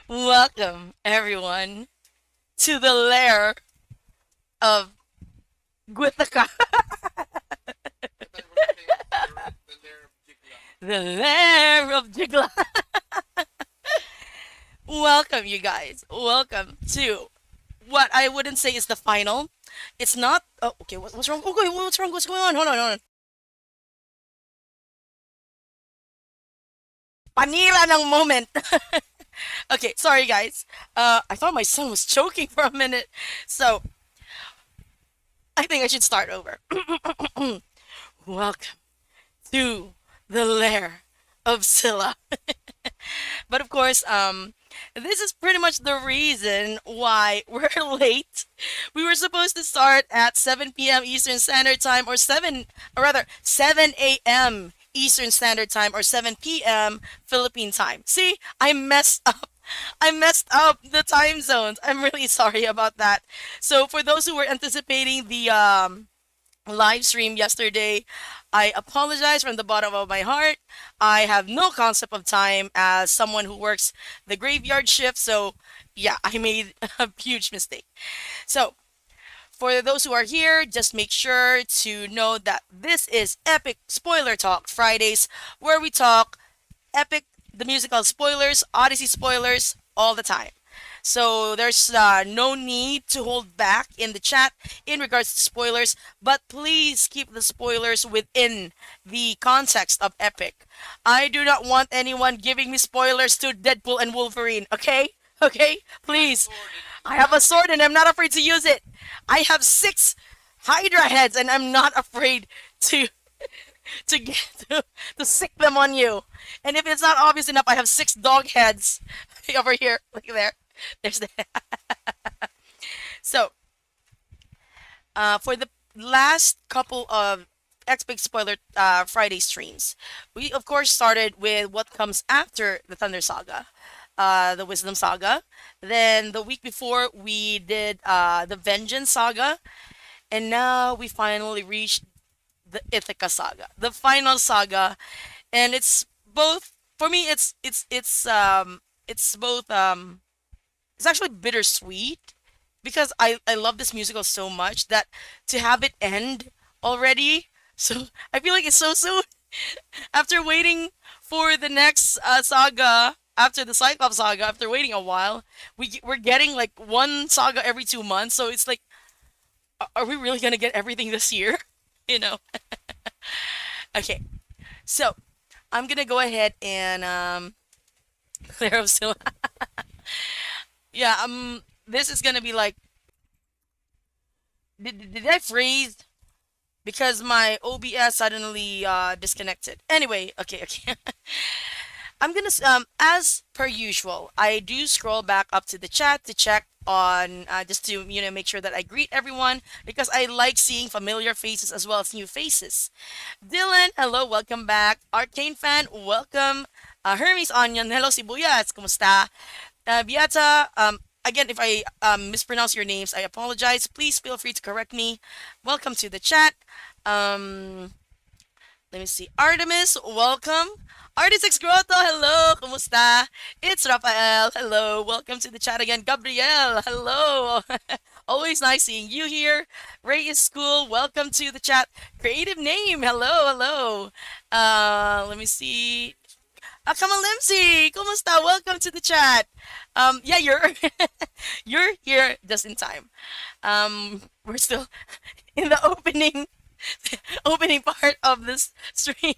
Welcome, everyone, to the lair of Ithaca. The lair of Jigla. Welcome, you guys. Welcome to what I wouldn't say is the final. It's not. Oh, okay. What's wrong? Okay, what's wrong? What's going on? Hold on, hold on. Panira ng moment. Okay, sorry, guys. I thought my son was choking for a minute. So, I think I should start over. Welcome to the lair of Scylla. But of course, this is pretty much the reason why we're late. We were supposed to start at 7 p.m. Eastern Standard Time, or 7, or rather 7 a.m. Eastern Standard Time, or 7 p.m. Philippine time. See, I messed up. I messed up the time zones. I'm really sorry about that. So for those who were anticipating the live stream yesterday, I apologize from the bottom of my heart. I have no concept of time as someone who works the graveyard shift, so yeah, I made a huge mistake. So, for those who are here, just make sure to know that this is Epic Spoiler Talk Fridays, where we talk Epic, the musical spoilers, Odyssey spoilers, all the time. So there's no need to hold back in the chat in regards to spoilers, but please keep the spoilers within the context of Epic. I do not want anyone giving me spoilers to Deadpool and Wolverine, okay? Okay? Please. I have a sword and I'm not afraid to use it. I have 6 Hydra heads and I'm not afraid to to get to sick them on you. And if it's not obvious enough, I have 6 dog heads over here. Look there. There's the so for the last couple of X-Big Spoiler Friday streams, we of course started with what comes after the Thunder Saga, the Wisdom Saga. Then the week before we did the Vengeance Saga, and now we finally reached the Ithaca Saga, the final saga, and it's both for me. It's both it's actually bittersweet because I love this musical so much that to have it end already, so I feel like it's so soon after waiting for the next saga. After the Cyclops saga, after waiting a while, we're getting like one saga every 2 months. So it's like, are we really gonna get everything this year? You know? Okay, so I'm gonna go ahead and clear up still. Yeah, this is gonna be like, did I freeze? Because my OBS suddenly disconnected. Anyway, okay, okay. I'm gonna as per usual, I do scroll back up to the chat to check on just to make sure that I greet everyone because I like seeing familiar faces as well as new faces. Dylan, hello, welcome back. Arcane fan, welcome. Hermes Onion, hello Sibuyas, kumusta? Beata, again, if I mispronounce your names, I apologize. Please feel free to correct me. Welcome to the chat. Um, Let me see. Artemis, welcome. Artis X Grotto, hello. Kumusta? It's Rafael. Hello. Welcome to the chat again. Gabriel, hello. Always nice seeing you here. Ray is school. Welcome to the chat. Creative name. Hello, hello. Let me see. Kamalimsi, kumusta? Welcome to the chat. Yeah, you're you're here just in time. We're still in the opening part of this stream.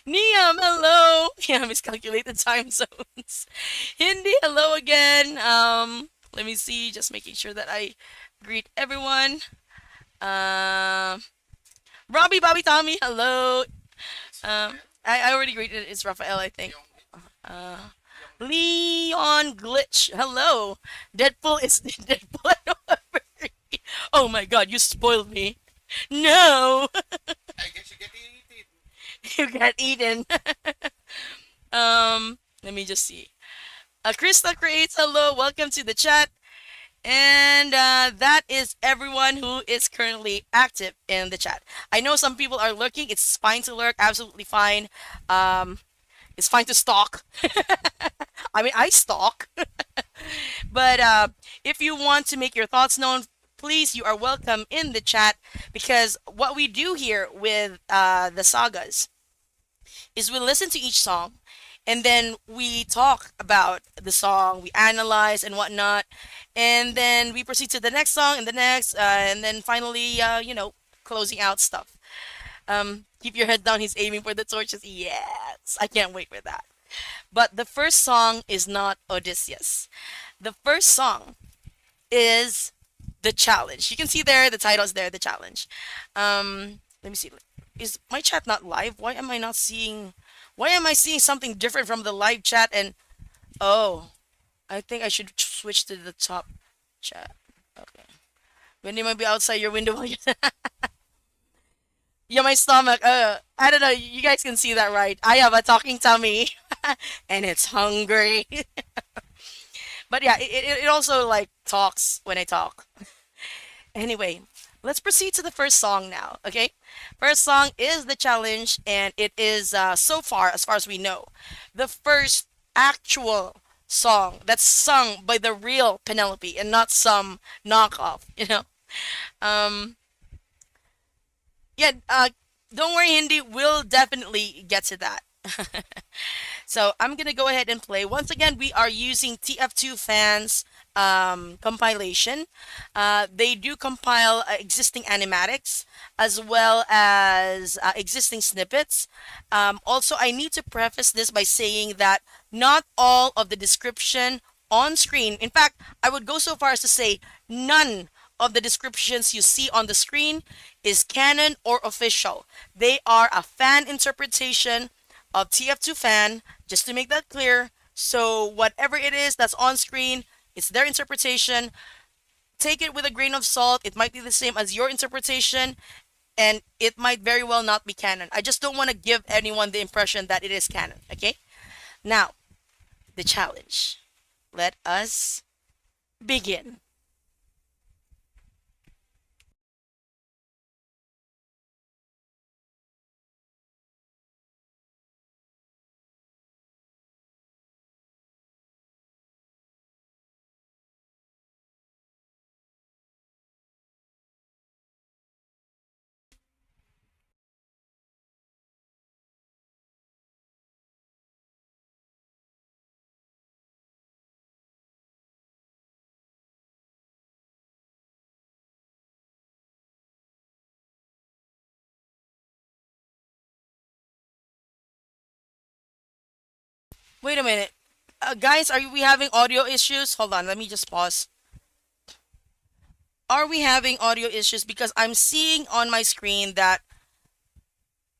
Niam, hello. Yeah, miscalculated time zones. Hindi, hello again. Let me see, just making sure that I greet everyone. Uh, Robbie, Bobby, Tommy, hello. I already greeted. It's Raphael, I think. Uh, Leon Glitch, hello. Deadpool is Deadpool. Oh my God, you spoiled me. No, you got eaten. Let me just see. Krista creates hello, welcome to the chat, and that is everyone who is currently active in the chat. I know some people are lurking. It's fine to lurk, absolutely fine. Um, It's fine to stalk. I mean, I stalk. But if you want to make your thoughts known, please, you are welcome in the chat, because what we do here with the sagas is we listen to each song, and then we talk about the song, we analyze and whatnot, and then we proceed to the next song and the next, and then finally, closing out stuff. Keep your head down. He's aiming for the torches. Yes, I can't wait for that. But the first song is not Odysseus. The first song is the challenge. You can see there, the title is there, the challenge. Let me see. Is my chat not live? Why am I not seeing? Why am I seeing something different from the live chat? And oh, I think I should switch to the top chat. Okay. When you might be outside your window while you're yeah, my stomach. I don't know. You guys can see that, right? I have a talking tummy, and it's hungry. But yeah, it also like talks when I talk. Anyway, let's proceed to the first song now. Okay, first song is the challenge, and it is so far, as far as we know, the first actual song that's sung by the real Penelope and not some knockoff. Um, yeah. Don't worry, Hindi. We'll definitely get to that. So I'm gonna go ahead and play. Once again, we are using TF2 fans compilation. They do compile existing animatics as well as existing snippets. Also, I need to preface this by saying that not all of the description on screen, in fact, I would go so far as to say none of the descriptions you see on the screen is canon or official. They are a fan interpretation of TF2 fan, just to make that clear. So whatever it is that's on screen, it's their interpretation. Take it with a grain of salt. It might be the same as your interpretation, and it might very well not be canon. I just don't want to give anyone the impression that it is canon, okay? Now, the challenge. Let us begin. Wait a minute. Guys, we having audio issues? Hold on, let me just pause. Are we having audio issues? Because I'm seeing on my screen that.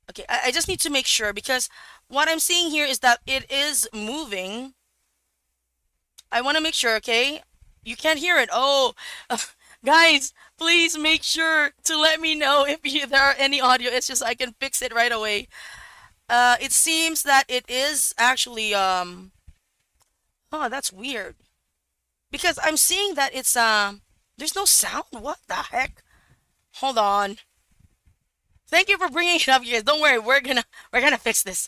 Okay, I just need to make sure, because what I'm seeing here is that it is moving. I want to make sure, okay? You can't hear it. Oh, guys, please make sure to let me know if there are any audio issues so I can fix it right away. It seems that it is actually, oh, that's weird. Because I'm seeing that it's, there's no sound. What the heck? Hold on. Thank you for bringing it up, you guys. Don't worry, we're gonna fix this.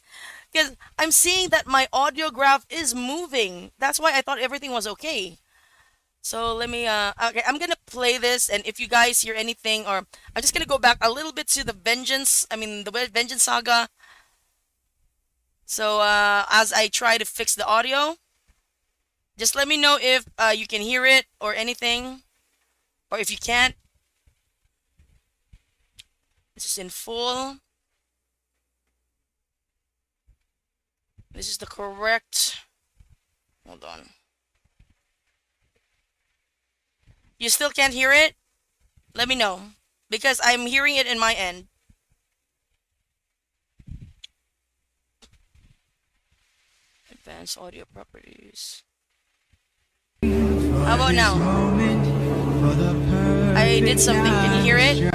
Because I'm seeing that my audio graph is moving. That's why I thought everything was okay. So let me okay, I'm gonna play this, and if you guys hear anything, or I'm just gonna go back a little bit to the Vengeance Saga. So as I try to fix the audio, just let me know if you can hear it or anything, or if you can't. This is in full. This is the correct. Hold on. You still can't hear it? Let me know, because I'm hearing it in my end. Advanced audio properties. How about now? I did something. Can you hear it?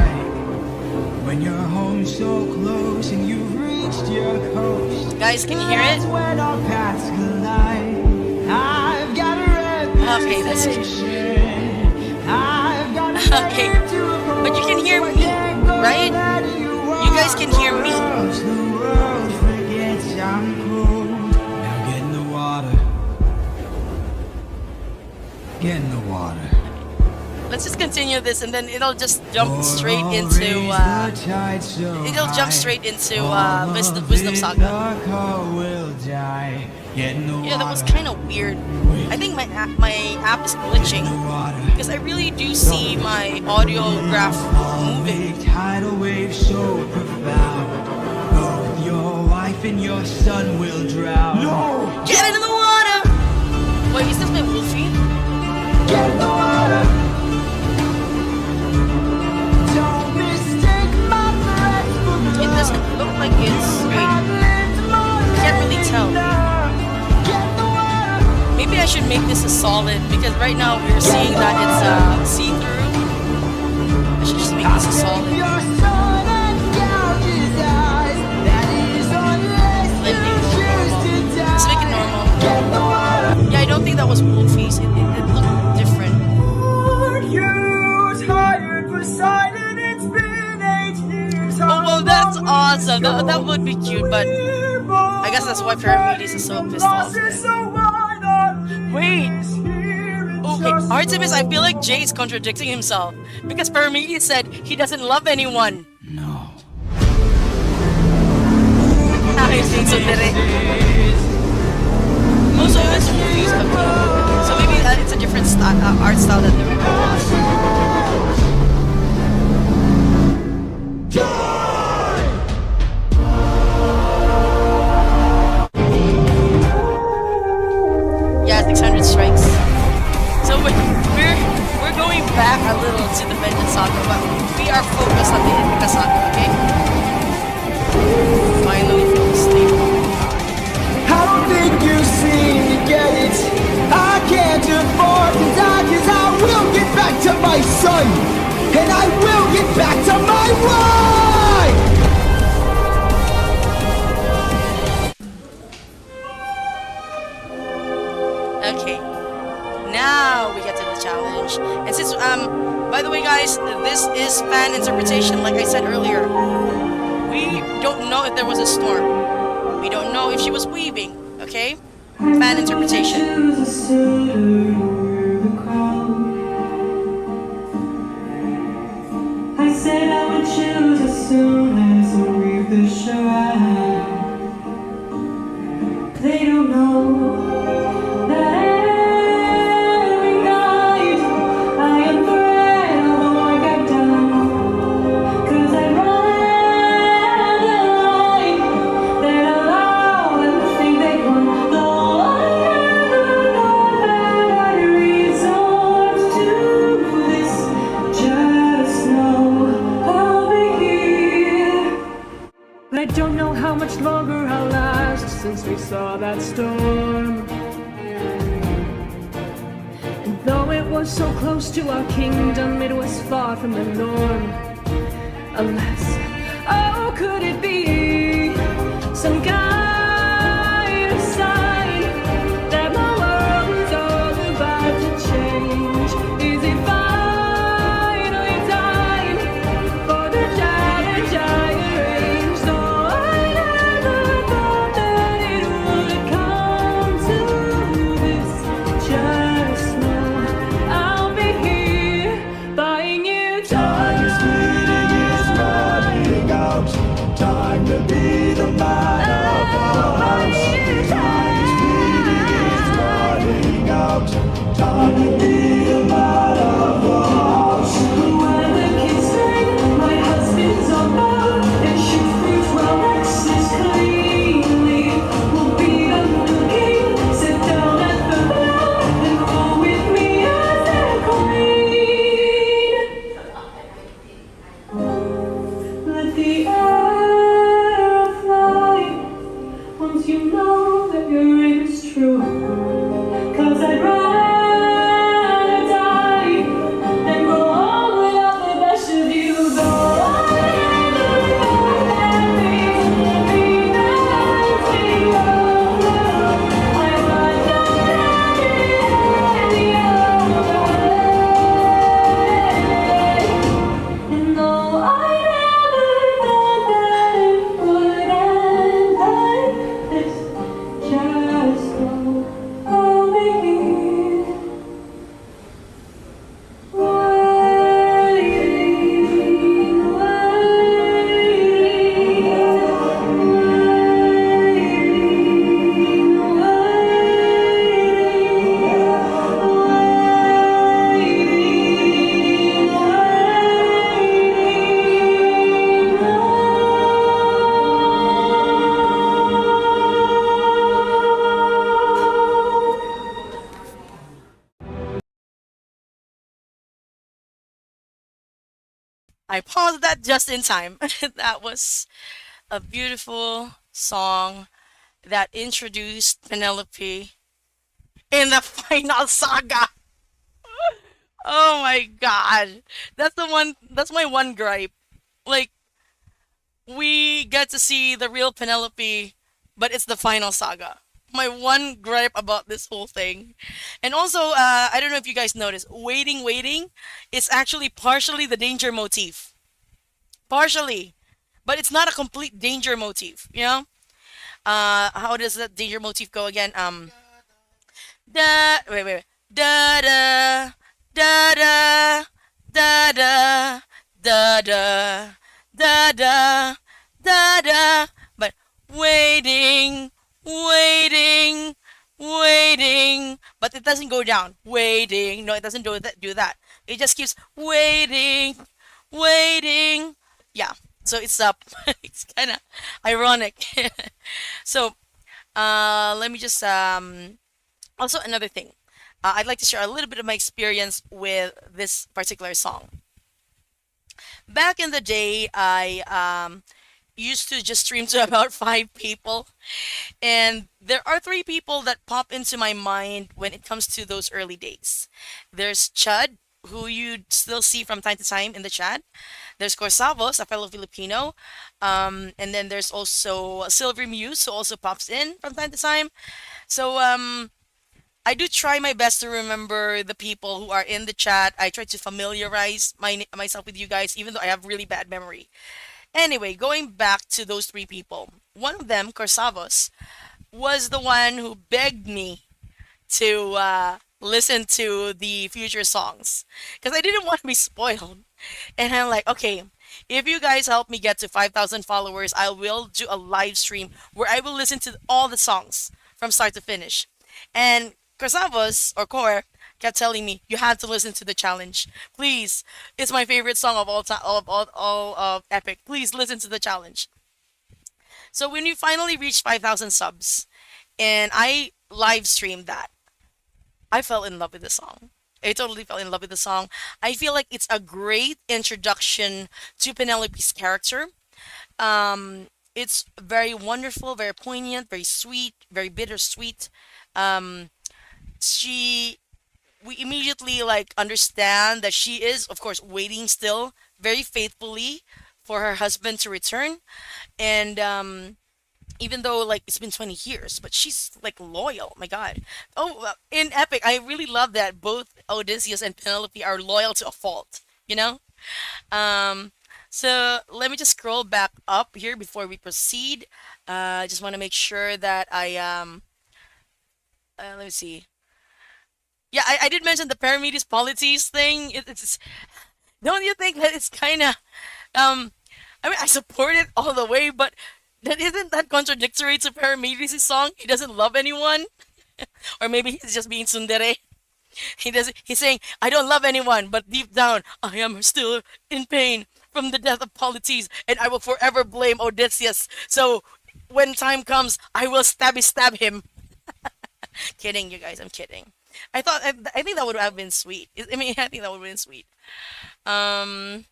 When you're home so close and you've reached your coast. Guys, can you hear it? When our paths collide. I've got a okay, that's it. Okay, but you can hear me, right? You guys can hear me. Get in the water. Let's just continue this, and then it'll just jump straight into Wisdom Saga. Yeah, that was kind of weird. I think my app is glitching because I really do see my audio graph moving. Tidal wave so profound. Both your wife and your son will drown. No! Get into the water! Wait, is this my Wolfie? Get in the water! Don't mistake my threats for love. It doesn't look like it's... Wait. I can't really tell. Maybe I should make this a solid, because right now we're seeing that it's see-through. I should just make this a solid. Blending. Let's make it normal. Yeah, I don't think that was Wolfie's. It looked different. Oh, well, that's awesome. That would be cute, but I guess that's why Parodies is so pissed off. Wait. Okay, Artemis, I feel like Jay is contradicting himself, because Parodies said he doesn't love anyone. No. I think so, Tere. Most of it's movies, okay. So maybe it's a different art style that they're Yeah, 600 strikes. So we're going back a little to the Vengeance Saga, but we are focused on the Ithaca Saga, okay? Finally feel stable. I don't think you seem to get it. I can't afford to die, 'cause I will get back to my son, and I will get back to my wife. Okay, now we get to the challenge. And since, by the way guys, this is fan interpretation, like I said earlier. We don't know if there was a storm. We don't know if she was weaving, okay? Fan interpretation. I said I would choose as soon as I weave the shroud. They don't know that every night I am afraid of the work I've done, 'cause I run the line that allow them to think they won. Though I never know that I resort to this, just know I'll be here. But I don't know how much longer I'll last since we saw that storm. And though it was so close to our kingdom, it was far from the norm. Alas, oh, could it be some kind of sign that my world is all about to change? Is it finally time for the challenge I arranged? So I never thought that it would come to this. Just know I'll be here buying you time. Time is fleeting, is running out. Time to be the man of I paused that just in time. That was a beautiful song that introduced Penelope in the final saga. Oh my god. That's the one that's my one gripe. Like we get to see the real Penelope, but it's the final saga. My one gripe about this whole thing. And also, I don't know if you guys noticed, waiting, waiting is actually partially the danger motif. Partially. But it's not a complete danger motif, you know? How does that danger motif go again? Da, wait, wait, wait. Da da, da da, da da, da da, da da, da da. But waiting, waiting, waiting. But it doesn't go down. Waiting. No, it doesn't do that. It just keeps waiting, waiting. Yeah. So it's up. It's kind of ironic. So let me just also another thing. I'd like to share a little bit of my experience with this particular song. Back in the day, I used to just stream to about 5 people, and there are 3 people that pop into my mind when it comes to those early days. There's Chud, who you still see from time to time in the chat. There's Corsavos, a fellow Filipino. And then there's also Silver Muse, who also pops in from time to time. So I do try my best to remember the people who are in the chat. I try to familiarize myself with you guys, even though I have really bad memory. Anyway, going back to those 3 people, one of them, Corsavos, was the one who begged me to listen to the future songs because I didn't want to be spoiled. And I'm like, okay, if you guys help me get to 5,000 followers, I will do a live stream where I will listen to all the songs from start to finish. And Corsavos or Core kept telling me you had to listen to the challenge. Please, it's my favorite song of all time, all of Epic. Please listen to the challenge. So when we finally reached 5,000 subs, and I live streamed that, I fell in love with the song. I totally fell in love with the song. I feel like it's a great introduction to Penelope's character. It's very wonderful, very poignant, very sweet, very bittersweet. Um, she, we immediately like understand that she is, of course, waiting still very faithfully for her husband to return, and even though like it's been 20 years, but she's like loyal. My God. Oh, in Epic, I really love that both Odysseus and Penelope are loyal to a fault. You know. Um, so let me just scroll back up here before we proceed. I just want to make sure that I let me see. Yeah, I did mention the Paramedes polities thing. It's don't you think that it's kind of um I mean I support it all the way, but that isn't that contradictory to Paramedes' song? He doesn't love anyone, or maybe he's just being tsundere. He does. He's saying, "I don't love anyone, but deep down, I am still in pain from the death of Polites, and I will forever blame Odysseus. So when time comes, I will stab him." Kidding, you guys. I'm kidding. I think that would have been sweet. I mean, I think that would have been sweet. Um,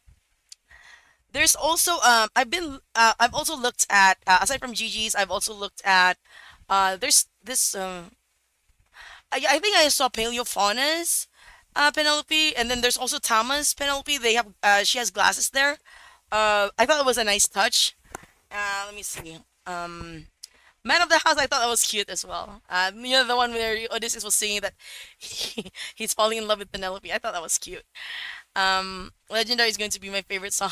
there's also I've also looked at aside from Gigi's, I've also looked at there's this I think I saw Paleofauna's Penelope, and then there's also Tama's Penelope. They have she has glasses there. I thought it was a nice touch. Let me see. Man of the House, I thought that was cute as well. You know, the one where Odysseus was singing that he's falling in love with Penelope. I thought that was cute. Legendary is going to be my favorite song.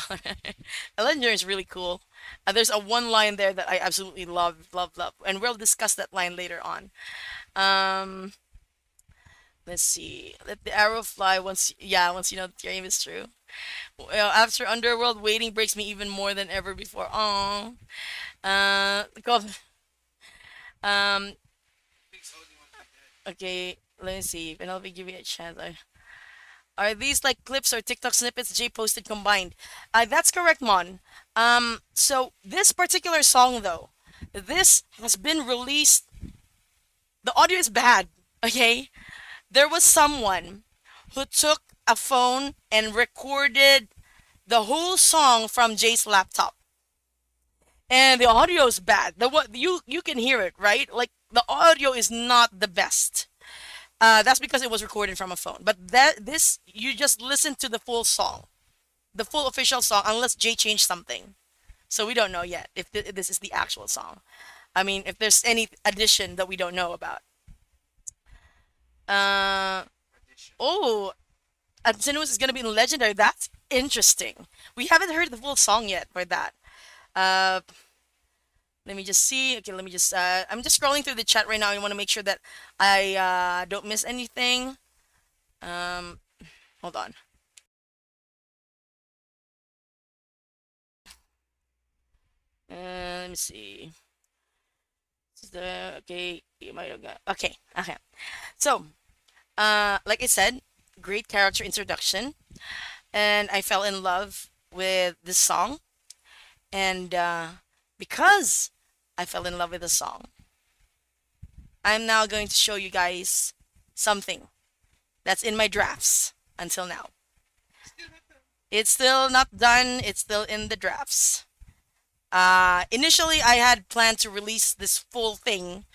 Legendary is really cool. There's a one line there that I absolutely love, love, love, and we'll discuss that line later on. Um, let's see. Let the arrow fly once, yeah, once you know that your aim is true. Well, after Underworld, waiting breaks me even more than ever before. Oh, go- um, okay. Let me see. Penelope, give me a chance. Are these like clips or TikTok snippets Jay posted combined? That's correct, Mon. So this particular song, though, this has been released. The audio is bad. Okay, there was someone who took a phone and recorded the whole song from Jay's laptop, and the audio is bad. The what you can hear it, right? Like the audio is not the best. That's because it was recorded from a phone. But that this you just listen to the full song, the full official song, unless Jay changed something. So we don't know yet if this is the actual song. I mean, if there's any addition that we don't know about. Uh, oh, Sinus is gonna be in Legendary. That's interesting. We haven't heard the full song yet for that. Uh, Let me just see. Okay, let me just. I'm just scrolling through the chat right now. I want to make sure that I don't miss anything. Um, Hold on. Let me see. Okay, you might have got. Okay, okay. So, like I said, great character introduction, and I fell in love with this song, and because I fell in love with the song, I'm now going to show you guys something that's in my drafts until now. It's still not done. It's still in the drafts. Initially, I had planned to release this full thing,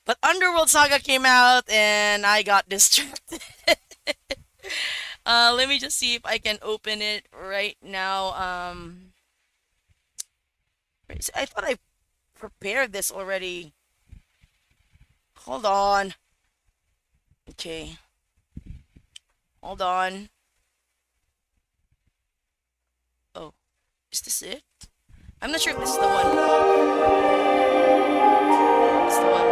but Underworld Saga came out and I got distracted. Let me just see if I can open it right now. I thought I prepared this already. Hold on. Okay. Hold on. Oh, is this it? I'm not sure if this is the one. It's the one.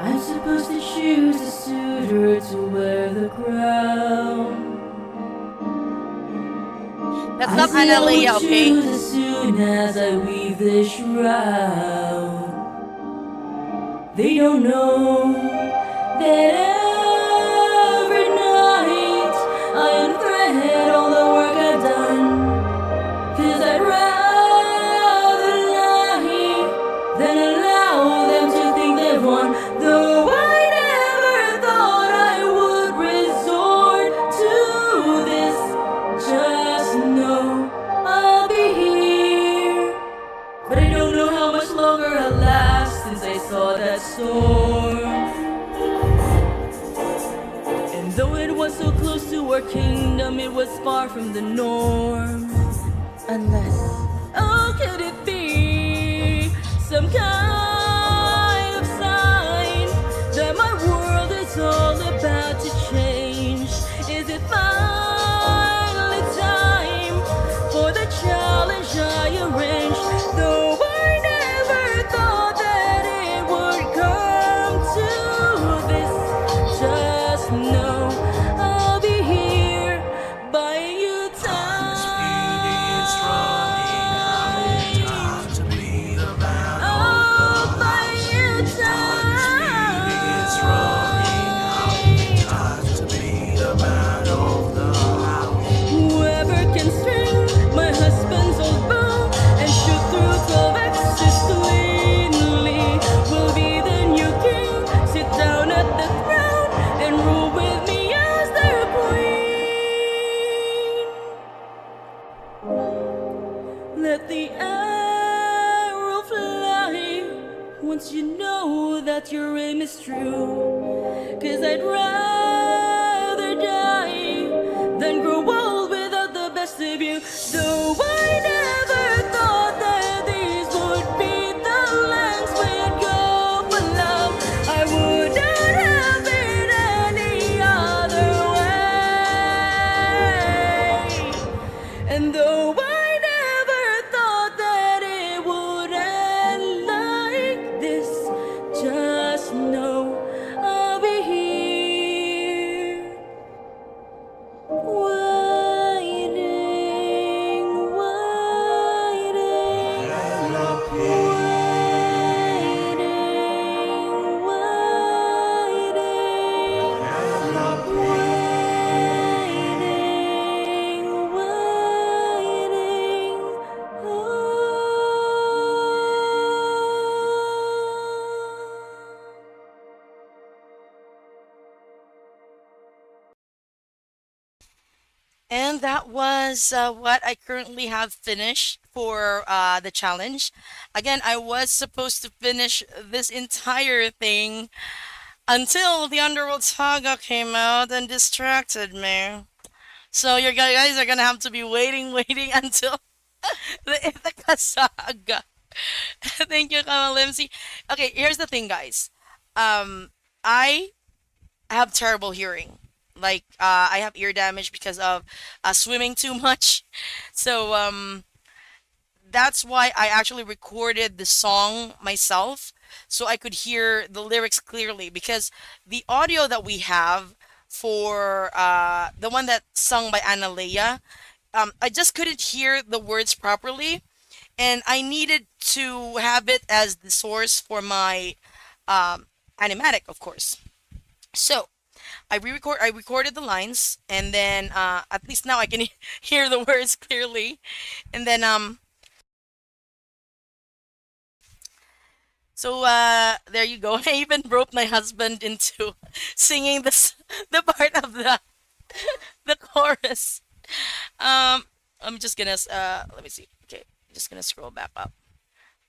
I'm supposed to choose a suitor to wear the crown. That's I not said I would Analea, okay? choose as soon as I weave the shroud. They don't know that every night I unthread all the work I've done. 'Cause I'd rather lie than allow them to think they've won. Though I never thought I would resort to this. Just know I'll be here. But I don't know how much longer I'll last since I saw that storm. And though it was so close to our kingdom, it was far from the norm. Unless, oh, could it be some kind of sign that my world is all about to change? Is it finally time for the challenge I arranged? Though I never thought that it would come to this. Just know I'll be here buying you time. And that was what I currently have finished for the challenge. Again, I was supposed to finish this entire thing until the Underworld Saga came out and distracted me. So you guys are gonna have to be waiting until the Ithaca Saga. Thank you, Kamalimsi. Okay, here's the thing, guys. I have terrible hearing. Like, I have ear damage because of swimming too much. So, that's why I actually recorded the song myself so I could hear the lyrics clearly. Because the audio that we have for the one that sung by Anna Leia, I just couldn't hear the words properly. And I needed to have it as the source for my animatic, of course. So, I recorded the lines, and then at least now I can hear the words clearly. And then so there you go. I even broke my husband into singing the part of the chorus. Um, I'm just gonna let me see. Okay, I'm just gonna scroll back up.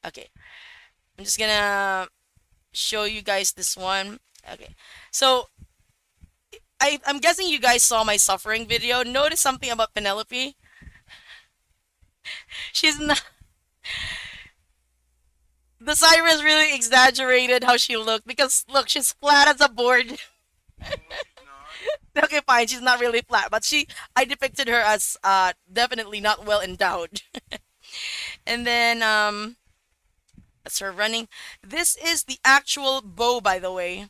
Okay, I'm just gonna show you guys this one. Okay, so I'm guessing you guys saw my suffering video. Notice something about Penelope. She's not. The sirens really exaggerated how she looked because look, she's flat as a board. Okay, fine, she's not really flat, but I depicted her as definitely not well endowed. And then that's her running. This is the actual bow, by the way.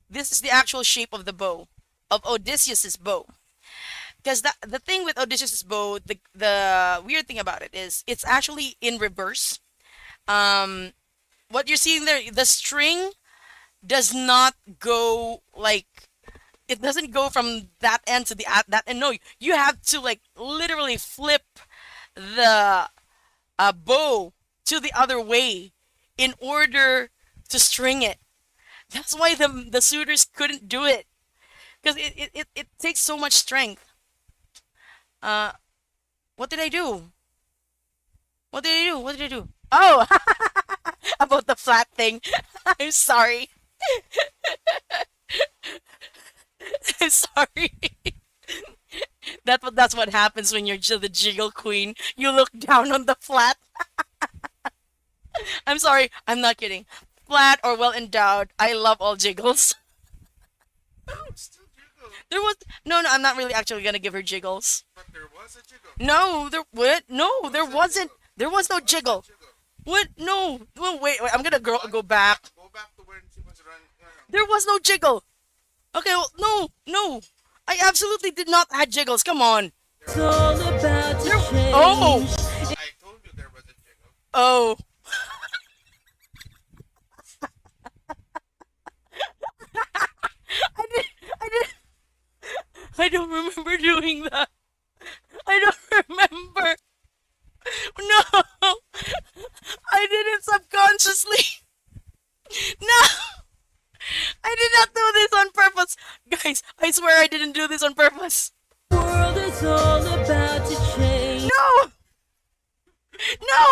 This is the actual shape of the bow of Odysseus's bow. Because the thing with Odysseus's bow, the weird thing about it is it's actually in reverse. Um, what you're seeing there, the string does not go like it doesn't go from that end to the that end. No, you have to like literally flip the bow to the other way in order to string it. That's why the suitors couldn't do it because it takes so much strength. Uh, what did I do? What did I do? What did I do? Oh, about the flat thing. I'm sorry. I'm sorry. That's what happens when you're the jiggle queen. You look down on the flat. I'm sorry. I'm not kidding. Flat or well endowed. I love all jiggles. There was no. I'm not really actually gonna give her jiggles. No, there what? No, there wasn't. There was no jiggle. What? No. No, wait. I'm gonna go back. There was no jiggle. Okay, well, no. I absolutely did not have jiggles. Come on. It's all about to Oh, change. oh. I did. I did. I don't remember doing that. I don't remember. No, I did it subconsciously. No, I did not do this on purpose. Guys, I swear I didn't do this on purpose. The world is all about to change. No, no.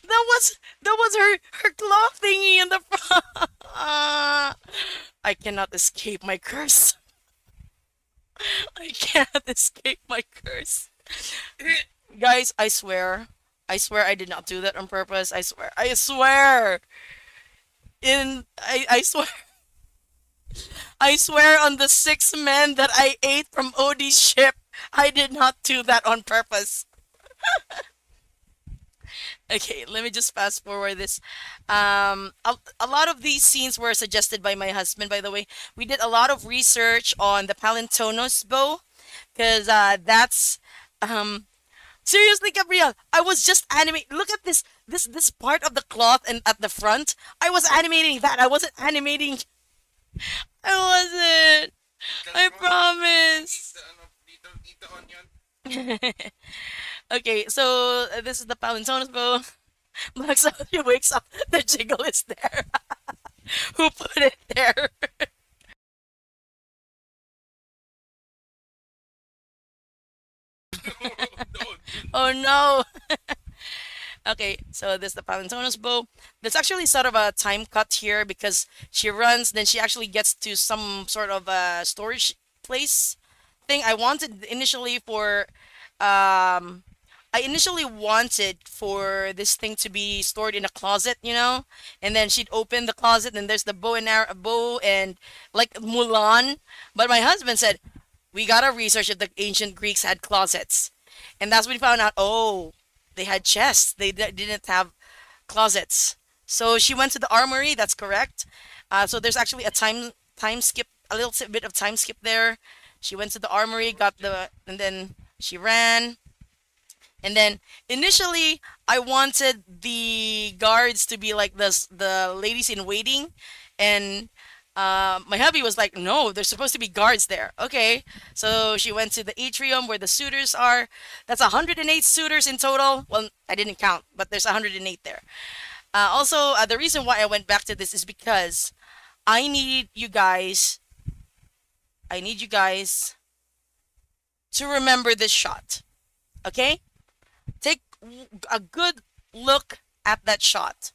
That was her claw thingy in the front. I cannot escape my curse. I cannot escape my curse. Guys, I swear I did not do that on purpose. I swear. I swear on the 6 men that I ate from Odie's ship. I did not do that on purpose. Okay, let me just fast forward this. A lot of these scenes were suggested by my husband, by the way. We did a lot of research on the Palintonos bow, because that's um seriously, Gabriel, I was just animating. Look at this part of the cloth and at the front. I was animating that. I wasn't animating. I wasn't. I promise. Okay, so this is the Palintonos bow. Look, so he wakes up. The jiggle is there. Who put it there? Oh no. Okay, so this is the Palantonos bow. There's actually sort of a time cut here because she runs, then she actually gets to some sort of a storage place thing. I initially wanted for this thing to be stored in a closet, and then she'd open the closet, and there's the bow and like Mulan. But my husband said we gotta research if the ancient Greeks had closets, and that's when we found out. Oh, they had chests. They didn't have closets. So she went to the armory. That's correct. So there's actually a time skip, a little bit of time skip there. She went to the armory, and then she ran. And then initially, I wanted the guards to be like the ladies in waiting, and my hubby was like, "No, there's supposed to be guards there." Okay, so she went to the atrium where the suitors are. That's 108 suitors in total. Well, I didn't count, but there's 108 there. Also, the reason why I went back to this is because I need you guys. I need you guys to remember this shot. Okay, take a good look at that shot.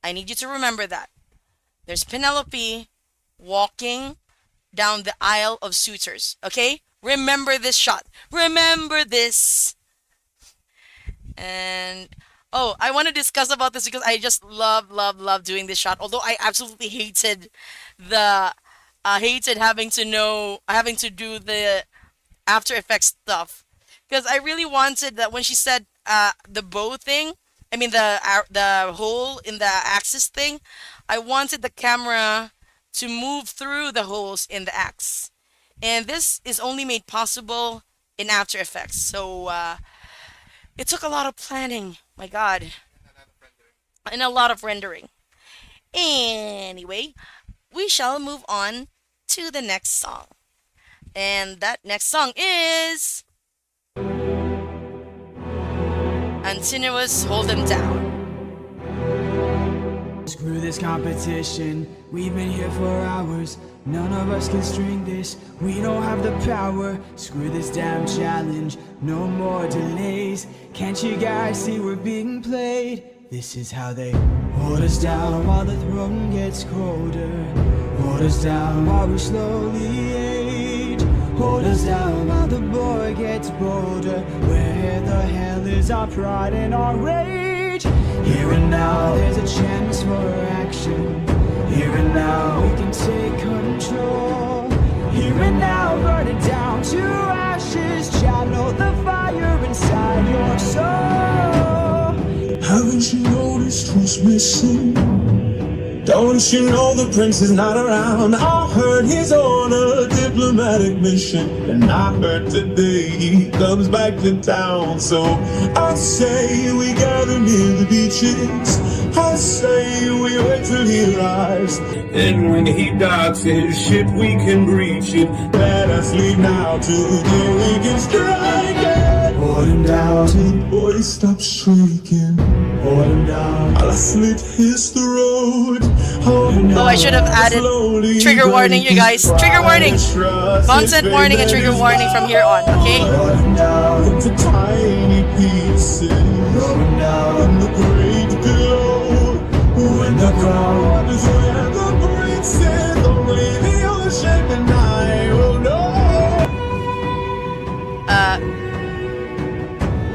I need you to remember that. There's Penelope walking down the aisle of suitors. Okay? Remember this shot. Remember this. And oh, I want to discuss about this because I just love doing this shot. Although I absolutely the hated having to do the After Effects stuff because I really wanted that when she said the bow thing. I mean the hole in the axis thing. I wanted the camera to move through the holes in the axe. And this is only made possible in After Effects. So it took a lot of planning, my god, and a lot of rendering. Anyway, we shall move on to the next song. And that next song is Antinous Hold Them Down. Screw this competition, we've been here for hours. None of us can string this, we don't have the power. Screw this damn challenge, no more delays. Can't you guys see we're being played? This is how they hold us down while the throne gets colder. Hold us down while we slowly age. Hold us down while the boy gets bolder. Where the hell is our pride and our rage? Here and now there's a chance for action. Here and now we can take control. Here and now burn it down to ashes. Channel the fire inside your soul. Haven't you noticed who's missing? Don't you know the prince is not around? I heard he's on a diplomatic mission, and I heard today he comes back to town. So I say we gather near the beaches. I say we wait till he arrives, and when he docks his ship we can breach it. Let us leave now today we can strike it. Hold him down, Till the boy stops shrieking. hold him down. I'll slit his throat. Oh, I should have added trigger warning, you guys. Trigger warning. Content warning and trigger warning from here on, okay? Hold him down, Into tiny pieces. hold him down. In the great glow, when the crowd is where the prince is, only the ocean and I will know.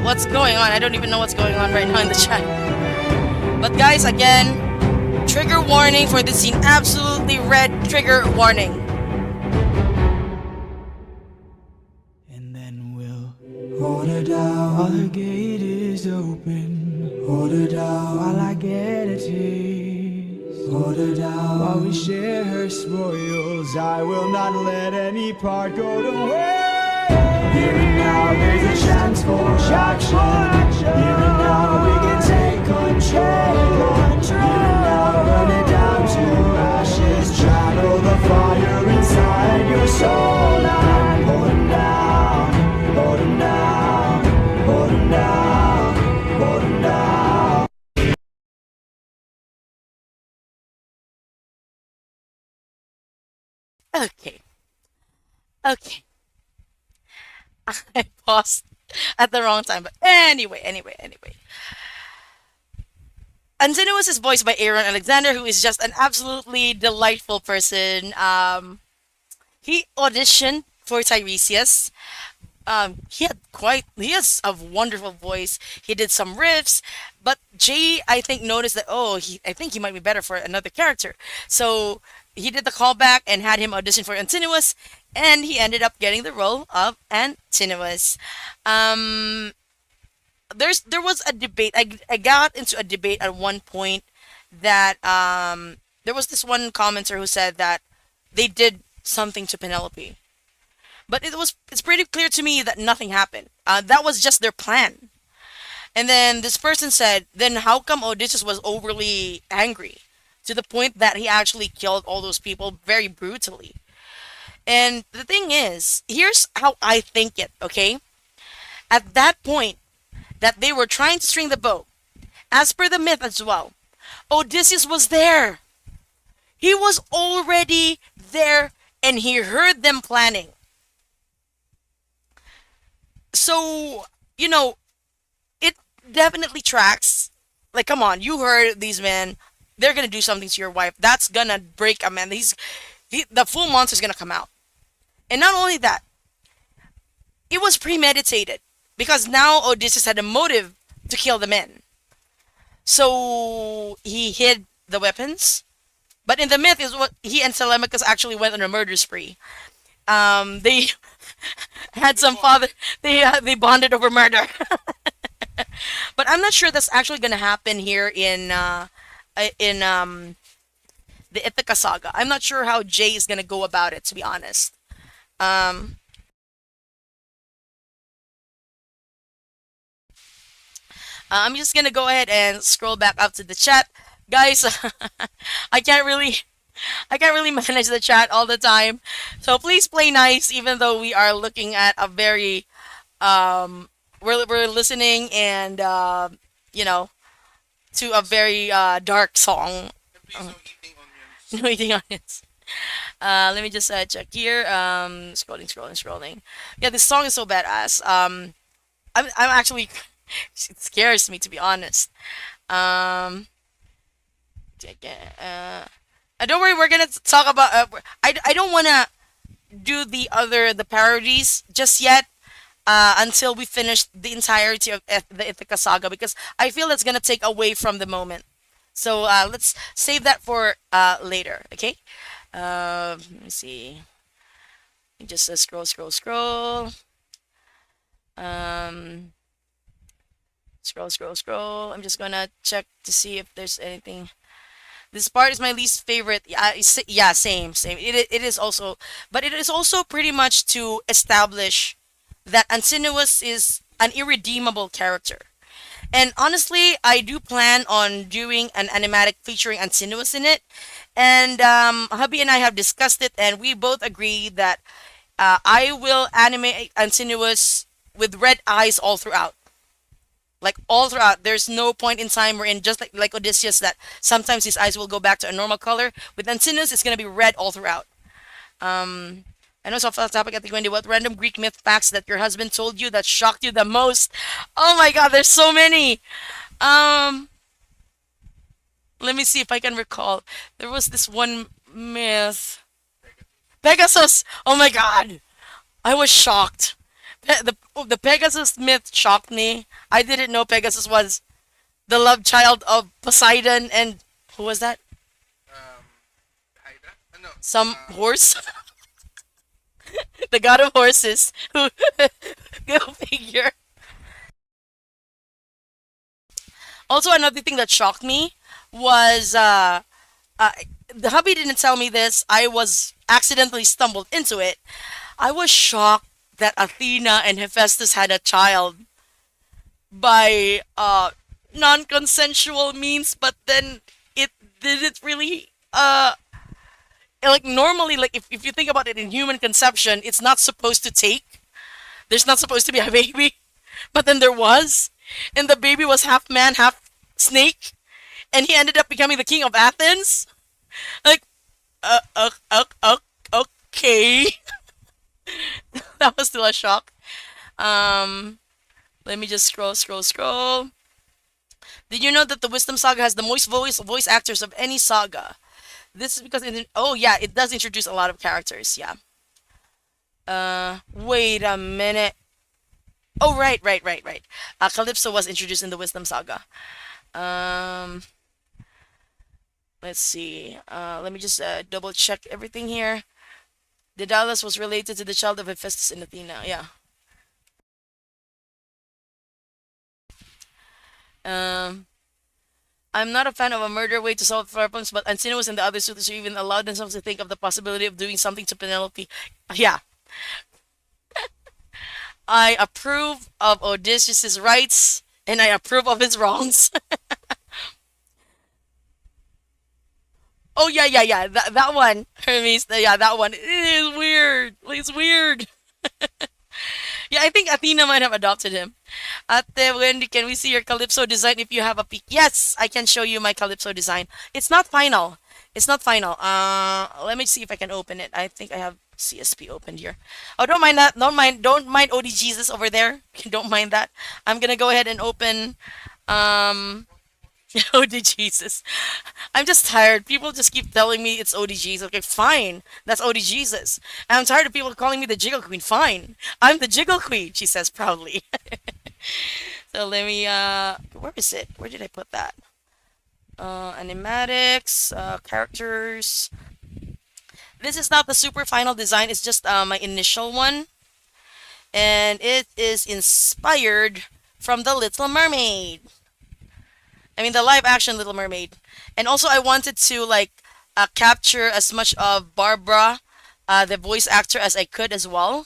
What's going on? I don't even know what's going on right now in the chat. But guys, again, trigger warning for this scene. Absolutely red trigger warning. And then we'll hold her down while her gate is open. Hold her down while I get a taste. Hold her down while we share her spoils. I will not let any part go to waste. Here and now there's a chance for action. Here and now we can take control. Here and now burn it down to ashes. Channel the fire inside your soul. And hold him down, hold him down, hold him down, hold him down. Okay. Okay. I paused at the wrong time. But anyway. Antinous is voiced by Aaron Alexander, who is just an absolutely delightful person. He auditioned for Tiresias. He has a wonderful voice. He did some riffs, but Jay, I think, noticed that, I think he might be better for another character. So he did the callback and had him audition for Antinous, and he ended up getting the role of Antinous. Um, there was a debate. I got into a debate at one point that there was this one commenter who said that they did something to Penelope. But it's pretty clear to me that nothing happened. That was just their plan. And then this person said, then how come Odysseus was overly angry to the point that he actually killed all those people very brutally? And the thing is, here's how I think it, okay? At that point that they were trying to string the bow, as per the myth as well, Odysseus was there. He was already there and he heard them planning. So, you know, it definitely tracks. Like, come on, you heard these men. They're gonna do something to your wife. That's gonna break a man. The full monster's gonna come out. And not only that, it was premeditated because now Odysseus had a motive to kill the men. So he hid the weapons. But in the myth, is what he and Telemachus actually went on a murder spree. They had some father. They bonded over murder. But I'm not sure that's actually gonna happen here in the Ithaca Saga. I'm not sure how Jay is gonna go about it, to be honest. Um, I'm just gonna go ahead and scroll back up to the chat, guys. I can't really, I can't really manage the chat all the time, so please play nice. Even though we are looking at a very, we're listening and you know, to a very dark song. Uh, no eating onions. Let me just check here. Scrolling. Yeah, this song is so badass. I'm actually, it scares me to be honest. Um, don't worry, we're gonna talk about. I don't wanna do the parodies just yet. Until we finish the entirety of the Ithaca Saga because I feel that's gonna take away from the moment. So let's save that for later. Okay. Let me see. Let me just scroll. Um, scroll. I'm just gonna check to see if there's anything. This part is my least favorite. Yeah, yeah, same. It is also, but it is also pretty much to establish that Antinous is an irredeemable character. And honestly, I do plan on doing an animatic featuring Antinous in it. And hubby and I have discussed it, and we both agree that I will animate Antinous with red eyes all throughout. Like all throughout, there's no point in time wherein just like Odysseus that sometimes his eyes will go back to a normal color. With Antinous, it's gonna be red all throughout. Um, I know it's off the topic at the Wendy. What random Greek myth facts that your husband told you that shocked you the most? Oh my God, there's so many. Um, Let me see if I can recall. There was this one myth. Pegasus. Oh my God, I was shocked. The Pegasus myth shocked me. I didn't know Pegasus was the love child of Poseidon and who was that? Some horse. The god of horses. Who go figure. Also, another thing that shocked me was uh, the hubby didn't tell me this. I was accidentally stumbled into it. I was shocked that Athena and Hephaestus had a child by non-consensual means, but then it didn't really like normally like if you think about it in human conception, it's not supposed to take. There's not supposed to be a baby, but then there was, and the baby was half man, half snake, and he ended up becoming the king of Athens. Like, okay, that was still a shock. Um, Let me just scroll, scroll, scroll. Did you know that the Wisdom Saga has the most voice actors of any saga? This is because oh yeah, it does introduce a lot of characters. Yeah. Wait a minute. Oh right, right, right, right. Calypso was introduced in the Wisdom Saga. Um, let's see. Let me just double check everything here. Daedalus was related to the child of Hephaestus and Athena. Yeah. Um, I'm not a fan of a murder way to solve problems, but Antinous and the other suitors even allowed themselves to think of the possibility of doing something to Penelope. Yeah, I approve of Odysseus' rights and I approve of his wrongs. Oh yeah, yeah, yeah. That one, Hermes. Yeah, that one. It is weird. It's weird. Yeah, I think Athena might have adopted him. Ate Wendy, can we see your Calypso design if you have a peek? Yes, I can show you my Calypso design. It's not final. It's not final. Let me see if I can open it. I think I have CSP opened here. Oh, don't mind that. Don't mind OD Jesus over there. Don't mind that. I'm gonna go ahead and open um OD Jesus. I'm just tired. People just keep telling me it's OD Jesus. Okay, fine. That's OD Jesus. And I'm tired of people calling me the Jiggle Queen. Fine. I'm the Jiggle Queen, she says proudly. So let me where is it? Where did I put that? Animatics, characters. This is not the super final design, it's just my initial one. And it is inspired from the Little Mermaid. I mean the live action Little Mermaid. And also I wanted to like capture as much of Barbara, the voice actor, as I could as well.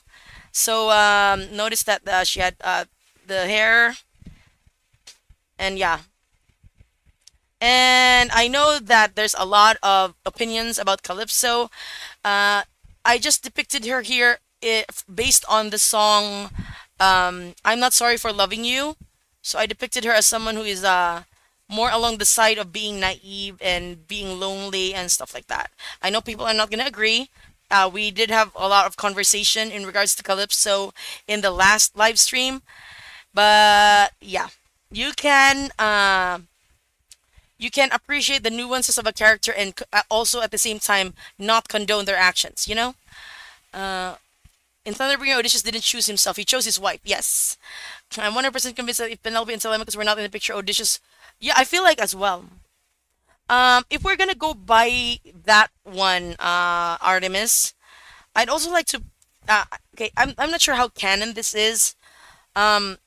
So notice that she had the hair, and yeah. And I know that there's a lot of opinions about Calypso. I just depicted her here based on the song I'm Not Sorry for Loving You. So I depicted her as someone who is more along the side of being naive and being lonely and stuff like that. I know people are not going to agree. We did have a lot of conversation in regards to Calypso in the last live stream. But yeah, you can you can appreciate the nuances of a character and also at the same time not condone their actions. You know, in Thunderbringer, Odysseus didn't choose himself; he chose his wife. Yes, I'm 100% convinced that if Penelope and Telemachus were not in the picture, Odysseus. Yeah, I feel like as well. If we're gonna go by that one, Artemis, I'd also like to. Okay, I'm not sure how canon this is. Um,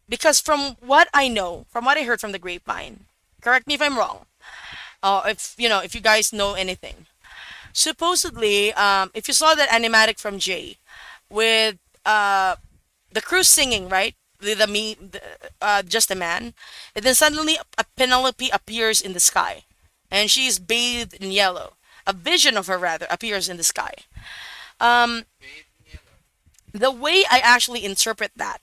because from what I know, from what I heard from the grapevine, correct me if I'm wrong. If you know, if you guys know anything, supposedly, if you saw that animatic from Jay, with the crew singing, right? Just a man, and then suddenly a Penelope appears in the sky, and she's bathed in yellow. A vision of her rather appears in the sky. Um, the way I actually interpret that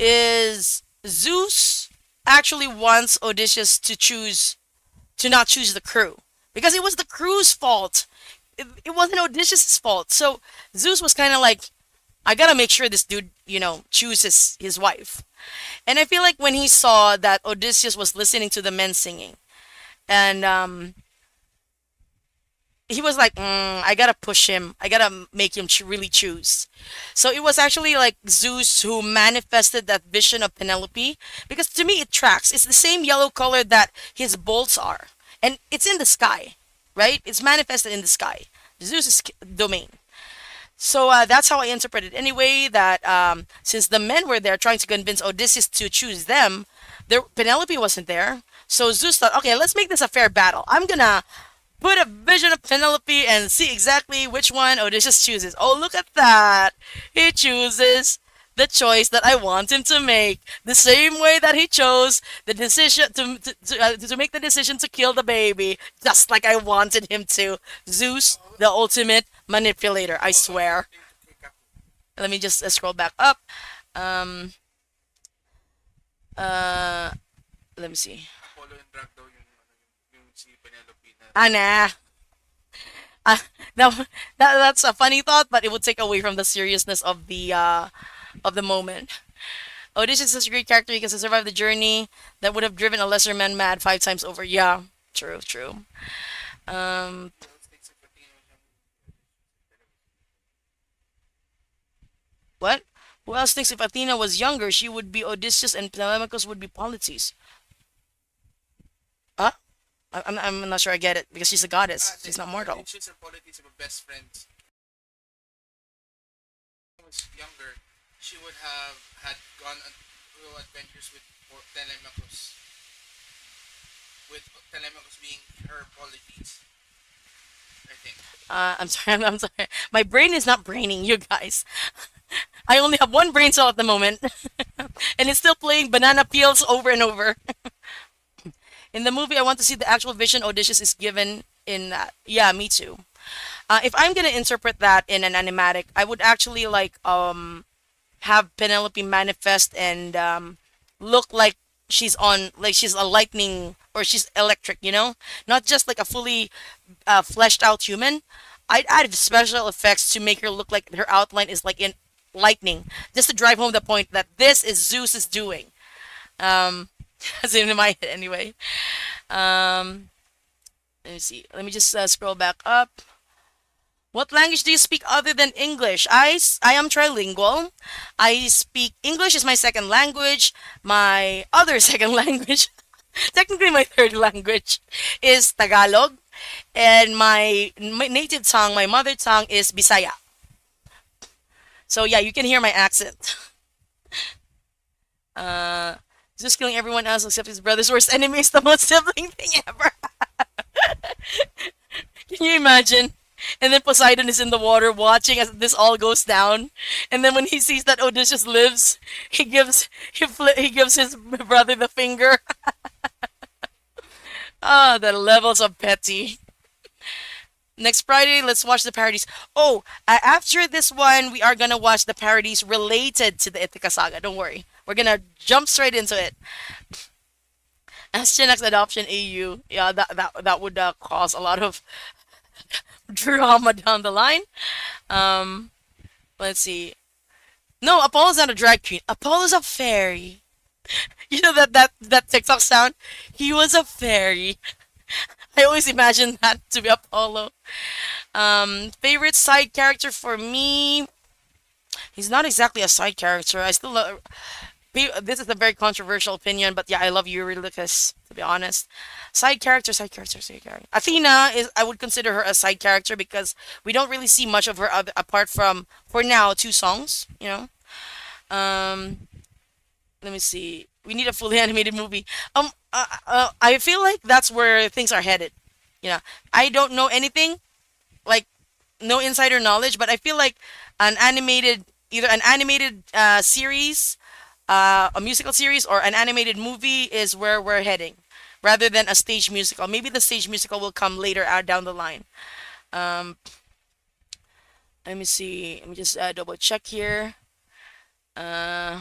is Zeus actually wants Odysseus to not choose the crew because it was the crew's fault. It wasn't Odysseus' fault. So Zeus was kind of like, I gotta make sure this dude, you know, chooses his wife. And I feel like when he saw that Odysseus was listening to the men singing, and he was like, I gotta push him. I gotta make him really choose. So it was actually like Zeus who manifested that vision of Penelope. Because to me, it tracks. It's the same yellow color that his bolts are. And it's in the sky, right? It's manifested in the sky. Zeus' domain. So that's how I interpret it. Anyway, that since the men were there trying to convince Odysseus to choose them, Penelope wasn't there. So Zeus thought, okay, let's make this a fair battle. I'm gonna put a vision of Penelope and see exactly which one Odysseus chooses. Oh, look at that! He chooses the choice that I want him to make. The same way that he chose the decision to make the decision to kill the baby, just like I wanted him to. Zeus, the ultimate manipulator, I swear. Let me just scroll back up. Um, uh, let me see. Ana. Uh, now that's a funny thought, but it would take away from the seriousness of the moment. Odyss is such a great character because he survived the journey that would have driven a lesser man mad 5 times over. Yeah, true, true. Um, what? Who else thinks if Athena was younger, she would be Odysseus and Telemachus would be Polites? Huh? I'm not sure I get it because she's a goddess. She's not mortal. I'm sorry. I'm sorry. My brain is not braining, you guys. I only have one brain cell at the moment, and it's still playing banana peels over and over. In the movie, I want to see the actual vision Odysseus is given in that. Yeah, me too. If I'm gonna interpret that in an animatic, I would actually like have Penelope manifest and look like she's on like she's a lightning or she's electric, not just like a fully fleshed out human. I'd add special effects to make her look like her outline is like in lightning, just to drive home the point that this is Zeus is doing. Um, as in my head anyway. Um, Let me see. Let me just scroll back up. What language do you speak other than English? I am trilingual. I speak English is my second language. My other second language, technically my third language, is Tagalog. And my native tongue, my mother tongue is Bisaya. So yeah, you can hear my accent. Uh, just killing everyone else except his brother's worst enemy is the most sibling thing ever. Can you imagine? And then Poseidon is in the water watching as this all goes down. And then when he sees that Odysseus lives, he gives his brother the finger. Ah, the levels of petty. Next Friday, let's watch the parodies. Oh, after this one, we are gonna watch the parodies related to the Ithaca Saga. Don't worry, we're gonna jump straight into it. As Chinak's adoption AU, yeah, that would cause a lot of drama down the line. Um, let's see. No, Apollo's not a drag queen. Apollo's a fairy. You know that TikTok sound? He was a fairy. I always imagine that to be Apollo. Favorite side character for me? He's not exactly a side character. I still love. This is a very controversial opinion, but yeah, I love Eurylochus, to be honest. Side character, side character, side character. Athena is, I would consider her a side character because we don't really see much of her apart from, for now, 2 songs. Um, Let me see. We need a fully animated movie. I feel like that's where things are headed. I don't know anything, like no insider knowledge, but I feel like either an animated series, a musical series, or an animated movie is where we're heading, rather than a stage musical. Maybe the stage musical will come later out down the line. Um, Let me see. Let me just double check here. Uh,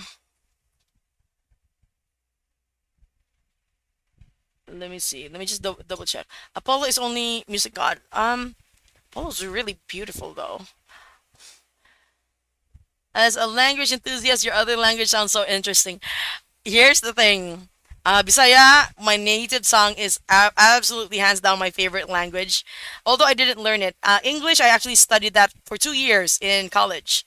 Let me see. Let me just double check. Apollo is only music god. Apollo's really beautiful though. As a language enthusiast, your other language sounds so interesting. Here's the thing. Bisaya, my native tongue, is absolutely hands down my favorite language. Although I didn't learn it. English, I actually studied that for 2 years in college.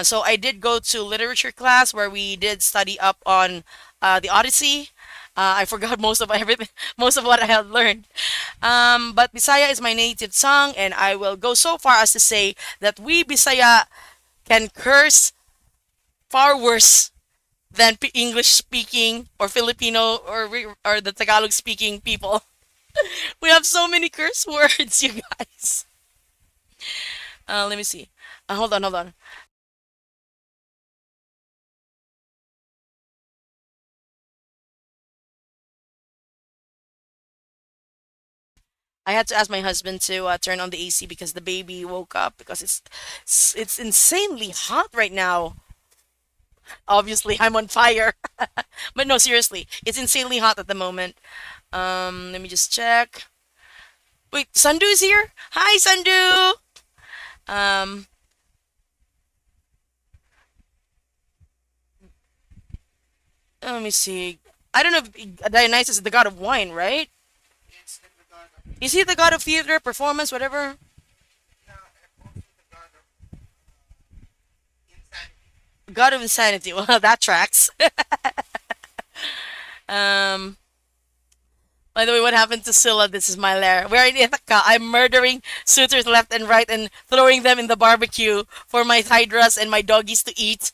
So I did go to literature class where we did study up on the Odyssey. I forgot most of everything, most of what I had learned. But Bisaya is my native tongue, and I will go so far as to say that we Bisaya can curse far worse than English speaking or Filipino or the Tagalog speaking people. We have so many curse words, you guys. Let me see. Hold on, hold on. I had to ask my husband to turn on the AC because the baby woke up because it's insanely hot right now. Obviously, I'm on fire. But no, seriously, it's insanely hot at the moment. Let me just check. Wait, Sandu's here? Hi, Sandu! Um, Let me see. I don't know if Dionysus is the god of wine, right? Is he the god of theater, performance, whatever? God of insanity. Well, that tracks. um. By the way, what happened to Scylla? This is my lair. We're in Ithaca. I'm murdering suitors left and right and throwing them in the barbecue for my hydras and my doggies to eat.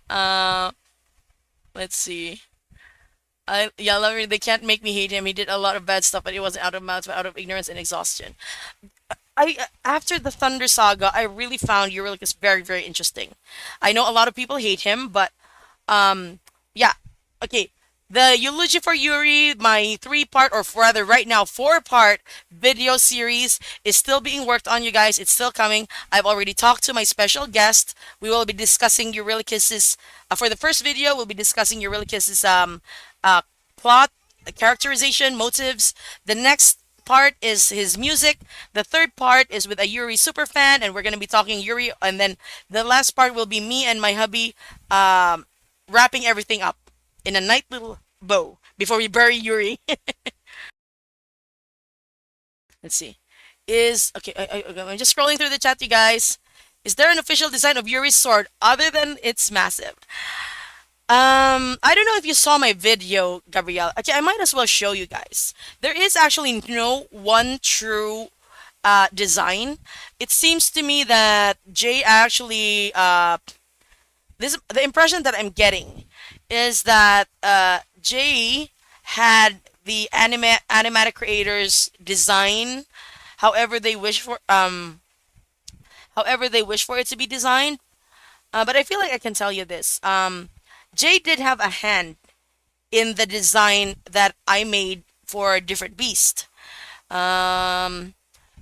uh, let's see. Yeah, they can't make me hate him. He did a lot of bad stuff, but it wasn't out of malice, but out of ignorance and exhaustion. After the Thunder Saga, I really found Eurylochus very, very interesting. I know a lot of people hate him, but yeah, okay. The Eulogy for Yuri, my three-part, or rather right now four-part video series is still being worked on, you guys. It's still coming. I've already talked to my special guest. We will be discussing Eurylochus's, for the first video, we'll be discussing Eurylochus's uh, plot, characterization, motives. The next part is his music. The third part is with a Yuri superfan, and we're going to be talking Yuri. And then the last part will be me and my hubby wrapping everything up in a nice little bow before we bury Yuri. Let's see. I'm just scrolling through the chat, you guys. Is there an official design of Yuri's sword other than it's massive? I don't know if you saw my video, Gabrielle. Okay, I might as well show you guys. There is actually no one true design. It seems to me that Jay actually the impression that I'm getting is that Jay had the animatic creators design however they wish for it to be designed. But I feel like I can tell you this. Jay did have a hand in the design that I made for Different Beast. And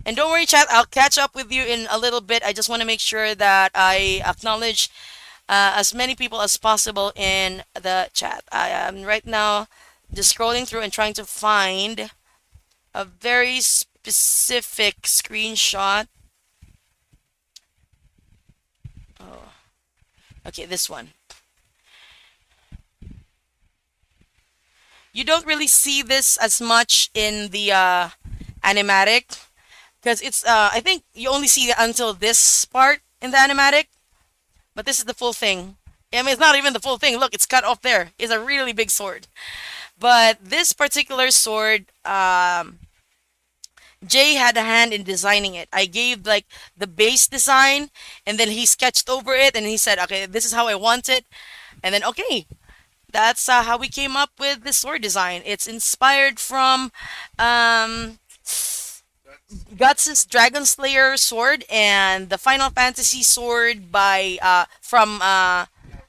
don't worry, chat, I'll catch up with you in a little bit. I just want to make sure that I acknowledge as many people as possible in the chat. I am right now just scrolling through and trying to find a very specific screenshot. Oh, okay, this one. You don't really see this as much in the animatic because it's I think you only see it until this part in the animatic, but this is the full thing. I mean, it's not even the full thing. Look, it's cut off there. It's a really big sword. But this particular sword, Jay had a hand in designing it. I gave like the base design, and then he sketched over it, and he said, "Okay, this is how I want it." And then, okay, that's how we came up with the sword design. It's inspired from Guts' Dragon Slayer sword and the Final Fantasy sword by from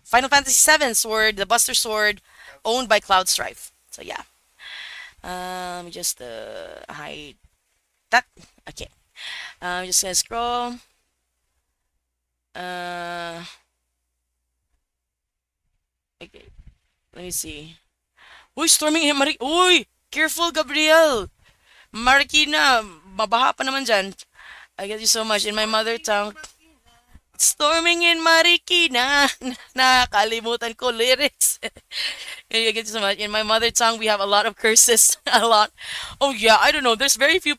Final Fantasy VII sword, the Buster sword, owned by Cloud Strife. So yeah, let me just hide that. Okay, I'm just gonna scroll. Okay, let me see. Uy, storming in Marik. Uy, careful, Gabriel. Marikina, mabaha pa naman dyan. I get you so much in my mother tongue. Storming in Marikina. Nakalimutan ko lyrics. I get you so much. In my mother tongue, we have a lot of curses. A lot. Oh yeah, I don't know. There's very few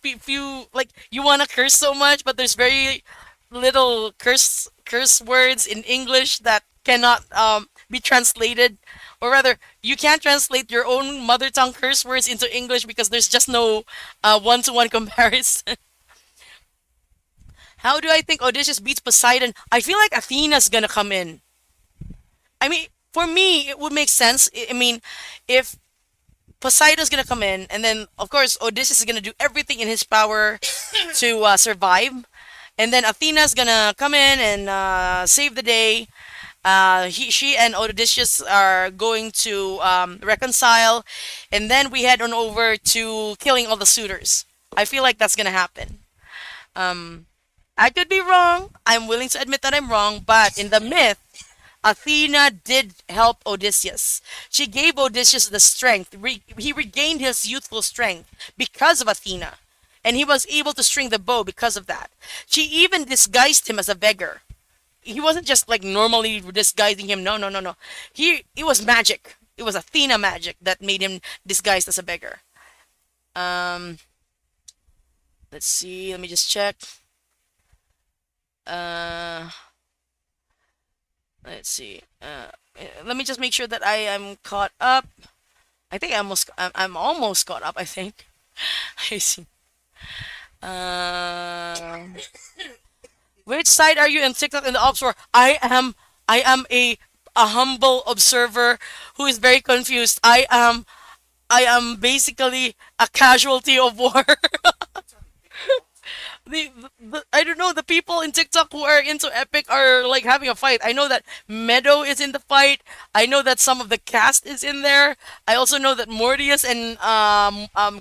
like you wanna curse so much, but there's very little curse words in English that cannot be translated, or rather, you can't translate your own mother tongue curse words into English because there's just no one-to-one comparison. How do I think Odysseus beats Poseidon? I feel like Athena's gonna come in. I mean, for me, it would make sense. I mean, if Poseidon's gonna come in, and then of course Odysseus is gonna do everything in his power to survive, and then Athena's gonna come in and save the day. She and Odysseus are going to reconcile, and then we head on over to killing all the suitors. I feel like that's gonna happen. I could be wrong. I'm willing to admit that I'm wrong, but in the myth, Athena did help Odysseus. She gave Odysseus the strength. He regained his youthful strength because of Athena, and he was able to string the bow because of that. She even disguised him as a beggar. he wasn't just like normally disguising him. No, no, no, no. It was magic. It was Athena magic that made him disguised as a beggar. Um, let's see. Let me just check. Uh, let's see. Let me just make sure that I am caught up. I think I'm almost caught up. I think. I see. Uh, which side are you in TikTok in the ops war? I am a humble observer who is very confused. I am basically a casualty of war. I don't know, the people in TikTok who are into Epic are like having a fight. I know that Meadow is in the fight. I know that some of the cast is in there. I also know that Mortius and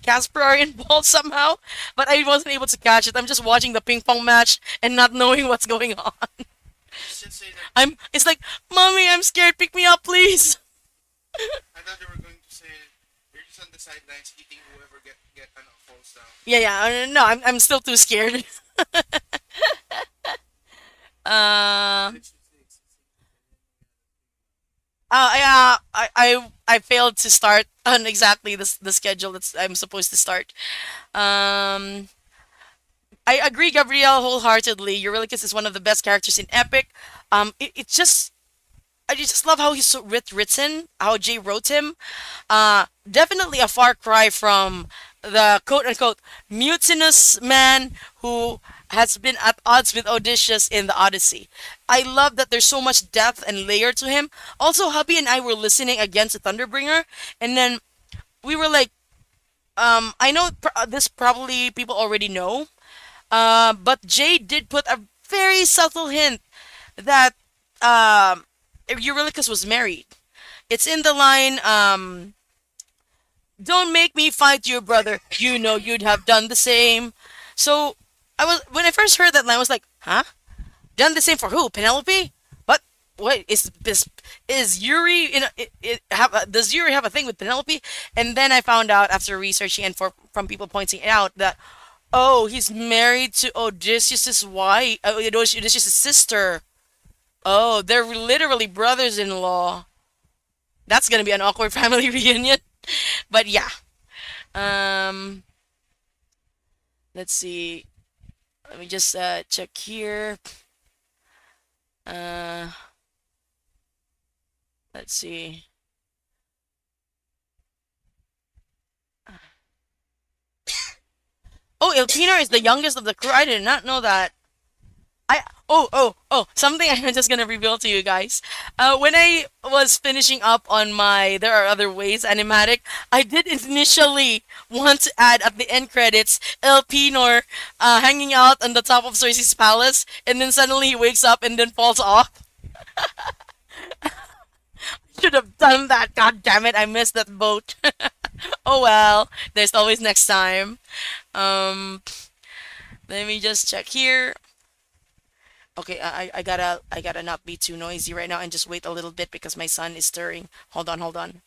Casper are involved somehow, but I wasn't able to catch it. I'm just watching the ping pong match and not knowing what's going on. Just say that It's like, mommy, I'm scared. Pick me up, please. I thought they were going to say you're just on the sidelines eating whoever get falls down. Yeah, yeah. No, I'm still too scared. uh, I failed to start on exactly the schedule that I'm supposed to start. Um, I agree, Gabrielle, wholeheartedly. Eurylochus is one of the best characters in Epic. It just I just love how he's so written, how Jay wrote him. Definitely a far cry from the quote unquote mutinous man who has been at odds with Odysseus in the Odyssey. I love that there's so much depth and layer to him. Also, hubby and I were listening again to Thunderbringer, and then we were like, I know this probably people already know, but Jay did put a very subtle hint that Eurylochus was married. It's in the line, "Don't make me fight your brother. You know you'd have done the same." So when I first heard that line, I was like, "Huh? Done the same for who? Penelope? What? What is Yuri in? Does Yuri have a thing with Penelope?" And then I found out after researching and from people pointing out that, oh, he's married to Odysseus' wife, Odysseus' sister. Oh, they're literally brothers-in-law. That's gonna be an awkward family reunion. But yeah. Um, let's see. Let me just check here. Uh, let's see. Oh, Elpinor is the youngest of the crew. I did not know that. Something I'm just gonna reveal to you guys. When I was finishing up on my There Are Other Ways animatic, I did initially want to add at the end credits Elpinor hanging out on the top of Cersei's palace, and then suddenly he wakes up and then falls off. Should have done that. God damn it! I missed that boat. Oh well, there's always next time. Um, let me just check here. Okay, I gotta not be too noisy right now and just wait a little bit because my son is stirring. Hold on, hold on.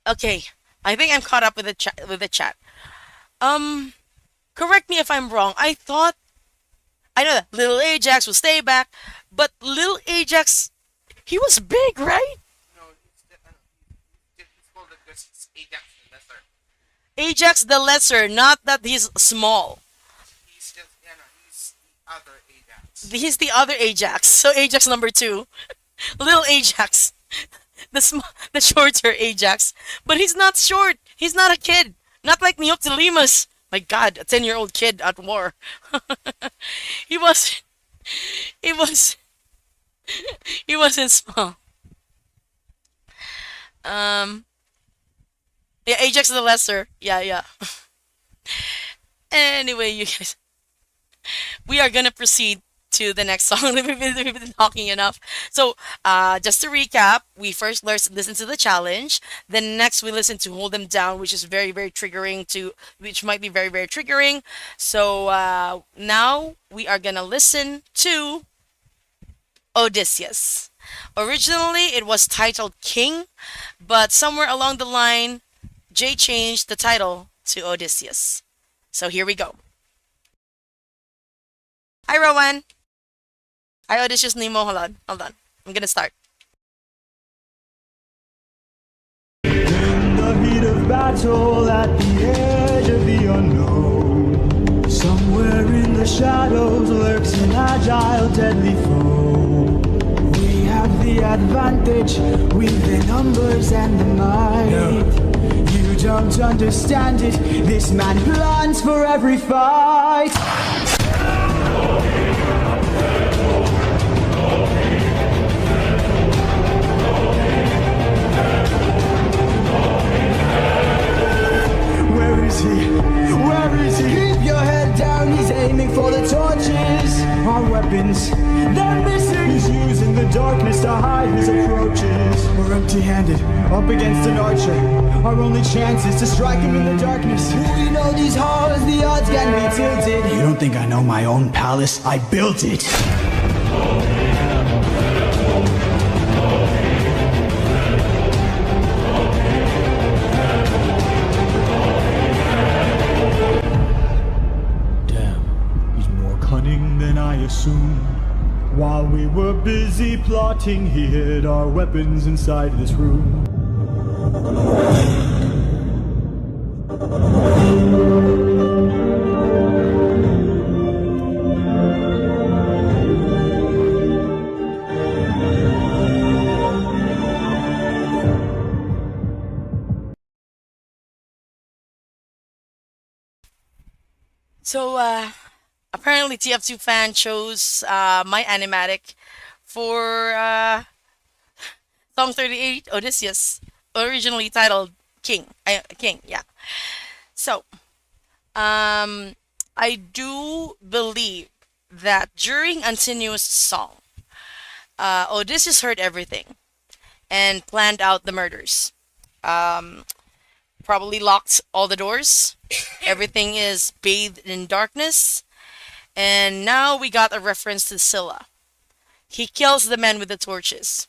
Okay, I think I'm caught up with the chat. Um, correct me if I'm wrong. I know that little Ajax will stay back, but little Ajax, he was big, right? No, it's called it because it's Ajax the Lesser. Ajax the Lesser, not that he's small. He's just he's the other Ajax. He's the other Ajax. So Ajax number two, little Ajax, the shorter Ajax. But he's not short. He's not a kid. Not like Neoptolemus. My God, a 10-year-old kid at war. he was. He was. He wasn't small. Um. Yeah, Ajax the Lesser. Yeah, yeah. Anyway, you guys, we are gonna proceed to the next song. We've been talking enough. So, just to recap, we first listen to the challenge. Then next we listen to Hold Them Down, which is very, very triggering which might be very, very triggering. So, now we are gonna listen to Odysseus. Originally, it was titled King, but somewhere along the line, Jay changed the title to Odysseus. So here we go. Hi, Rowan. Hi, Odysseus Nemo. Hold on. Hold on. I'm gonna start. In the heat of battle at the edge of the unknown, somewhere in the shadows lurks an agile, deadly foe. We have the advantage with the numbers and the might. You don't understand it. This man plans for every fight. Where is he? Where is he? Keep your head down, he's aiming for the torches. Our weapons, they're missing. He's using the darkness to hide his approaches. We're empty-handed, up against an archer. Our only chance is to strike him in the darkness. We know these halls, the odds can be tilted. You don't think I know my own palace? I built it. Than I assumed. While we were busy plotting, he hid our weapons inside this room. So, apparently TF2 fan chose my animatic for song 38 Odysseus, originally titled King. King, yeah. So, I do believe that during Antinous' song, Odysseus heard everything and planned out the murders. Um, Probably locked all the doors. Everything is bathed in darkness. And now we got a reference to Scylla. He kills the men with the torches.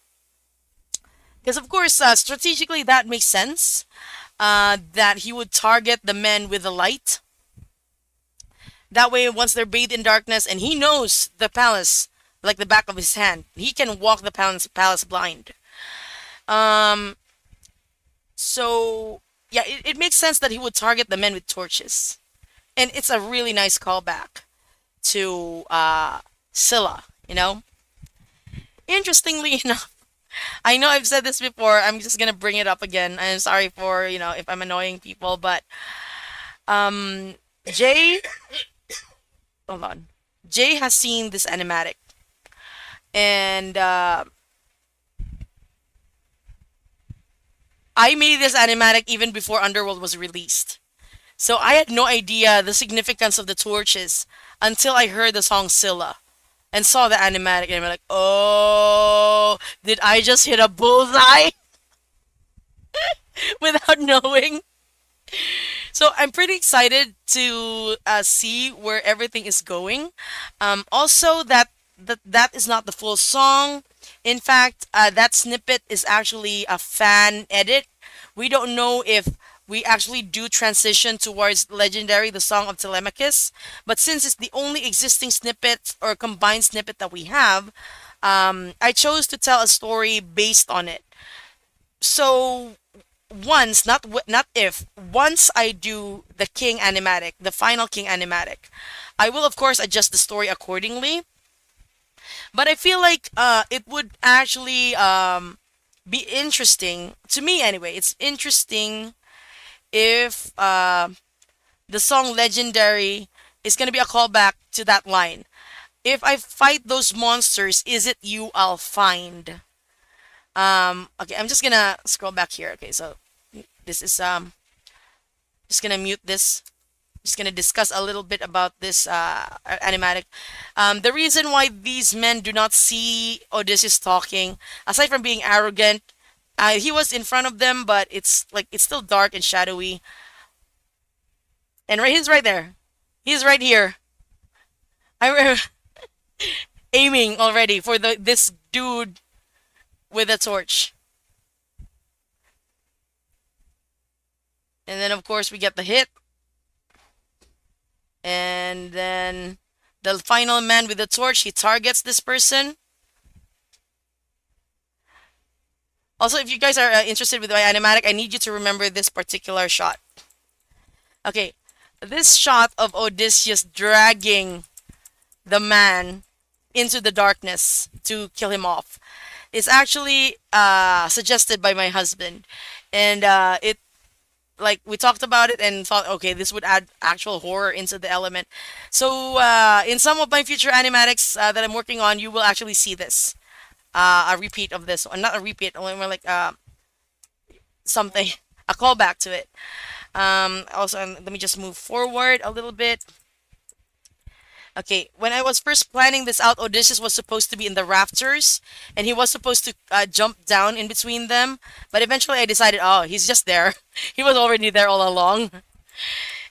Because, of course, strategically that makes sense. That he would target the men with the light. That way, once they're bathed in darkness and he knows the palace like the back of his hand, he can walk the palace blind. Um, so, yeah, it makes sense that he would target the men with torches. And it's a really nice callback to Scylla, you know? Interestingly enough, I know I've said this before, I'm just gonna bring it up again. I'm sorry for, if I'm annoying people, but Jay, hold on. Jay has seen this animatic, and I made this animatic even before Underworld was released. So I had no idea the significance of the torches until I heard the song Scylla and saw the animatic, and I'm like, oh, did I just hit a bullseye without knowing? So I'm pretty excited to see where everything is going. Also, that is not the full song. In fact, that snippet is actually a fan edit. We don't know if we actually do transition towards Legendary, the Song of Telemachus. But since it's the only existing snippet or combined snippet that we have, I chose to tell a story based on it. So once, not if, once I do the King animatic, the final King animatic, I will of course adjust the story accordingly. But I feel like it would actually be interesting to me anyway. It's interesting if the song Legendary is gonna be a callback to that line. If I fight those monsters, is it you I'll find? Okay, I'm just gonna scroll back here. Okay, so this is just gonna mute this. Just gonna discuss a little bit about this animatic. The reason why these men do not see Odysseus talking, aside from being arrogant, he was in front of them, but it's still dark and shadowy. And he's right there. He's right here. I'm aiming already for this dude with a torch. And then, of course, we get the hit. And then the final man with the torch, he targets this person. Also, if you guys are interested with my animatic, I need you to remember this particular shot. Okay, this shot of Odysseus dragging the man into the darkness to kill him off is actually suggested by my husband. And it, like, we talked about it and thought, okay, this would add actual horror into the element. So in some of my future animatics that I'm working on, you will actually see this. A repeat of this, or not a repeat, only more like something, a callback to it. Also, let me just move forward a little bit. Okay, when I was first planning this out, Odysseus was supposed to be in the rafters, and he was supposed to jump down in between them. But eventually, I decided, oh, he's just there. He was already there all along.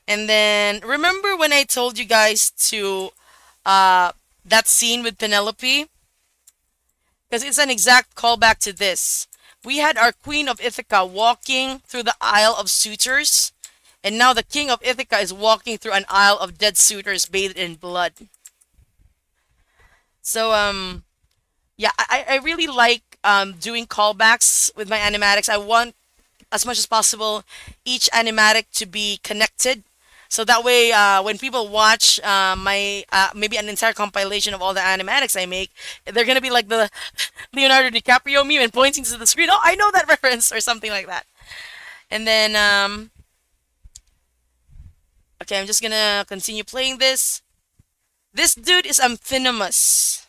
And then, remember when I told you guys to that scene with Penelope? Because it's an exact callback to this. We had our Queen of Ithaca walking through the aisle of suitors, and now the King of Ithaca is walking through an aisle of dead suitors bathed in blood. So, yeah, I really like doing callbacks with my animatics. I want, as much as possible, each animatic to be connected. So that way, when people watch my maybe an entire compilation of all the animatics I make, they're gonna be like the Leonardo DiCaprio meme and pointing to the screen. Oh, I know that reference, or something like that. And then, okay, I'm just gonna continue playing this. This dude is Amphinomus.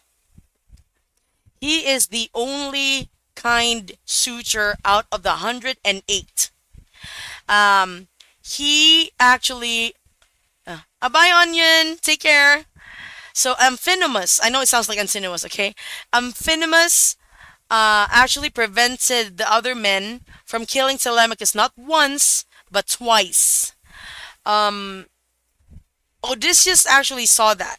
He is the only kind suture out of the 108. He actually, bye onion, take care. So Amphinomus, I know it sounds like Antinous, okay? Amphinomus actually prevented the other men from killing Telemachus not once, but twice. Odysseus actually saw that,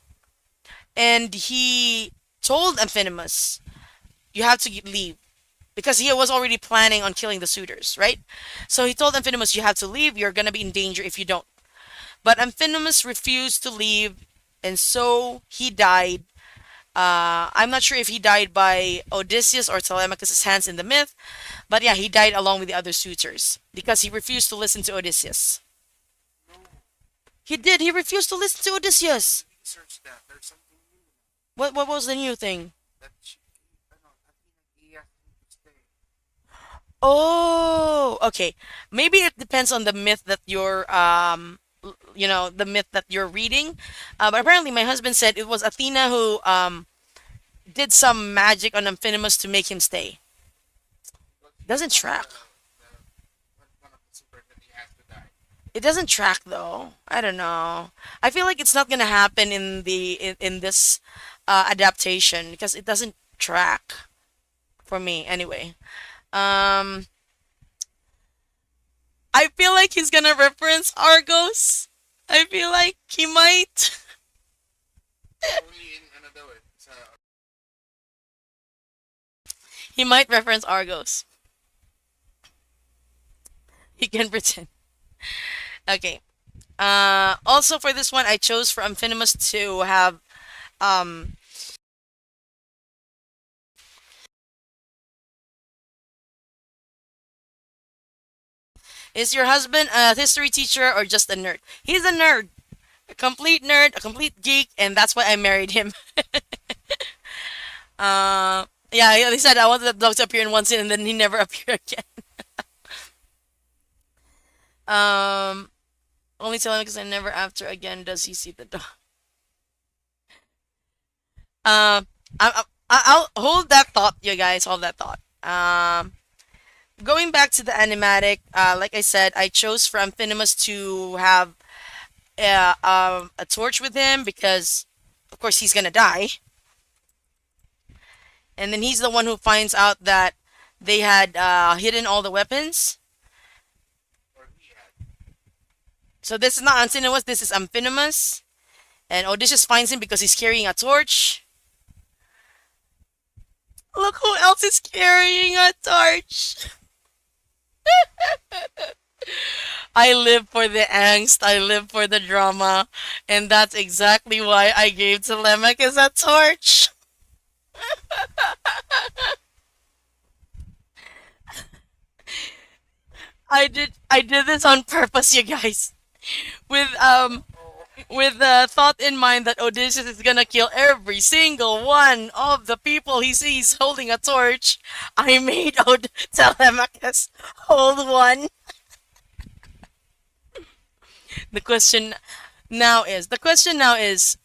and he told Amphinomus, you have to leave. Because he was already planning on killing the suitors, right? So he told Amphinomus, you have to leave, you're gonna be in danger if you don't. But Amphinomus refused to leave, and so he died. I'm not sure if he died by Odysseus or Telemachus' hands in the myth, but yeah, he died along with the other suitors because he refused to listen to Odysseus. He did, he refused to listen to Odysseus. Research that. There's something new What was the new thing? that she, I don't know, I think he asked him to stay. Oh, okay. Maybe it depends on the myth that you're, the myth that you're reading. But apparently, my husband said it was Athena who did some magic on Amphinomus to make him stay. But he Doesn't was track. one of the super that he has to die. It doesn't track though. I don't know. I feel like it's not gonna happen in in this adaptation because it doesn't track for me anyway. Um, I feel like he's gonna reference Argos. I feel like he might. Only in another way. He might reference Argos. He can pretend. Okay. Also for this one, I chose for Amphinomus to have um is your husband a history teacher or just a nerd? He's a nerd. A complete nerd, a complete geek, and that's why I married him. Yeah, he said I wanted the dog to appear in one scene and then he never appeared again. Only tell him because I never after again does he see the dog. I'll hold that thought, you guys. Hold that thought. Going back to the animatic, like I said, I chose for Amphinomus to have a torch with him because, of course, he's gonna die. And then he's the one who finds out that they had hidden all the weapons. Or he had. So this is not Antinous, this is Amphinomus. And Odysseus finds him because he's carrying a torch. Look who else else is carrying a torch. I live for the angst, I live for the drama, and that's exactly why I gave Telemachus a torch. I did this on purpose, you guys. With with the thought in mind that Odysseus is gonna kill every single one of the people he sees holding a torch, I made Telemachus hold one. The question now is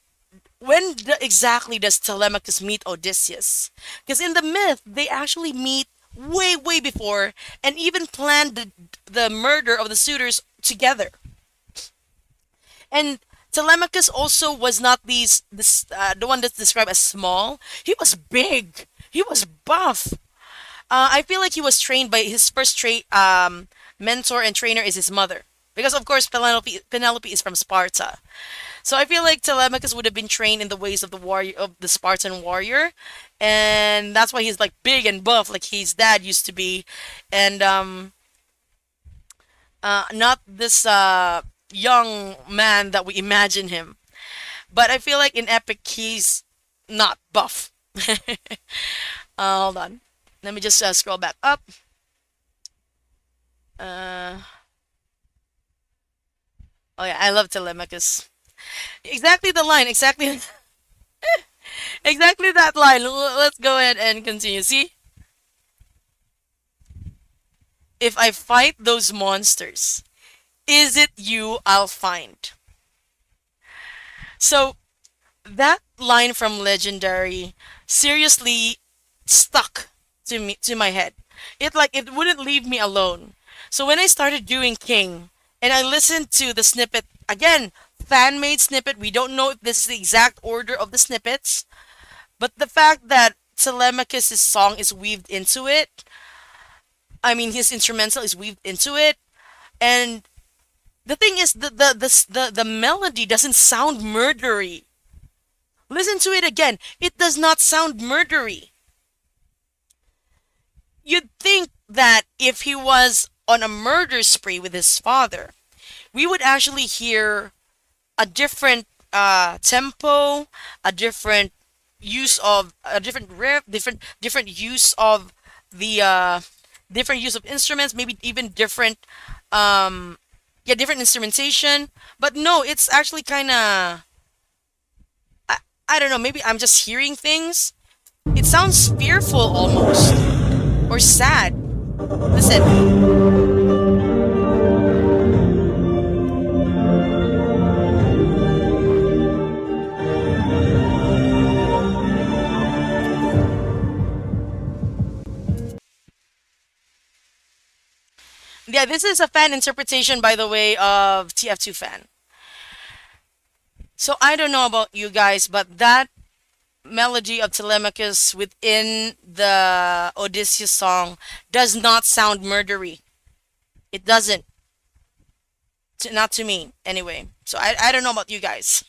when exactly does Telemachus meet Odysseus? Because in the myth, they actually meet way, way before and even planned the murder of the suitors together. And Telemachus also was not the one that's described as small. He was big. He was buff. I feel like he was trained by his first mentor and trainer is his mother. Because of course Penelope is from Sparta. So I feel like Telemachus would have been trained in the ways of the Spartan warrior, and that's why he's like big and buff, like his dad used to be, and not this young man that we imagine him. But I feel like in Epic he's not buff. Hold on, let me just scroll back up. Uh, oh yeah, I love Telemachus. Exactly the line. Exactly, exactly that line. Let's go ahead and continue. See, if I fight those monsters, is it you I'll find? So that line from Legendary seriously stuck to my head. It wouldn't leave me alone. So when I started doing King and I listened to the snippet again, fan made snippet, we don't know if this is the exact order of the snippets, but the fact that Telemachus' song is weaved into it, I mean his instrumental is weaved into it, and the thing is the melody doesn't sound murdery. Listen to it again. It does not sound murdery. You'd think that if he was on a murder spree with his father, we would actually hear a different tempo, a different riff, different use of the different use of instruments, maybe even different different instrumentation. But no, it's actually kind of I don't know, maybe I'm just hearing things. It sounds fearful almost or sad. Listen. Yeah, this is a fan interpretation, by the way, of TF2 fan. So I don't know about you guys, but that melody of Telemachus within the Odysseus song does not sound murdery. It doesn't. Not to me, anyway. So I don't know about you guys.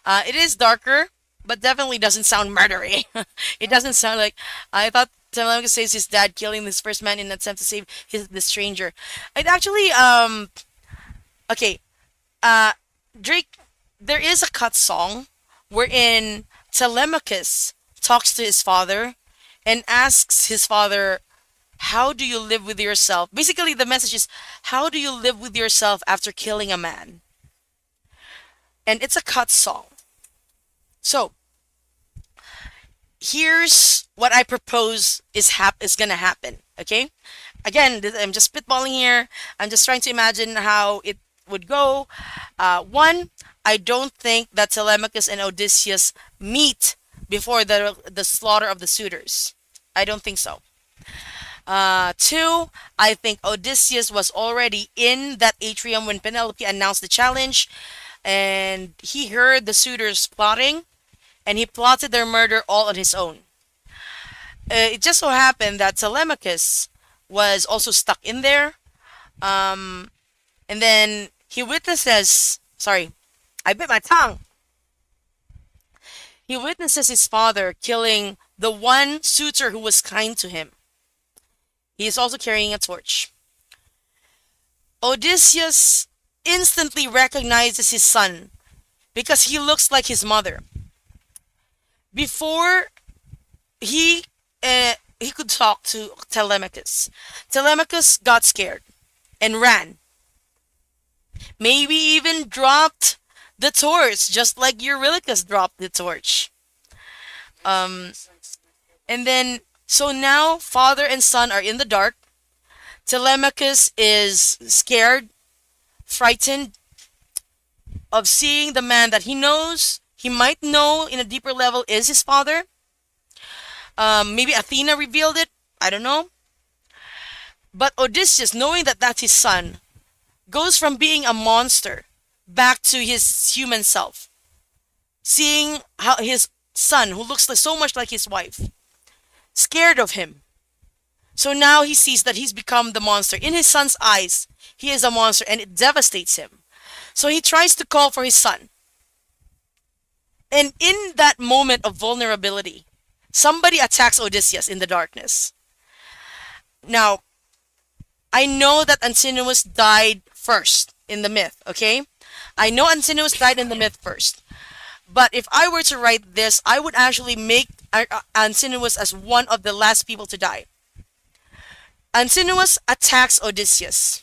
It is darker, but definitely doesn't sound murdery. It doesn't sound like I thought Telemachus saves his dad, killing this first man in an attempt to save the stranger. It actually okay. Drake, there is a cut song wherein Telemachus talks to his father and asks his father, "How do you live with yourself?" Basically, the message is, "How do you live with yourself after killing a man?" And it's a cut song. So here's what I propose is gonna happen. Okay, again, I'm just spitballing here. I'm just trying to imagine how it would go. One, I don't think that Telemachus and Odysseus meet before the slaughter of the suitors. I don't think so. Two, I think Odysseus was already in that atrium when Penelope announced the challenge, and he heard the suitors plotting, and he plotted their murder all on his own. It just so happened that Telemachus was also stuck in there, and then he witnesses. Sorry, I bit my tongue. He witnesses his father killing the one suitor who was kind to him. He is also carrying a torch. Odysseus instantly recognizes his son because he looks like his mother. Before he could talk to Telemachus, Telemachus got scared and ran. Maybe even dropped the torch, just like Eurylochus dropped the torch. Um, and then, so now father and son are in the dark. Telemachus is scared, frightened of seeing the man that he knows, he might know in a deeper level is his father. Maybe Athena revealed it. I don't know. But Odysseus, knowing that that's his son, goes from being a monster back to his human self. Seeing how his son, who looks like, so much like his wife, scared of him. So now he sees that he's become the monster. In his son's eyes, he is a monster and it devastates him. So he tries to call for his son. And in that moment of vulnerability, somebody attacks Odysseus in the darkness. Now, I know that Antinous died first in the myth, okay? I know Antinous died in the myth first. But if I were to write this, I would actually make Antinous as one of the last people to die. Antinous attacks Odysseus.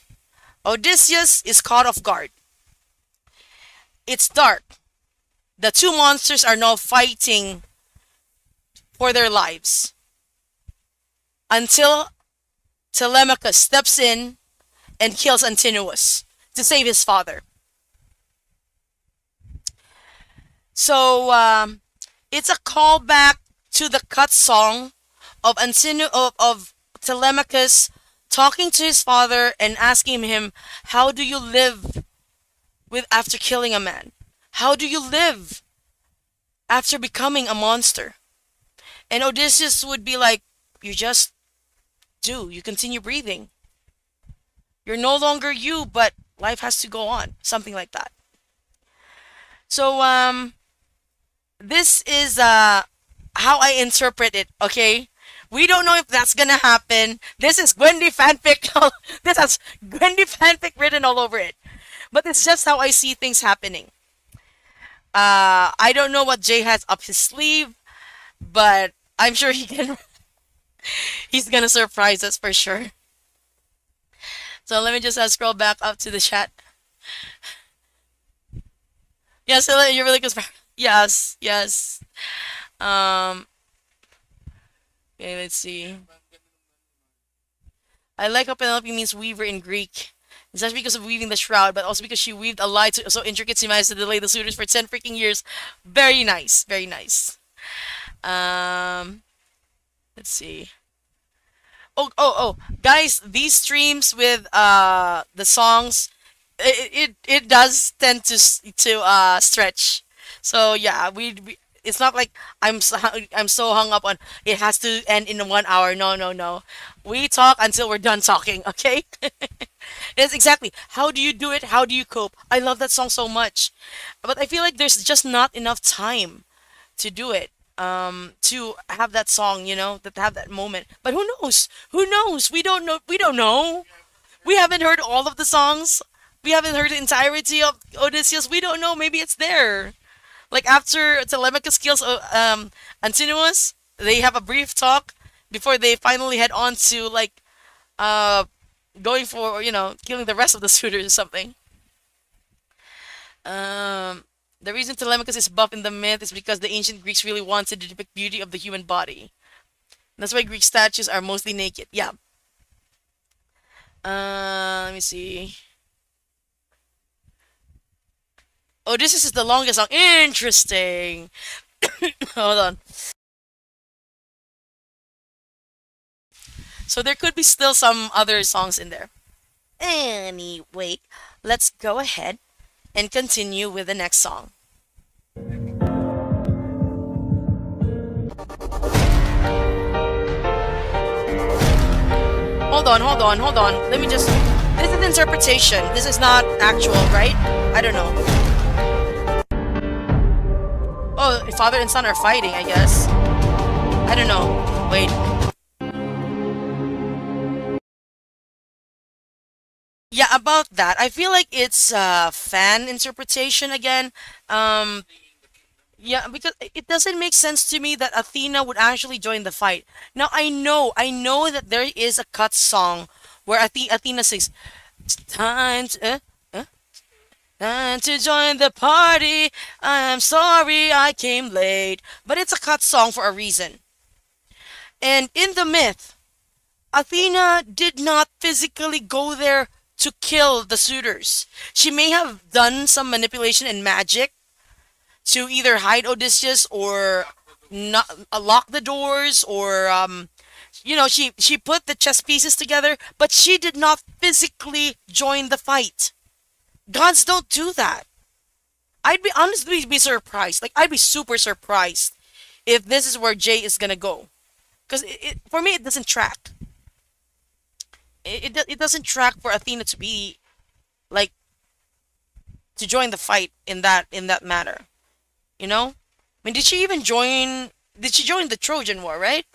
Odysseus is caught off guard. It's dark. The two monsters are now fighting for their lives. Until Telemachus steps in and kills Antinous to save his father. So it's a callback to the cut song of of Telemachus talking to his father and asking him, "How do you live with after killing a man? How do you live after becoming a monster?" And Odysseus would be like, "You just do. You continue breathing. You're no longer you, but life has to go on." Something like that. So this is how I interpret it, okay? We don't know if that's gonna happen. This is Gwendy fanfic. This has Gwendy fanfic written all over it. But it's just how I see things happening. I don't know what Jay has up his sleeve, but I'm sure he's gonna surprise us for sure. So let me just scroll back up to the chat. Yes, you're really good. Yes, yes. Okay, let's see. I like how Penelope means weaver in Greek. It's not because of weaving the shroud, but also because she weaved a lie so intricate she managed to delay the suitors for 10 freaking years. Very nice, very nice. Let's see. Oh, guys, these streams with the songs, it does tend to stretch. So yeah, we it's not like I'm so hung up on it has to end in 1 hour. No, no, no. We talk until we're done talking, okay? It's exactly. How do you do it? How do you cope? I love that song so much. But I feel like there's just not enough time to do it. To have that song, that have that moment. But who knows? Who knows? We don't know. We don't know. We haven't heard all of the songs. We haven't heard the entirety of Odysseus. We don't know. Maybe it's there. Like after Telemachus kills Antinous, they have a brief talk before they finally head on to going for killing the rest of the suitors or something. The reason Telemachus is buff in the myth is because the ancient Greeks really wanted to depict beauty of the human body. That's why Greek statues are mostly naked. Yeah. Let me see. Odysseus is the longest song. Interesting. Hold on. So there could be still some other songs in there. Anyway, let's go ahead and continue with the next song. Hold on. Let me just... This is interpretation. This is not actual, right? I don't know. Oh, father and son are fighting, I guess. I don't know. Wait. Yeah, about that. I feel like it's fan interpretation again. Um, yeah, because it doesn't make sense to me that Athena would actually join the fight. Now I know that there is a cut song where Athena sings, "Time to, time to join the party. I'm sorry I came late." But it's a cut song for a reason. And in the myth, Athena did not physically go there to kill the suitors. She may have done some manipulation and magic to either hide Odysseus or not lock the doors, or she put the chess pieces together, but she did not physically join the fight. Gods don't do that. I'd be honestly be surprised. Like, I'd be super surprised if this is where Jay is gonna go, because for me it doesn't track. It doesn't track for Athena to be like to join the fight in that matter. You know, I mean, did she even join? Did she join the Trojan War? Right?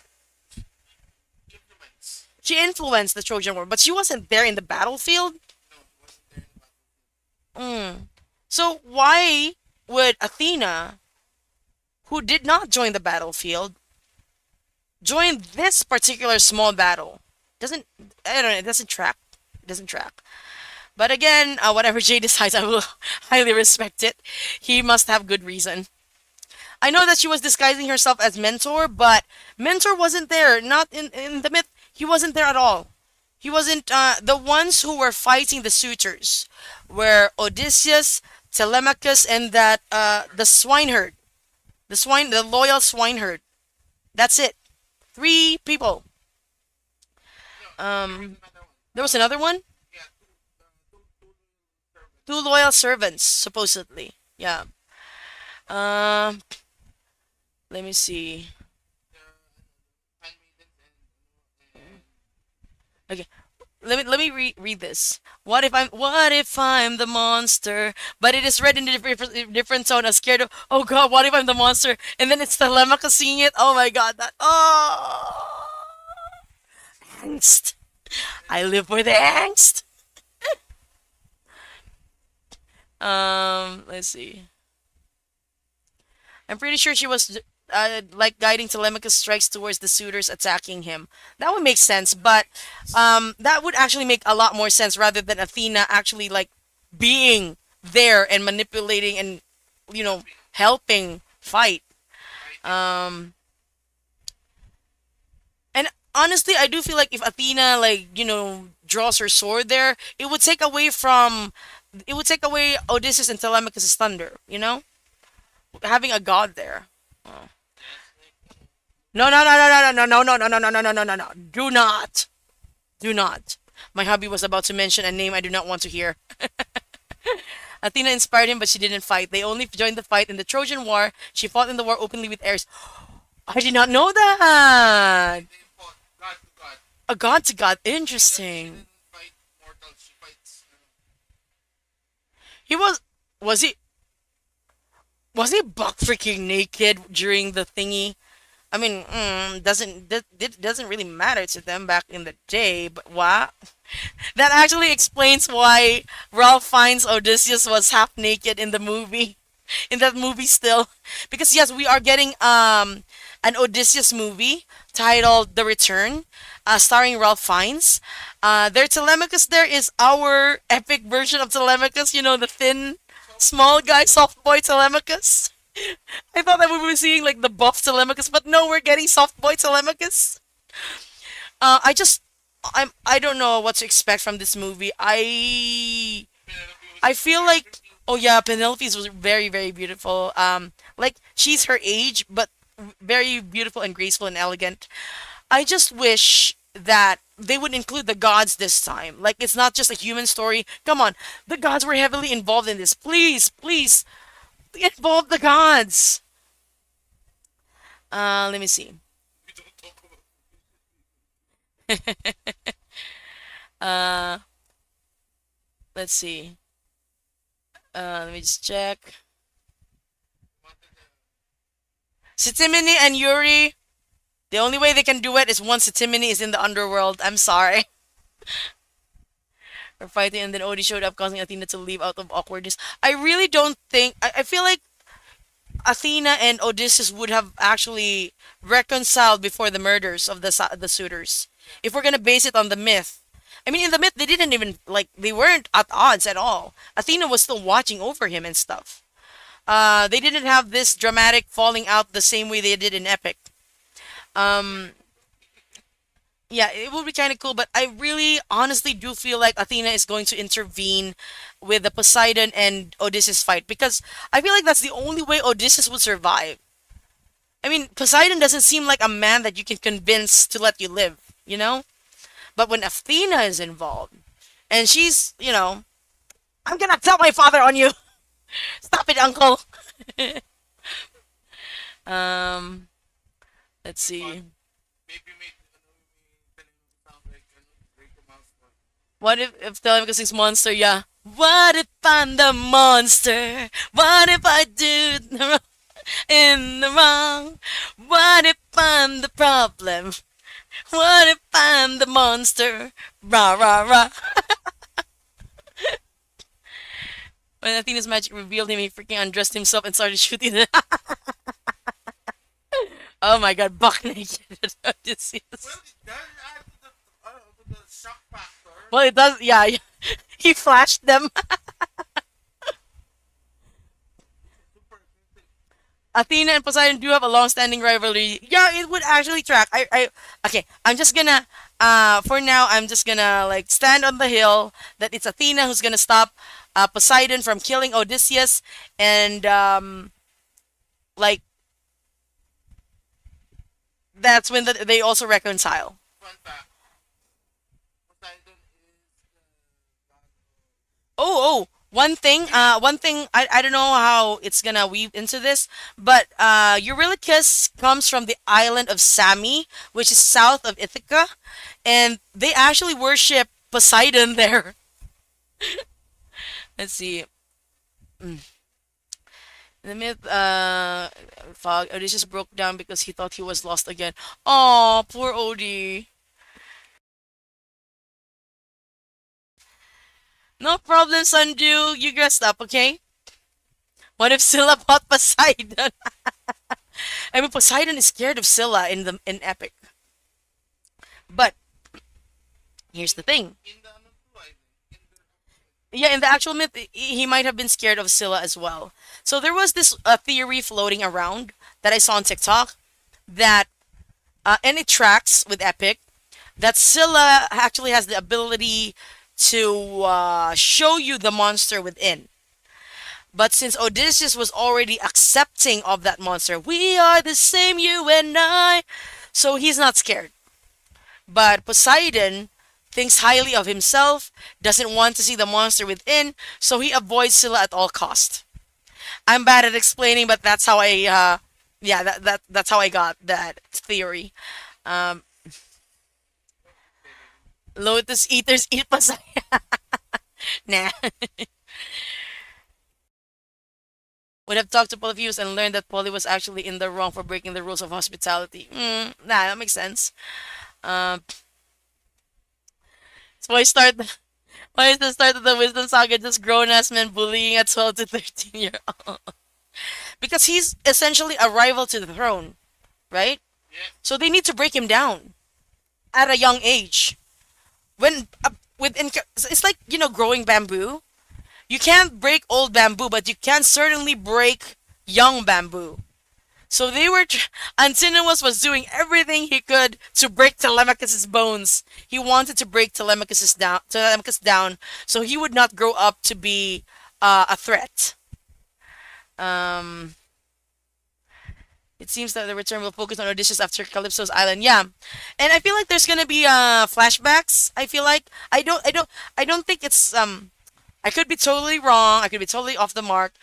Implements. She influenced the Trojan War, but she wasn't there in the battlefield. No, it wasn't there in the battlefield. Mm. So why would Athena, who did not join the battlefield, join this particular small battle? Doesn't I don't know? It doesn't track. It doesn't track. But again, whatever Jay decides, I will highly respect it. He must have good reason. I know that she was disguising herself as Mentor, but Mentor wasn't there. Not in the myth. He wasn't there at all. He wasn't. The ones who were fighting the suitors were Odysseus, Telemachus, and that the swineherd, the loyal swineherd. That's it. Three people. Um, Another one. there was another one. Yeah, two Two servants. loyal servants, supposedly. Yeah. Um, let me see. Handmaidens and Okay, let me read this. What if I'm the monster? But it is read in a different tone. I'm scared of. Oh God, what if I'm the monster? And then it's Telemachus singing it. Oh my God, that. Oh, angst. I live for the angst. Let's see. I'm pretty sure she was like guiding Telemachus' strikes towards the suitors attacking him. That would make sense, but that would actually make a lot more sense rather than Athena actually like being there and manipulating and helping fight. Um, and honestly, I do feel like if Athena like draws her sword there, it would take away Odysseus and Telemachus' thunder. Having a god there. Oh. No, no, no, no, no, no, no, no, no, no, no, no, no, no, no. Do not. Do not. My hubby was about to mention a name I do not want to hear. Athena inspired him, but she didn't fight. They only joined the fight in the Trojan War. She fought in the war openly with Ares. I did not know that. they fought god to god. A god to god. She Interesting. didn't fight mortals. She fights. He was he was he buck freaking naked during the thingy? I mean, doesn't really matter to them back in the day, but what? That actually explains why Ralph Fiennes' Odysseus was half naked in the movie. In that movie still. Because yes, we are getting an Odysseus movie titled The Return, starring Ralph Fiennes. Their Telemachus there is our epic version of Telemachus, the thin, small guy, soft boy Telemachus. I thought that we were seeing like the buff Telemachus, but no, we're getting soft boy Telemachus. I just I don't know what to expect from this movie. I feel like, oh yeah, Penelope's was very very beautiful. Like she's her age, but very beautiful and graceful and elegant. I just wish that they would include the gods this time. Like it's not just a human story. Come on, the gods were heavily involved in this. Please, please, involve the gods. Let me see. We don't talk about Uh, let's see. Let me just check. what the Sitimini and Yuri. The only way they can do it is once Timony is in the underworld. I'm sorry. We're fighting, and then Odie showed up, causing Athena to leave out of awkwardness. I really don't think. I feel like Athena and Odysseus would have actually reconciled before the murders of the suitors. If we're gonna base it on the myth, I mean, in the myth they didn't even like they weren't at odds at all. Athena was still watching over him and stuff. They didn't have this dramatic falling out the same way they did in Epic. Um, yeah, it would be kind of cool, but I really honestly do feel like Athena is going to intervene with the Poseidon and Odysseus fight because I feel like that's the only way Odysseus would survive. I mean, Poseidon doesn't seem like a man that you can convince to let you live, you know? But when Athena is involved, and she's, I'm gonna tell my father on you. Stop it, uncle. um, let's see. Maybe make sound like break the mouse one. What if Telemachus is monster? Yeah. What if I'm the monster? What if I do the wrong in the wrong? What if I'm the problem? What if I'm the monster? Rah rah rah. When Athena's magic revealed him, he freaking undressed himself and started shooting the. Oh my god, buck naked. Odysseus. Well, it does add to the shock factor. Well, it does. Yeah, yeah. He flashed them. Super. Athena and Poseidon do have a long-standing rivalry. Yeah, it would actually track. Okay. I'm just gonna. For now, I'm just gonna like stand on the hill that it's Athena who's gonna stop Poseidon from killing Odysseus, and like that's when they also reconcile. Fun fact. Poseidon is the god Oh, one thing, I don't know how it's gonna weave into this, but Eurylochus comes from the island of Sami, which is south of Ithaca, and they actually worship Poseidon there. Let's see. Mm. In the myth, Fog, Odysseus broke down because he thought he was lost again. Oh, poor Odie. No problem, Sanju. You dressed up, okay? What if Scylla fought Poseidon? I mean, Poseidon is scared of Scylla in Epic. But here's the thing. in the ano too, I think. Yeah, in the actual myth, he might have been scared of Scylla as well. So there was this theory floating around that I saw on TikTok that, and it tracks with Epic, that Scylla actually has the ability to show you the monster within. But since Odysseus was already accepting of that monster, we are the same, you and I, so he's not scared. But Poseidon thinks highly of himself, doesn't want to see the monster within, so he avoids Scylla at all cost. I'm bad at explaining, but that's how yeah, that's how I got that theory. Um, Lotus eaters eat Poseidon. Nah. Would have talked to Polyphemus and learned that Poly was actually in the wrong for breaking the rules of hospitality. Nah, that makes sense. Um, so why is the start of the Wisdom Saga just grown ass men bullying a 12 to 13-year old? Because he's essentially a rival to the throne, right? Yeah. So they need to break him down at a young age. When it's like growing bamboo. You can't break old bamboo, but you can certainly break young bamboo. So they were. Antinous was doing everything he could to break Telemachus's bones. He wanted to break Telemachus down, so he would not grow up to be a threat. Um, it seems that the return will focus on Odysseus after Calypso's island. Yeah, and I feel like there's gonna be flashbacks. I feel like I don't think it's I could be totally wrong. I could be totally off the mark.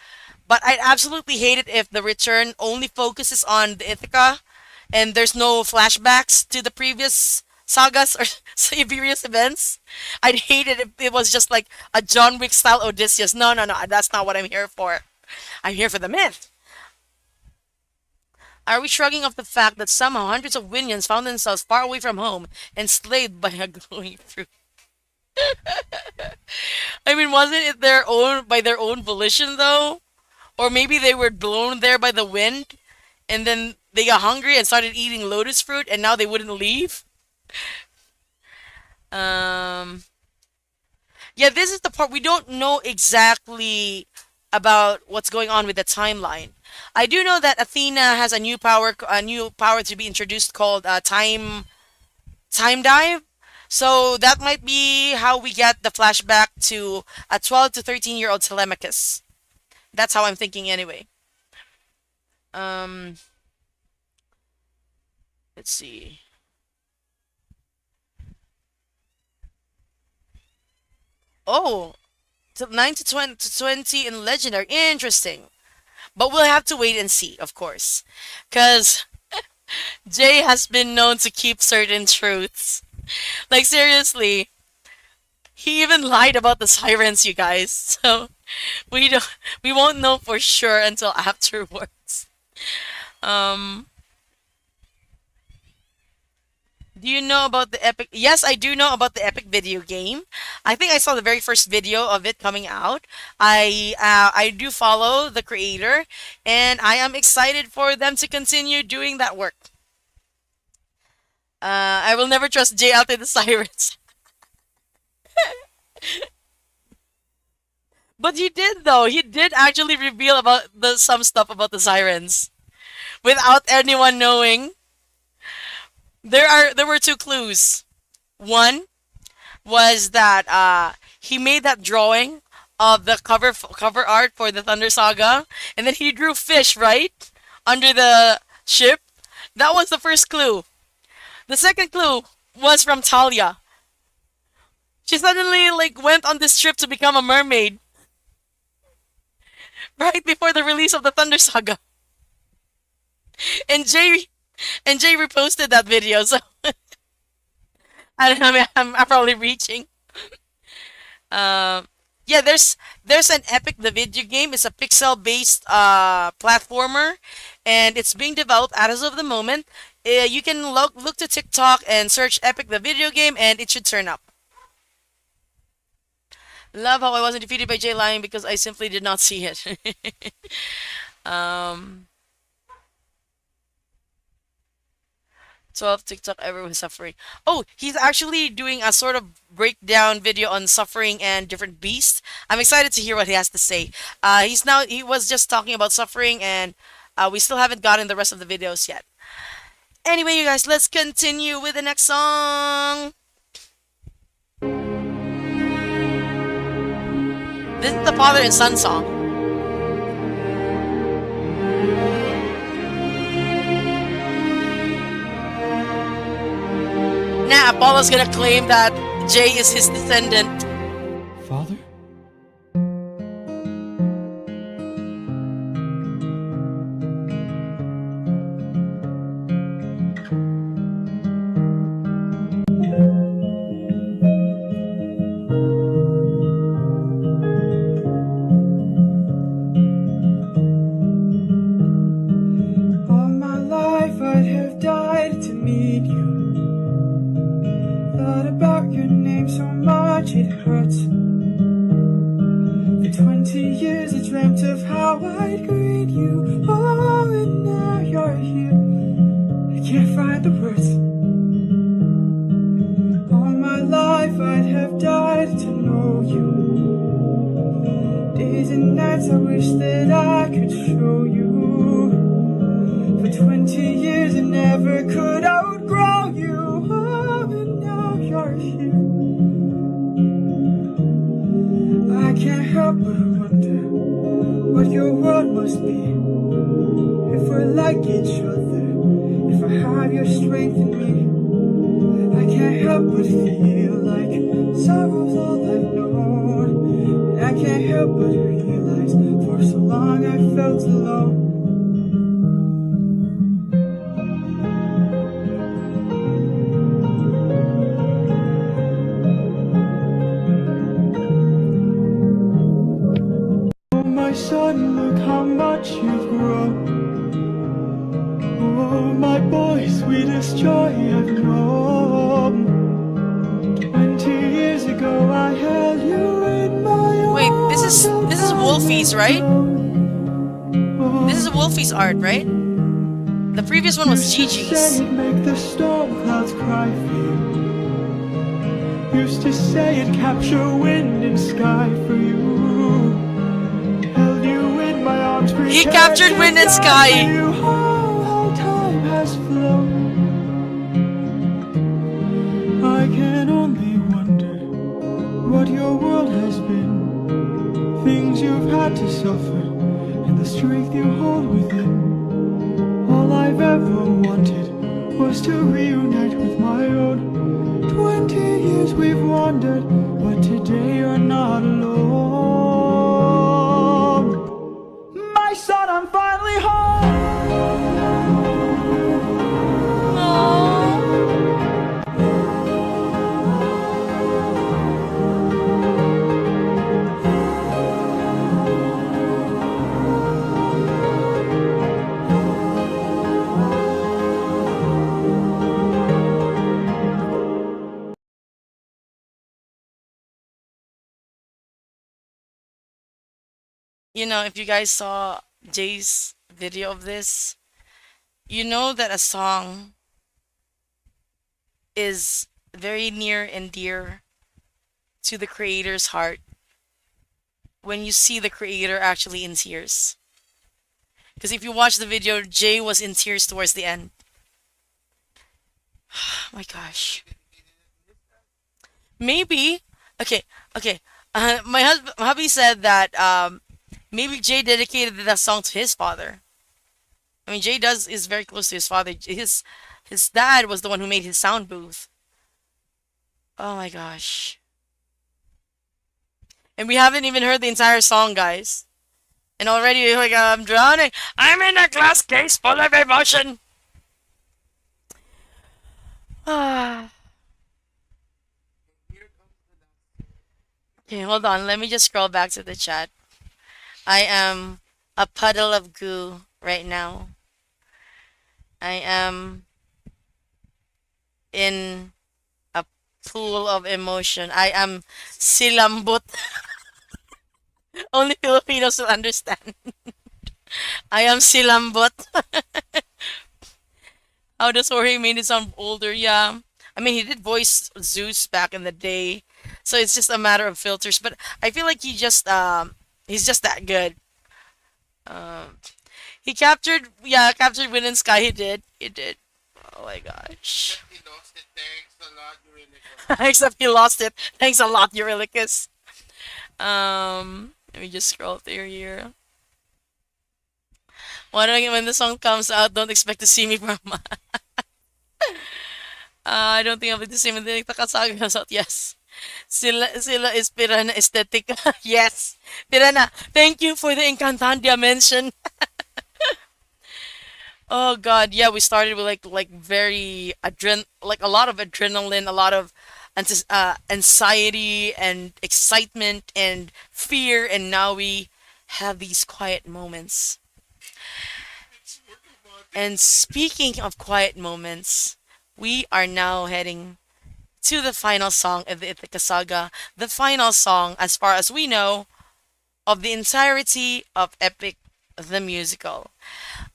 But I'd absolutely hate it if the return only focuses on the Ithaca and there's no flashbacks to the previous sagas or Siberius events. I'd hate it if it was just like a John Wick style Odysseus. No, no, no. That's not what I'm here for. I'm here for the myth. Are we shrugging off the fact that somehow hundreds of Winions found themselves far away from home, enslaved by a glowing fruit? I mean, wasn't it their own by their own volition though? Or maybe they were blown there by the wind, and then they got hungry and started eating lotus fruit, and now they wouldn't leave. Um, yeah, this is the part we don't know exactly about what's going on with the timeline. I do know that Athena has a new power to be introduced called time dive. So that might be how we get the flashback to a 12 to 13-year-old Telemachus. That's how I'm thinking anyway. Um, let's see. Oh, 9 to 20 in Legendary. Interesting. But we'll have to wait and see, of course. Because Jay has been known to keep certain truths. Like, seriously, he even lied about the sirens, you guys. So, we don't, we won't know for sure until afterwards. Um, do you know about the Epic? Yes, I do know about the Epic video game. I think I saw the very first video of it coming out. I do follow the creator, and I am excited for them to continue doing that work. I will never trust Jay out in the sirens. But he did though. He did actually reveal about the some stuff about the sirens without anyone knowing. There were two clues. One was that he made that drawing of the cover art for the Thunder Saga, and then he drew fish right under the ship. That was the first clue. The second clue was from Talia. She suddenly like went on this trip to become a mermaid right before the release of the Thunder Saga, and Jay reposted that video. So I don't know. I mean, I'm probably reaching. Um, yeah, there's an Epic the video game. It's a pixel based platformer, and it's being developed as of the moment. You can look to TikTok and search Epic the video game, and it should turn up. Love how I wasn't defeated by Jay Lion because I simply did not see it. um, 12 TikTok everyone suffering. Oh, he's actually doing a sort of breakdown video on suffering and different beasts. I'm excited to hear what he has to say. He was just talking about suffering, and we still haven't gotten the rest of the videos yet. Anyway, you guys, let's continue with the next song. This is the father and son song. Nah, Apollo's gonna claim that Jay is his descendant. Father? All my life I'd have died to meet you. Thought about your name so much it hurts. For 20 years I dreamt of how I'd greet you. Oh, and now you're here. I can't find the words. All my life I'd have died to know you. Days and nights I wish that I could show you. For 20 years I never could outgrow you. Oh, and now you're here. I can't help but wonder what your world must be. If we're like each other, if I have your strength in me, I can't help but feel like sorrow's all I've known. And I can't help but realize for so long I felt alone. Oh my son, look how much you've grown. Wolfie's, right? This is Wolfie's art, right? The previous one was Used to say Gigi's. it'd make the storm clouds cry for you. Used to say it'd capture wind and sky for you. Held you in my arms, He captured pretended wind and not sky. to. Oh, how time has flown. I can only wonder what your world has been. Things you've had to suffer and the strength you hold within. All I've ever wanted was to reunite with my own. 20 years we've wandered, but today you're not alone. My son, I'm finally home. You know, if you guys saw Jay's video of this, you know that a song is very near and dear to the creator's heart when you see the creator actually in tears. Because if you watch the video, Jay was in tears towards the end. Oh my gosh. Maybe. Okay, okay. My hubby said that maybe Jay dedicated that song to his father. I mean, Jay is very close to his father. His dad was the one who made his sound booth. Oh my gosh. And we haven't even heard the entire song, guys. And already you're like, I'm drowning. I'm in a glass case full of emotion. Ah. Okay, hold on. Let me just scroll back to the chat. I am a puddle of goo right now. I am in a pool of emotion. I am silambot. Only Filipinos will understand. I am silambot. How does Jorge made it sound older? Yeah. I mean, he did voice Zeus back in the day. So it's just a matter of filters. But I feel like he's just that good. Um, he captured Wind and Sky. He did. He did. Oh my gosh. He lost it. Thanks a lot, you really got. Except he lost it. Thanks a lot, Eurylicus. Let me just scroll through here. When the song comes out, don't expect to see me from. I don't think I'll be the same when the Ithaca Saga comes out. Yes. Sila is Pirana aesthetic. Yes. Pirana, thank you for the Encantandia mention. Oh god, yeah, we started with like very like a lot of adrenaline, a lot of anxiety and excitement and fear, and now we have these quiet moments. And speaking of quiet moments, we are now heading to the final song of the Ithaca Saga, the final song, as far as we know, of the entirety of Epic the Musical.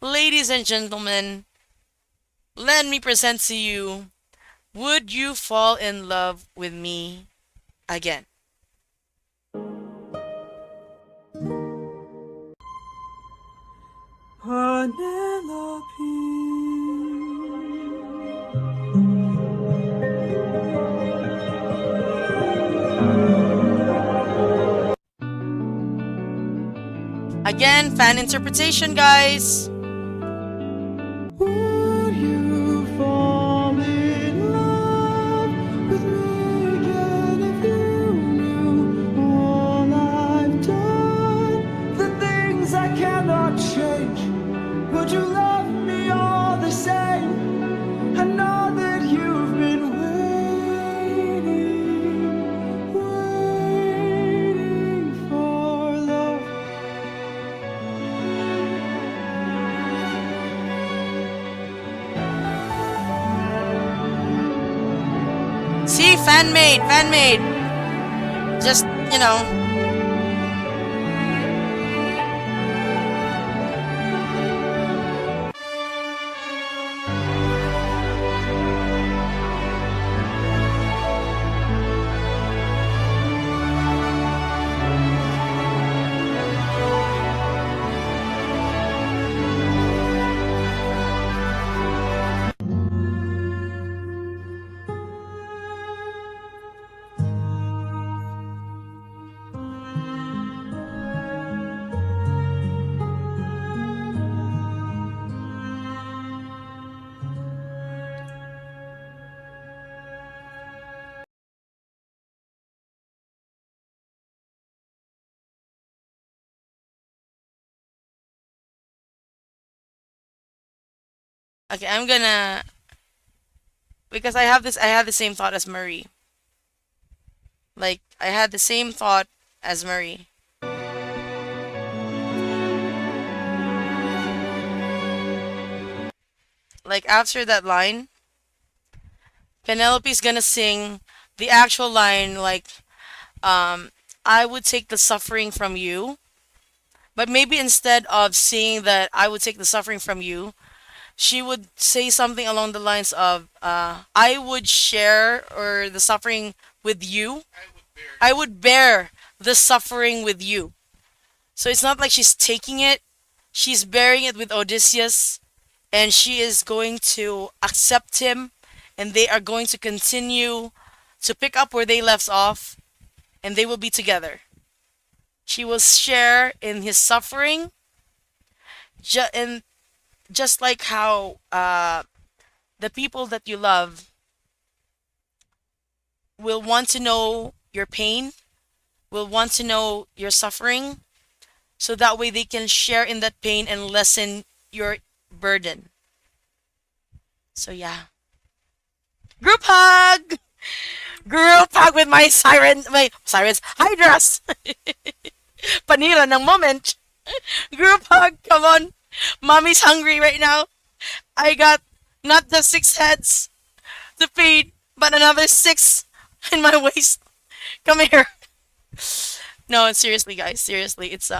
Ladies and gentlemen, let me present to you Would You Fall in Love with Me Again? Again, fan interpretation, guys. Would you fall in love with me again if you knew all I've done? The things I cannot change. Would you love me all the same? I know that you've been waiting for love. See, fan made, fan made. Just, you know. Would you fall in love with me again if you knew all I've done? The things I cannot change. Would you love me all the same? I know that you've been waiting for love. See, fan made, fan made. Just, you know. Fan made, fan made. Just, you know. Fan made, fan made. Just, you know. Okay, I'm gonna because I have this. I had the same thought as Marie. Like I had the same thought as Marie. Like after that line, Penelope's gonna sing the actual line like, I would take the suffering from you. But maybe instead of saying that I would take the suffering from you, she would say something along the lines of, I would share or the suffering with you. I would bear. I would bear the suffering with you. So it's not like she's taking it, she's bearing it with Odysseus, and she is going to accept him, and they are going to continue to pick up where they left off, and they will be together. She will share in his suffering, and just like how the people that you love will want to know your pain, will want to know your suffering, so that way they can share in that pain and lessen your burden. So yeah. Group hug! Group hug with my sirens, hydras! Panira ng moment. Group hug, come on. Mommy's hungry right now. I got not just 6 heads to feed, but another 6 in my waist. Come here. No, seriously, guys. Seriously, it's.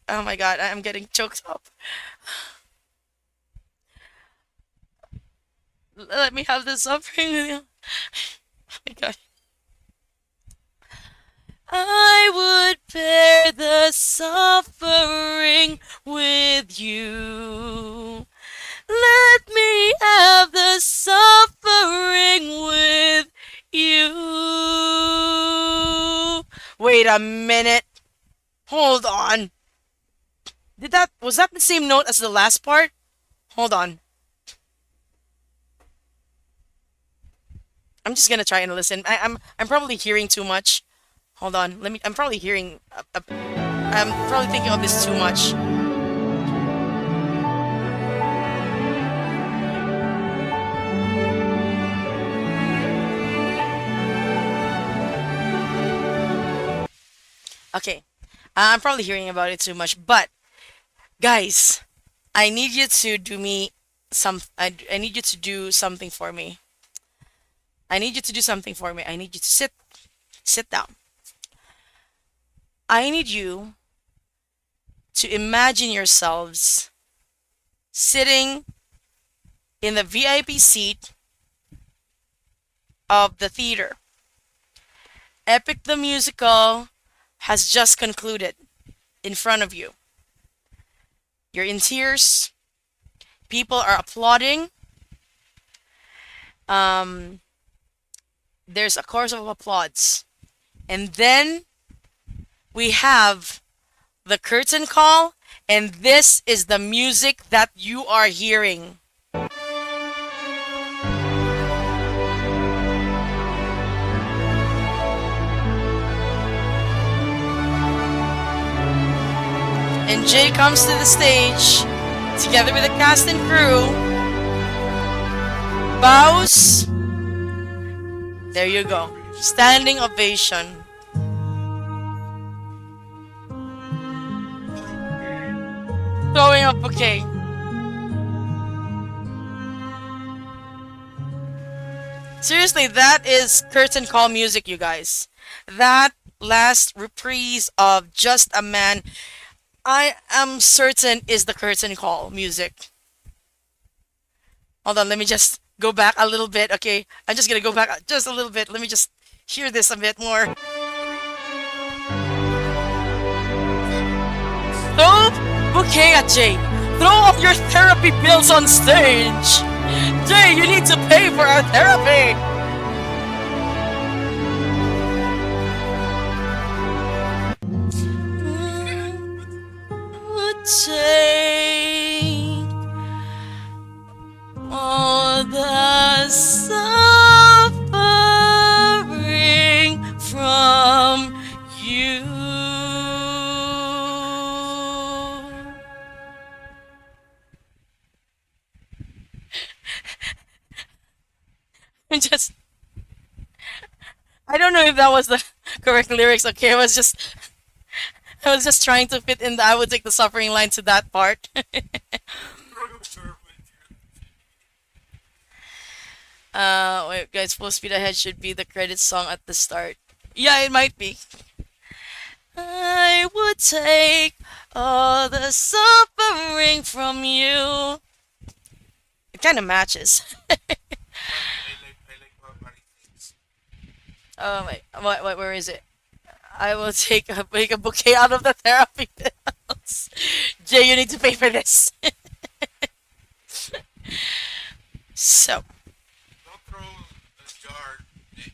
Oh my god, I'm getting choked up. Let me have the suffering with you. Oh my god. I would bear the suffering with you. Let me have the suffering with you. Wait a minute. Hold on. Was that the same note as the last part? Hold on. I'm just gonna try and listen. I'm probably hearing too much. Hold on. I'm probably hearing. I'm probably thinking of this too much. Okay. I'm probably hearing about it too much, but guys, I need you to do me I need you to do something for me. I need you to do something for me. I need you to sit down. I need you to imagine yourselves sitting in the VIP seat of the theater. Epic the Musical has just concluded in front of you. You're in tears. People are applauding. There's a chorus of applause. And then we have the curtain call, and this is the music that you are hearing. And Jay comes to the stage together with the cast and crew. Bows. There you go. Standing ovation. Throwing a bouquet. Seriously, that is curtain call music, you guys. That last reprise of Just a Man, I am certain is the curtain call music. Hold on, let me just go back a little bit, okay? I'm just gonna go back just a little bit. Let me just hear this a bit more. Throw bouquet at Jay. Throw all your therapy bills on stage. Jay, you need to pay for our therapy. Take all the suffering from you. just I don't know if that was the correct lyrics. Okay, I was just trying to fit in the I would take the suffering line to that part. Wait, guys, full speed ahead should be the credit song at the start. Yeah, it might be. I would take all the suffering from you. It kind of matches. I like parodies. Oh wait, what, where is it? I will make a bouquet out of the therapy pills. Jay, you need to pay for this. So, Don't throw a jar, Ray.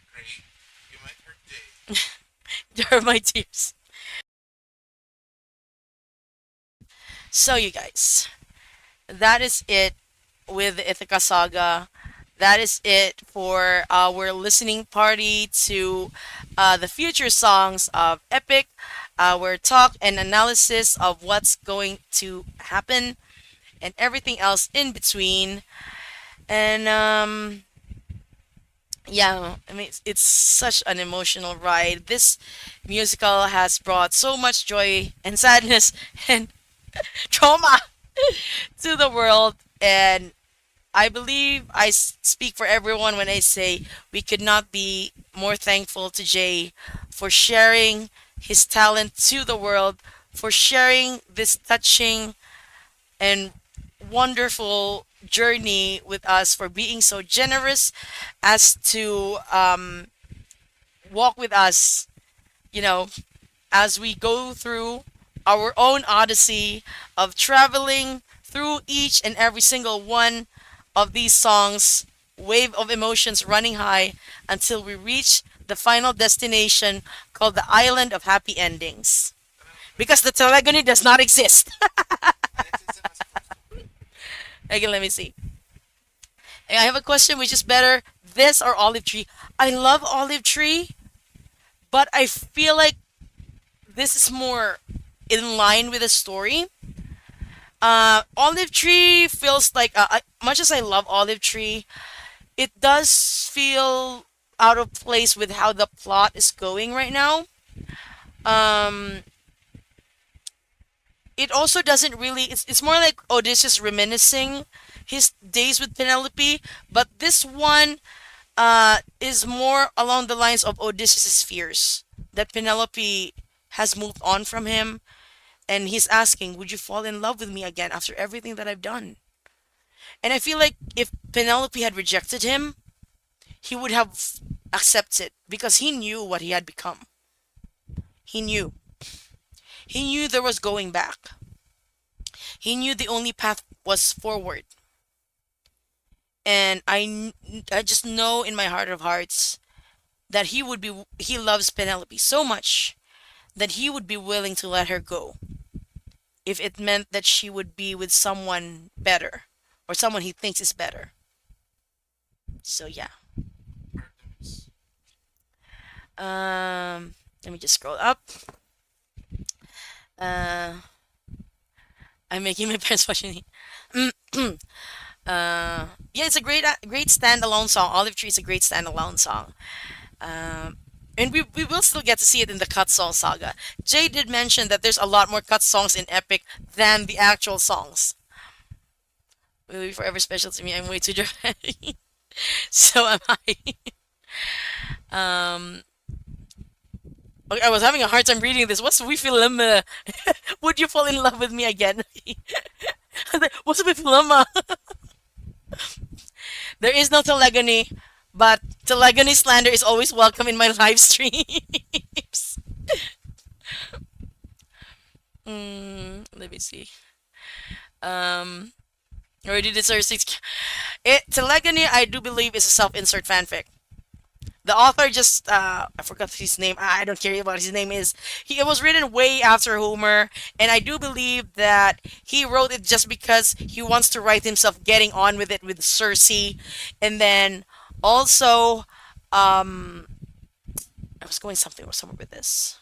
You might hurt Jay. there are my tears. So, you guys, that is it with the Ithaca Saga. That is it for our listening party to the future songs of Epic, our talk and analysis of what's going to happen, and everything else in between. And yeah, I mean, it's such an emotional ride. This musical has brought so much joy and sadness and trauma to the world. And I believe speak for everyone when I say we could not be more thankful to Jay for sharing his talent to the world, for sharing this touching and wonderful journey with us, for being so generous as to walk with us, you know, as we go through our own odyssey of traveling through each and every single one of these songs, wave of emotions running high until we reach the final destination called the Island of Happy Endings. Because the telegony does not exist. Alexis has a question. Okay, let me see. I have a question which is better, this or Olive Tree? I love Olive Tree, but I feel like this is more in line with the story. Olive Tree feels like, much as I love Olive Tree, it does feel out of place with how the plot is going right now. Um, it also doesn't really. It's more like Odysseus reminiscing his days with Penelope, but this one is more along the lines of Odysseus' fears that Penelope has moved on from him, and he's asking, "Would you fall in love with me again after everything that I've done?" And I feel like if Penelope had rejected him, he would have accepted because he knew what he had become. He knew. He knew there was going back. He knew the only path was forward. And I just know in my heart of hearts that he loves Penelope so much that he would be willing to let her go if it meant that she would be with someone better or someone he thinks is better. So yeah. Artemis. Let me just scroll up. Uh, I'm making my parents watching. Yeah, it's a great standalone song. Olive Tree is a great standalone song. Um, and we will still get to see it in the cut song saga. Jay did mention that there's a lot more cut songs in Epic than the actual songs. Will be forever special to me. I'm way too dramatic. So am I. Um, okay, I was having a hard time reading this. What's we film? Would you fall in love with me again? What's with film? There is no telegony, but telegony slander is always welcome in my live streams. Let me see. Um, already deserves six. Telegony, I do believe, is a self-insert fanfic. The author just I forgot his name. I don't care what his name is. It was written way after Homer, and I do believe that he wrote it just because he wants to write himself getting on with it with Cersei, and then also I was going somewhere with this.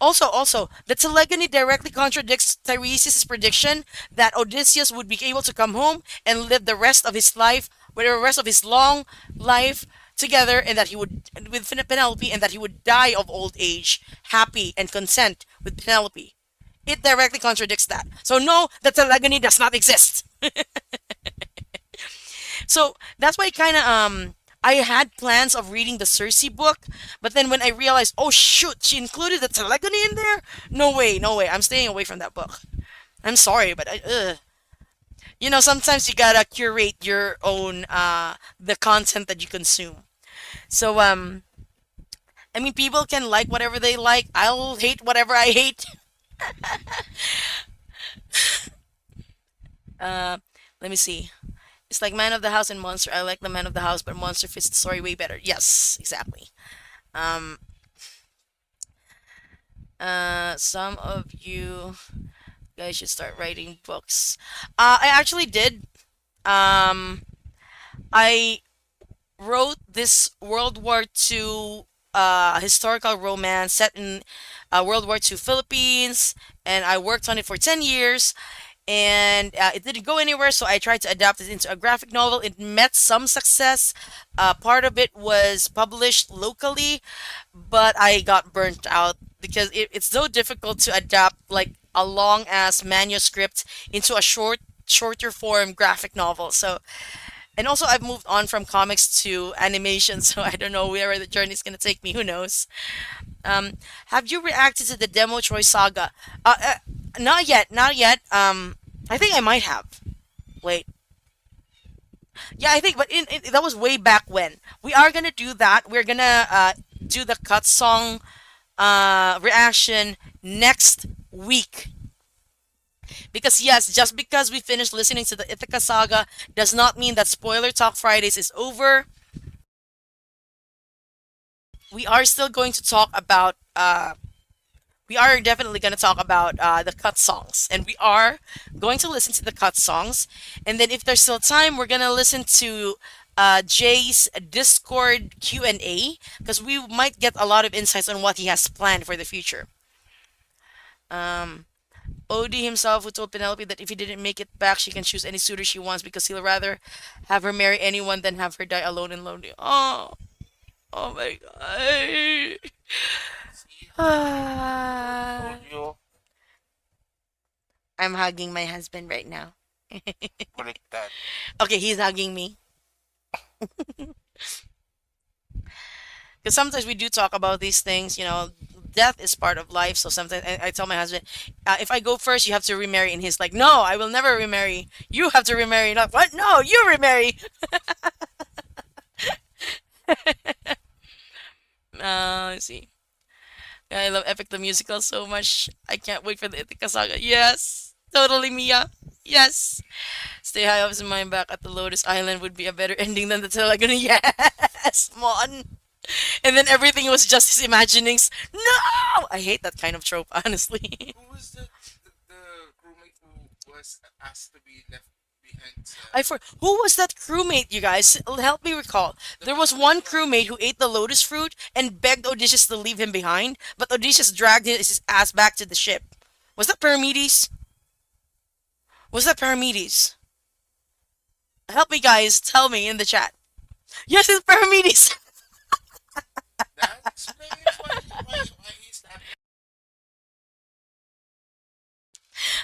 Also, the telegony directly contradicts Tiresias' prediction that Odysseus would be able to come home and live the rest of his life, with the rest of his long life, together, and that he would with Penelope, and that he would die of old age, happy and content with Penelope. It directly contradicts that. So no, the telegony does not exist. So that's why kind of I had plans of reading the Cersei book, but then when I realized, oh shoot, she included the telegony in there. No way, no way. I'm staying away from that book. I'm sorry, but sometimes you gotta curate your own the content that you consume. So I mean, people can like whatever they like. I'll hate whatever I hate. Uh, Let me see. It's like Man of the House and Monster. I like the Man of the House, but Monster fits the story way better. Yes, exactly. Um, some of you guys should start writing books. I actually did. Um, I wrote this World War II historical romance set in World War II Philippines, and I worked on it for 10 years, and it didn't go anywhere, so I tried to adapt it into a graphic novel. It met some success. Part of it was published locally, but I got burnt out because it's so difficult to adapt like a long ass manuscript into a shorter form graphic novel. So, and also I've moved on from comics to animation, so I don't know where the journey is gonna take me. Who knows? Have you reacted to the demo Troy Saga? Not yet, not yet. I think I might have. Wait. Yeah, I think, but that was way back when. We are gonna do that. We're gonna do the cut song reaction next week. Because yes, just because we finished listening to the Ithaca Saga does not mean that Spoiler Talk Fridays is over. We are still going to talk about we are definitely going to talk about the cut songs, and we are going to listen to the cut songs, and then if there's still time we're going to listen to Jay's Discord Q&A, because we might get a lot of insights on what he has planned for the future. Odie himself, who told Penelope that if he didn't make it back she can choose any suitor she wants because he'll rather have her marry anyone than have her die alone and lonely. Oh my god. See, Ah. told you, I'm hugging my husband right now. break that. Okay, he's hugging me. Because sometimes we do talk about these things, death is part of life. So sometimes I tell my husband, if I go first, you have to remarry. And he's like, no, I will never remarry. You have to remarry. Like, what? No, you remarry. Let's see. Yeah, I love Epic the Musical so much. I can't wait for the Ithaca Saga. Yes. Totally, Mia. Yes. Stay high up in mind back at the Lotus Island would be a better ending than the Telegony. Yes, Mon. And then everything was just his imaginings. No! I hate that kind of trope, honestly. Who was the crewmate who was asked to be left behind? Who was that crewmate, you guys? Help me recall. There was one crewmate who ate the lotus fruit and begged Odysseus to leave him behind, but Odysseus dragged his ass back to the ship. Was that Paramedes? Was that Paramedes? Help me, guys. Tell me in the chat. Yes, it's Paramedes. That explains why he's that.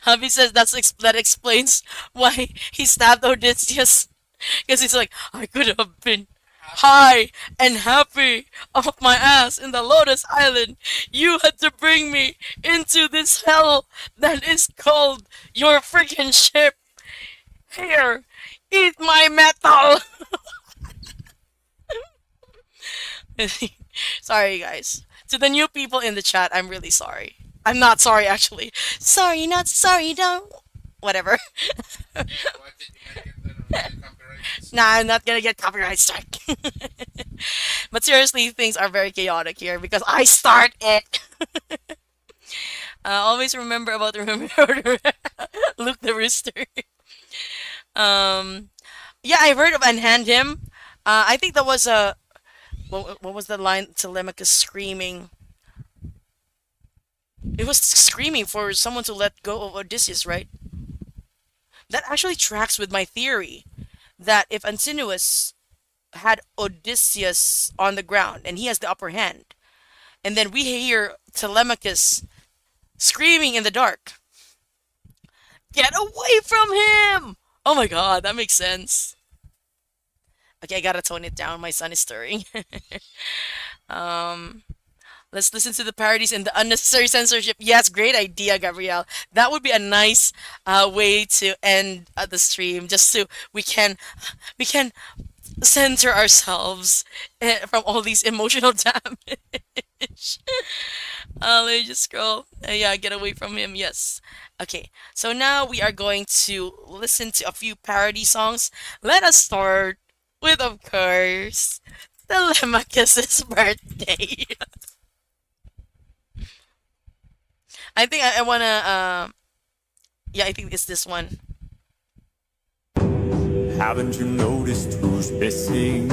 Hubby says that explains why he stabbed Odysseus. Because he's like, I could have been high and happy off my ass in the Lotus Island. You had to bring me into this hell that is called your freaking ship. Here, eat my metal. Sorry, guys. To the new people in the chat, I'm really sorry. I'm not sorry, actually. Sorry, not sorry, don't. Whatever. Yeah, what did you get copyright? Nah, I'm not gonna get copyright strike. But seriously, things are very chaotic here because I start it. Always remember about the Luke the Rooster. Yeah, I've heard of Unhand Him. I think that was a what was the line Telemachus screaming? It was screaming for someone to let go of Odysseus, right? That actually tracks with my theory that if Antinous had Odysseus on the ground and he has the upper hand. And then we hear Telemachus screaming in the dark, "Get away from him!" Oh my god, that makes sense. Okay, I gotta tone it down. My son is stirring. um, let's listen to the parodies and the unnecessary censorship. Yes, great idea, Gabrielle. That would be a nice way to end the stream, just so we can center ourselves from all these emotional damage. Let me just scroll. Yeah, get away from him. Yes. Okay, so now we are going to listen to a few parody songs. Let us start with, of course, Telemachus's birthday. I think I wanna. Yeah, I think it's this one. Haven't you noticed who's missing?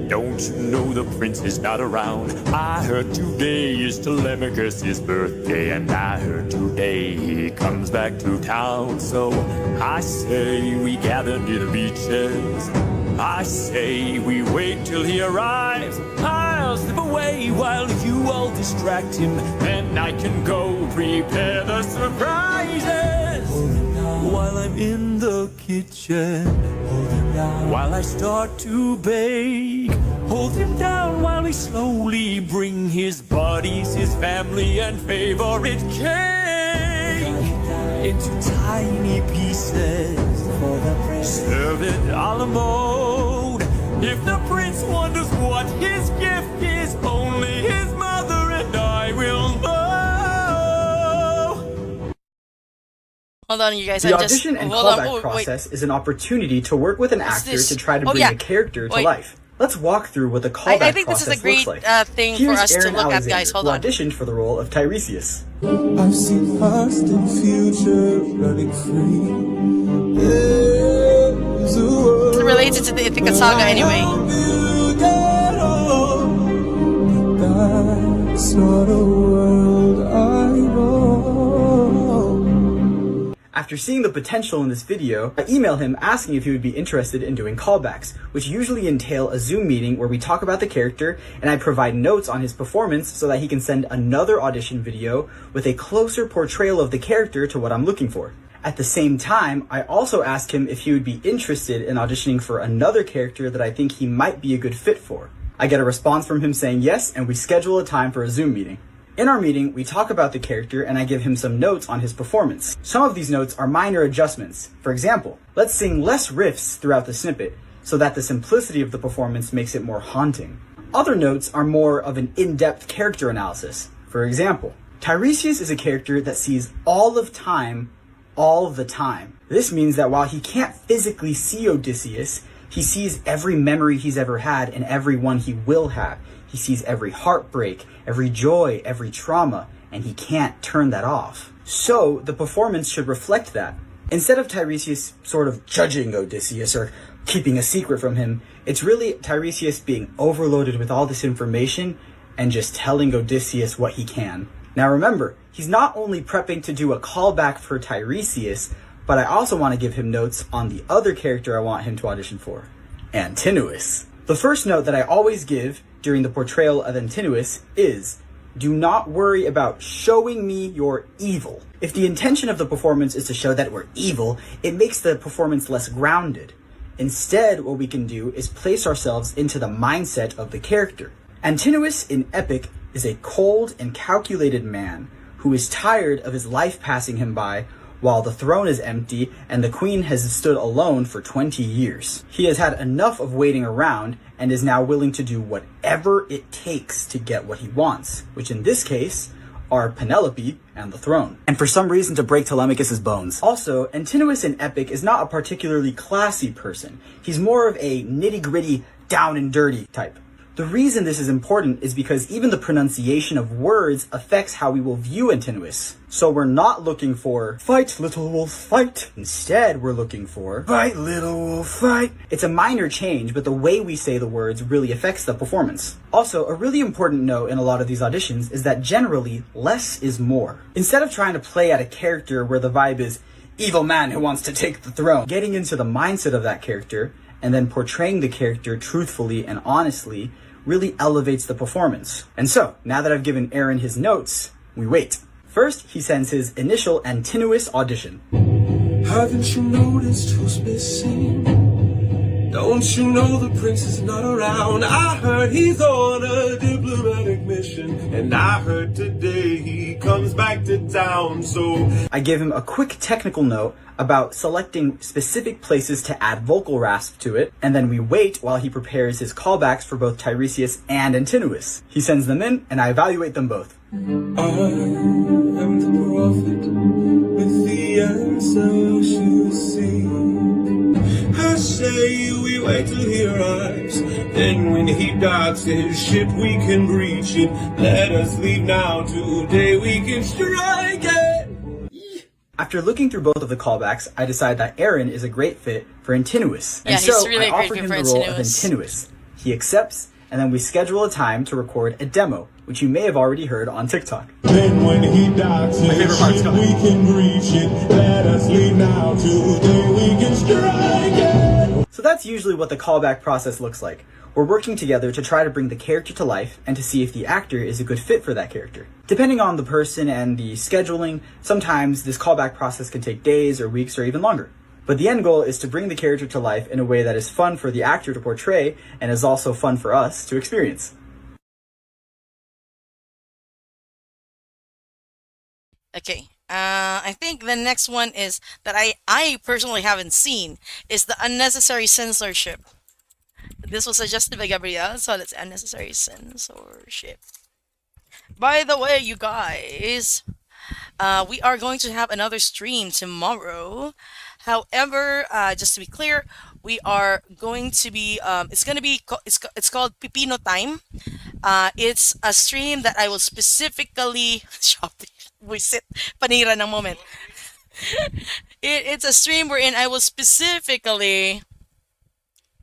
Don't you know the prince is not around? I heard today is Telemachus' birthday, and I heard today he comes back to town. So I say we gather near the beaches. I say we wait till he arrives. I'll slip away while you all distract him, and I can go prepare the surprises. While I'm in the kitchen, while I start to bake, hold him down while we slowly bring his buddies, his family, and favorite cake into tiny pieces. Serve it a la mode. If the prince wonders what his gift is, only his mother and I will know. Hold on, you guys. The I'm just audition and hold on. callback Oh, wait. process is an opportunity to work with an actor this? to try to Oh, bring yeah. a character to Wait. life. Let's walk through what the callback I think this is process a great looks like. thing Here's for us Aaron to look at, guys. Alexander, Hold who on. auditioned for the role of Tiresias. I've seen past and future running free. There's a world It's related to the Ithaca Saga anyway. you get on, but that's not a world I know. After seeing the potential in this video, I emailed him asking if he would be interested in doing callbacks, which usually entail a Zoom meeting where we talk about the character and I provide notes on his performance so that he can send another audition video with a closer portrayal of the character to what I'm looking for. At the same time, I also asked him if he would be interested in auditioning for another character that I think he might be a good fit for. I get a response from him saying yes, and we schedule a time for a Zoom meeting. In our meeting, we talk about the character and I give him some notes on his performance. Some of these notes are minor adjustments. For example, let's sing less riffs throughout the snippet so that the simplicity of the performance makes it more haunting. Other notes are more of an in-depth character analysis. For example, Tiresias is a character that sees all of time all the time. This means that while he can't physically see Odysseus, he sees every memory he's ever had and every one he will have. He sees every heartbreak, every joy, every trauma, and he can't turn that off. So the performance should reflect that. Instead of Tiresias sort of judging Odysseus or keeping a secret from him, it's really Tiresias being overloaded with all this information and just telling Odysseus what he can. Now remember, he's not only prepping to do a callback for Tiresias, but I also want to give him notes on the other character I want him to audition for, Antinous. The first note that I always give during the portrayal of Antinous is, do not worry about showing me your evil. If the intention of the performance is to show that we're evil, it makes the performance less grounded. Instead, what we can do is place ourselves into the mindset of the character. Antinous in Epic is a cold and calculated man who is tired of his life passing him by while the throne is empty and the queen has stood alone for 20 years. He has had enough of waiting around and is now willing to do whatever it takes to get what he wants, which in this case are Penelope and the throne, and for some reason to break Telemachus' bones. Also, Antinous in Epic is not a particularly classy person. He's more of a nitty-gritty, down and dirty type. The reason this is important is because even the pronunciation of words affects how we will view Antinous. So we're not looking for, fight little wolf, fight. Instead, we're looking for, fight little wolf, fight. It's a minor change, but the way we say the words really affects the performance. Also, a really important note in a lot of these auditions is that generally, less is more. Instead of trying to play at a character where the vibe is, evil man who wants to take the throne, getting into the mindset of that character, and then portraying the character truthfully and honestly really elevates the performance. And so, now that I've given Aaron his notes, we wait. First, he sends his initial Antinous audition. Haven't you noticed who's missing? Don't you know the prince is not around? I heard he's on a diplomatic mission, and I heard today he comes back to town, so... I give him a quick technical note about selecting specific places to add vocal rasp to it, and then we wait while he prepares his callbacks for both Tiresias and Antinous. He sends them in, and I evaluate them both. I am the prophet with the answers you seek. I say we wait till he arrives, then when he docks his ship we can breach it. Let us leave now, today we can strike it. After looking through both of the callbacks, I decide that Aaron is a great fit for Antinous. Yeah, And he's so really I a great offer fit him for the role of Antinous. Antinous. He accepts, and then we schedule a time to record a demo, which you may have already heard on TikTok. Then when he docks his favorite part's ship coming. we can breach it. Let us leave now, today we can strike it. So that's usually what the callback process looks like. We're working together to try to bring the character to life and to see if the actor is a good fit for that character. Depending on the person and the scheduling, sometimes this callback process can take days or weeks or even longer. But the end goal is to bring the character to life in a way that is fun for the actor to portray and is also fun for us to experience. Okay. I think the next one is that I personally haven't seen is the unnecessary censorship. This was suggested by Gabrielle, so let's unnecessary censorship. By the way, you guys, we are going to have another stream tomorrow. However, just to be clear, we are going to be it's called Pipino Time. It's a stream that I will specifically Buisit, panira ng moment. It's a stream wherein I will specifically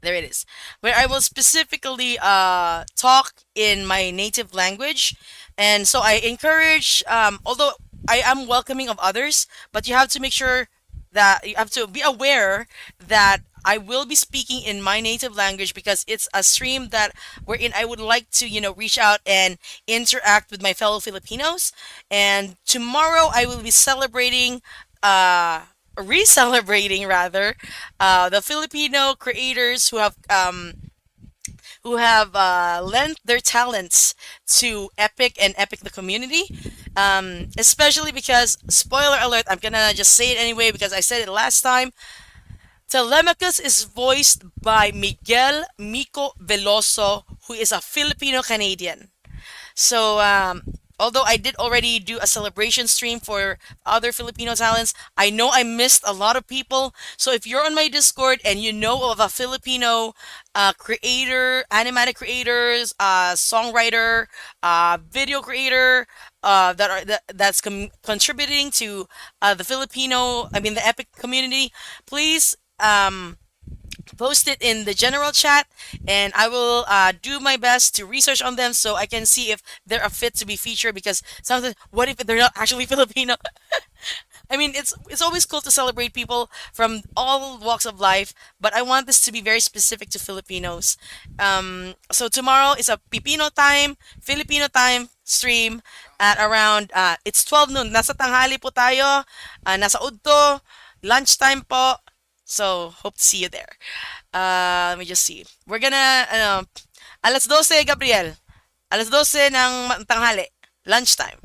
there it is, where I will specifically talk in my native language. And so I encourage, although I am welcoming of others, but you have to make sure that you have to be aware that I will be speaking in my native language because it's a stream that wherein I would like to, reach out and interact with my fellow Filipinos. And tomorrow I will be celebrating, re-celebrating rather, the Filipino creators who have lent their talents to Epic and Epic the community. Especially because, spoiler alert, I'm gonna just say it anyway because I said it last time. Telemachus is voiced by Miguel Mico Veloso, who is a Filipino-Canadian. So, although I did already do a celebration stream for other Filipino talents, I know I missed a lot of people. So if you're on my Discord and you know of a Filipino creator, animatic creators, songwriter, video creator, that's contributing to the Epic community, please post it in the general chat, and I will do my best to research on them so I can see if they're a fit to be featured. Because sometimes, what if they're not actually Filipino? I mean, it's always cool to celebrate people from all walks of life, but I want this to be very specific to Filipinos. So tomorrow is a Filipino time stream at around it's 12 noon. Nasa tanghali po tayo, nasa udto, lunchtime po. So hope to see you there. Let me just see. We're gonna alas 12, Gabriel. Alas 12 ng tanghali, lunchtime.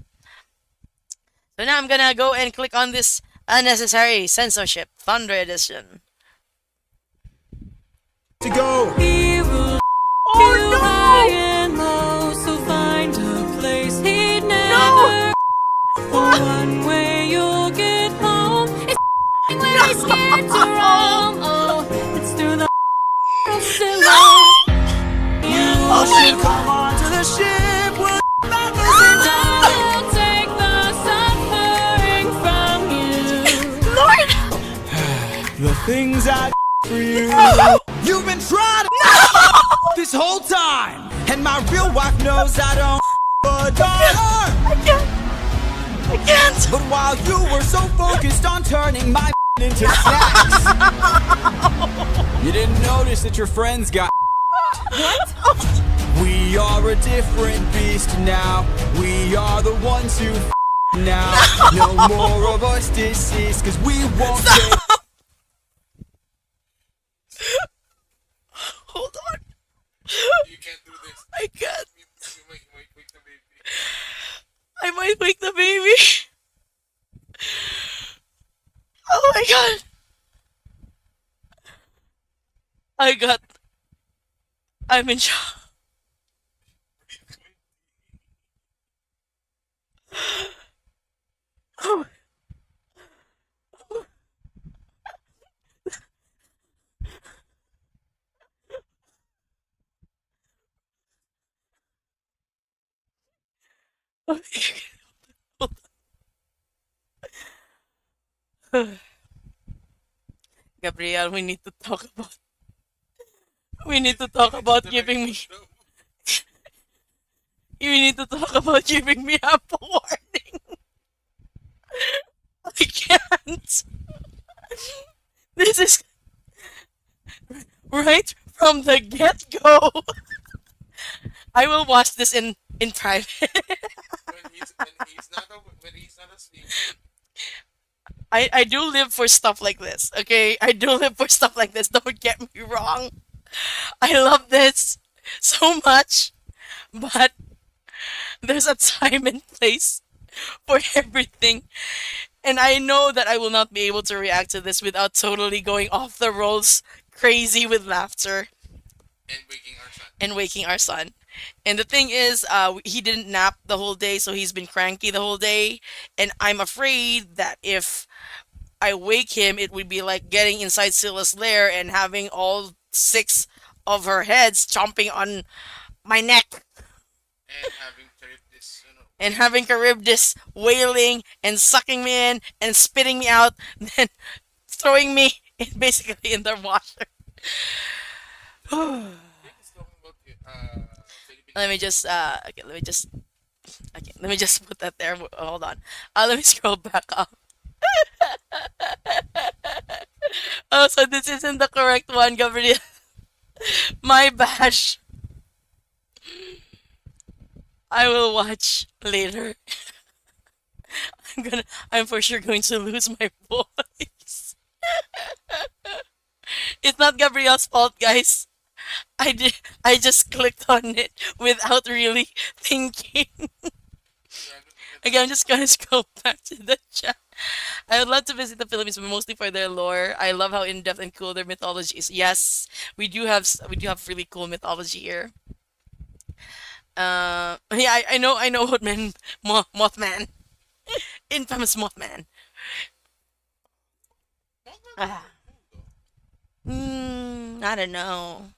So now I'm gonna go and click on this unnecessary censorship Thunder Edition. To go. Oh no! High and low, so find a place he'd never. One way you'll get home. It's when he's scared to roam. Oh, it's through the Oh, shit, come on to the ship. We'll I'll take the suffering from you. the things I for you. You've been trying to this whole time, and my real wife knows I don't a dollar. I can't. But while you were so focused on turning my into snacks. You didn't notice that your friends got. We are a different beast now. We are the ones who now. No more of us deceased, cause we won't get. Hold on. You can't do this. I can't. You might wake the baby. I might wake the baby. Oh my god. I got. I'm in shock. Oh. Gabriel, we need to talk about. We need to talk about giving me. You need to talk about giving me ample warning. I can't. This is right from the get go. I will watch this in private. When he's not asleep. I do live for stuff like this, okay? I do live for stuff like this. Don't get me wrong. I love this so much, but there's a time and place for everything. And I know that I will not be able to react to this without totally going off the rolls, crazy with laughter, And waking our son. and waking our son. And the thing is, he didn't nap the whole day, so he's been cranky the whole day. And I'm afraid that if I wake him, it would be like getting inside Scylla's lair and having all six of her heads chomping on my neck. And having this, And having Charybdis wailing and sucking me in and spitting me out, then throwing me basically in the washer. It's talking about Philippine. Let me just put that there. Hold on. Let me scroll back up. Oh, so this isn't the correct one, Gabriel. My bash. I will watch later. I'm for sure going to lose my voice. It's not Gabriel's fault, guys. I just clicked on it without really thinking. Again, I'm just gonna scroll back to the chat. I would love to visit the Philippines, but mostly for their lore. I love how in-depth and cool their mythology is. Yes, we do have really cool mythology here. Yeah, I know what man, Mothman, infamous Mothman. Ah, I don't know.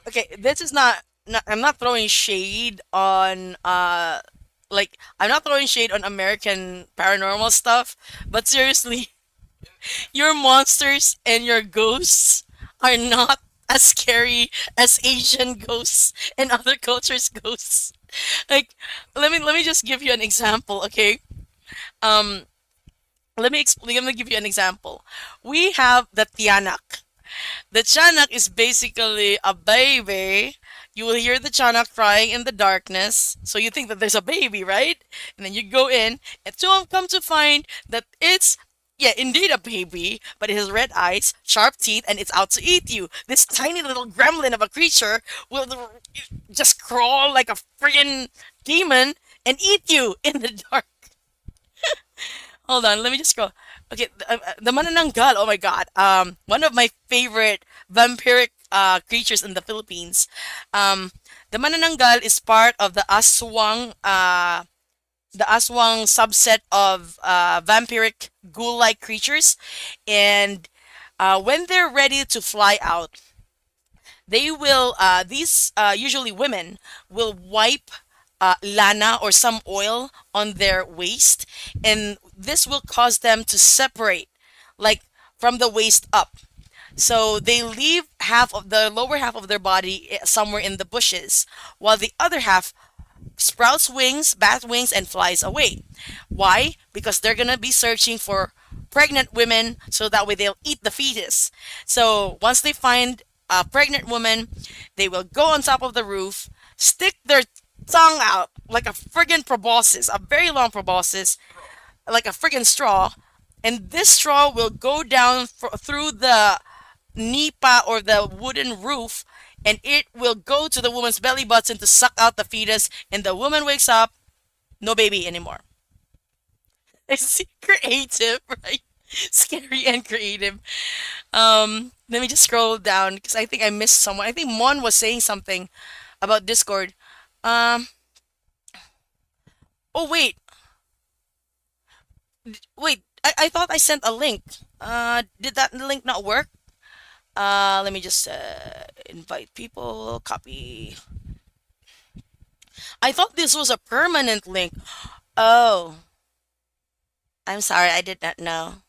Okay, this is not. I'm not throwing shade on like I'm not throwing shade on American paranormal stuff, but seriously, your monsters and your ghosts are not as scary as Asian ghosts and other cultures' ghosts. Like, let me just give you an example, okay? Um, let me explain. Let me give you an example. We have the Tianak. The Tianak is basically a baby. You will hear the Tianak crying in the darkness, so you think that there's a baby, right? And then you go in, and so come to find that it's yeah, indeed a baby, but it has red eyes, sharp teeth, and it's out to eat you. This tiny little gremlin of a creature will just crawl like a friggin' demon and eat you in the dark. Hold on, let me just scroll. Okay, the manananggal. Oh my god. One of my favorite vampiric creatures in the Philippines. The manananggal is part of the aswang subset of vampiric ghoul-like creatures, and when they're ready to fly out, they will these usually women will wipe lana or some oil on their waist, and this will cause them to separate, like from the waist up. So they leave half of the lower half of their body somewhere in the bushes, while the other half sprouts wings, bat wings, and flies away. Why? Because they're gonna be searching for pregnant women so that way they'll eat the fetus. So once they find a pregnant woman, they will go on top of the roof, stick their tongue out like a friggin' proboscis, a very long proboscis, like a friggin' straw, and this straw will go down through the nipa or the wooden roof, and it will go to the woman's belly button to suck out the fetus, and the woman wakes up, no baby anymore. It's creative, right? Scary and creative. Let me just scroll down because I think I missed someone. I think Mon was saying something about Discord. Um, oh wait, wait. I thought I sent a link. Did that link not work? Let me just invite people. Copy. I thought this was a permanent link. Oh, I'm sorry. I did not know.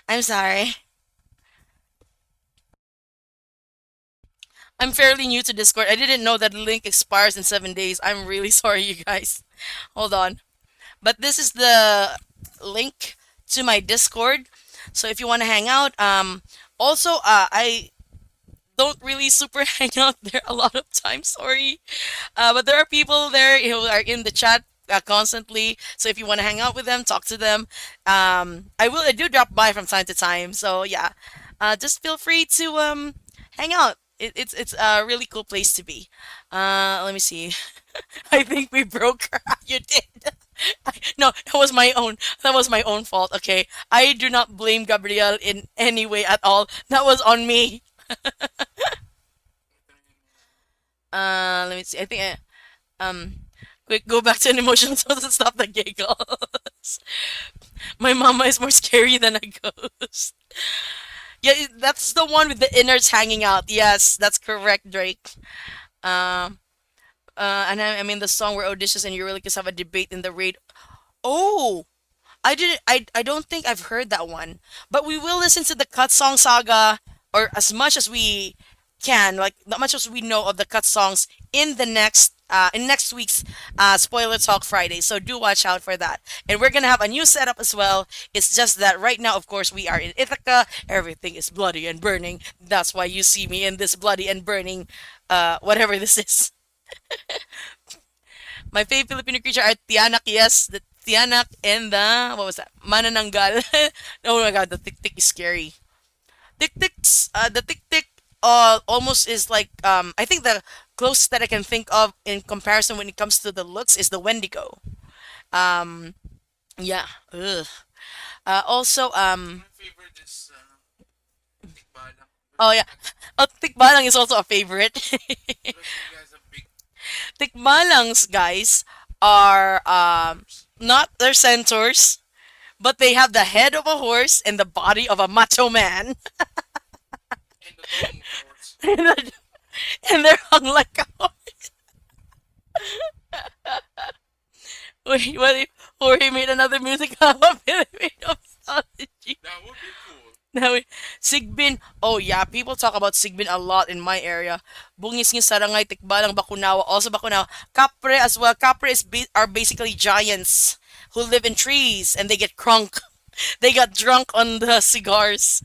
I'm sorry. I'm fairly new to Discord. I didn't know that the link expires in 7 days. I'm really sorry, you guys. Hold on. But this is the link to my Discord. So if you want to hang out, also, I don't really super hang out there a lot of times. Sorry, but there are people there who are in the chat constantly. So if you want to hang out with them, talk to them. I will. I do drop by from time to time. So yeah, just feel free to hang out. It's a really cool place to be. Let me see. I think we broke her. You did. No, that was my own. That was my own fault. Okay, I do not blame Gabrielle in any way at all. That was on me. Let me see. I think quick, go back to an emotional so to stop the giggles. My mama is more scary than a ghost. Yeah, that's the one with the innards hanging out. Yes, that's correct, Drake. Um, and I mean the song where Odysseus and Eurylochus have a debate in the raid. Oh, I didn't. I don't think I've heard that one. But we will listen to the Cut Song Saga, or as much as we can, like not much as we know of the cut songs in the next week's spoiler talk Friday. So do watch out for that. And we're gonna have a new setup as well. It's just that right now, of course, we are in Ithaca. Everything is bloody and burning. That's why you see me in this bloody and burning, whatever this is. My favorite Filipino creature are Tianak, yes, the Tianak and the what was that? Manananggal. Oh my god, the tick tick is scary. Tick ticks, the tick tick almost is like I think the closest that I can think of in comparison when it comes to the looks is the Wendigo. Um, yeah. Ugh. Also, My favorite is Tikbalang. oh yeah, oh, Tikbalang is also a favorite. Because he has a big Tikbalangs, guys, are not their centaurs, but they have the head of a horse and the body of a macho man. and the tongue, of course. And they're hung like a horse. Wait, what if Jorge made another music album Filipino mythology? That would be cool. Now, Sigbin. Oh yeah, people talk about Sigbin a lot in my area. Bungis ng sarangay, tikbalang, bakunawa, also bakunawa. Kapre as well. Kapre are basically giants who live in trees and they get crunk. They got drunk on the cigars.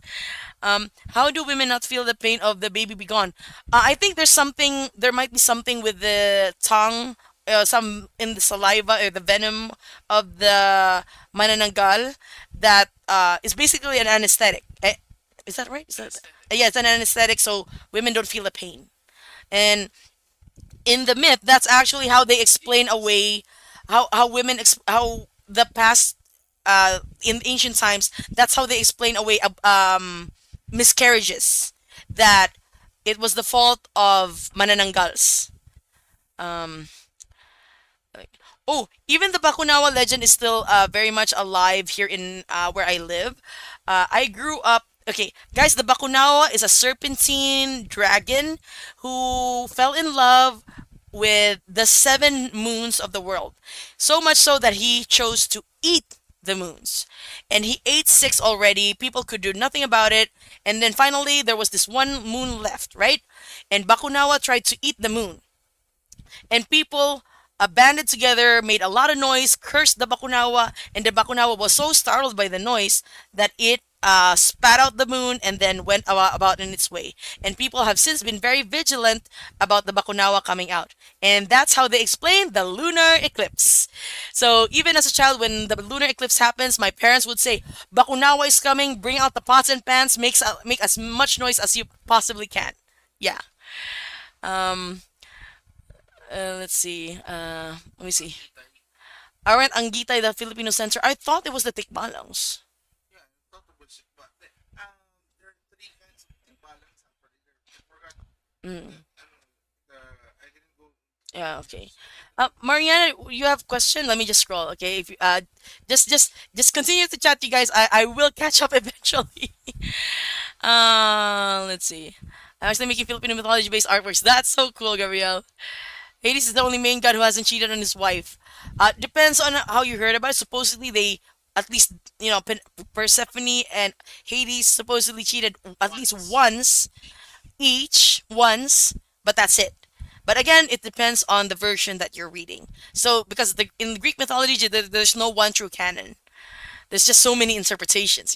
How do women not feel the pain of the baby be gone? I think there's something. There might be something with the tongue, some in the saliva or the venom of the manananggal that is basically an anesthetic. Is that right? Is that yeah? It's an anesthetic, so women don't feel the pain. And in the myth, that's actually how they explain away how women how the past in ancient times. That's how they explain away miscarriages, that it was the fault of manananggals. Um, oh, even the Bakunawa legend is still very much alive here in where I live. I grew up. Okay, guys, the Bakunawa is a serpentine dragon who fell in love with the seven moons of the world. So much so that he chose to eat the moons. And he ate six already. People could do nothing about it. And then finally, there was this one moon left, right? And Bakunawa tried to eat the moon. And people banded together, made a lot of noise, cursed the Bakunawa, and the Bakunawa was so startled by the noise that it spat out the moon and then went about in its way. And people have since been very vigilant about the Bakunawa coming out. And that's how they explain the lunar eclipse. So even as a child, when the lunar eclipse happens, my parents would say, Bakunawa is coming, bring out the pots and pans, make as much noise as you possibly can. Yeah. Um, let's see. Let me see. Aren't Anggitay the Filipino censor? I thought it was the Tikbalangs. Yeah, I thought it was but there are three kinds of imbalance actually. I forgot. Mm. I didn't go. Yeah, okay. Mariana, you have question? Let me just scroll, okay? If you just continue to chat, you guys. I will catch up eventually. Let's see. I'm actually making Filipino mythology based artworks. That's so cool, Gabrielle. Hades is the only main god who hasn't cheated on his wife. Depends on how you heard about it. Supposedly they, at least, Persephone and Hades supposedly cheated at least once each, but that's it. But again, it depends on the version that you're reading. So, because in Greek mythology, there's no one true canon. There's just so many interpretations,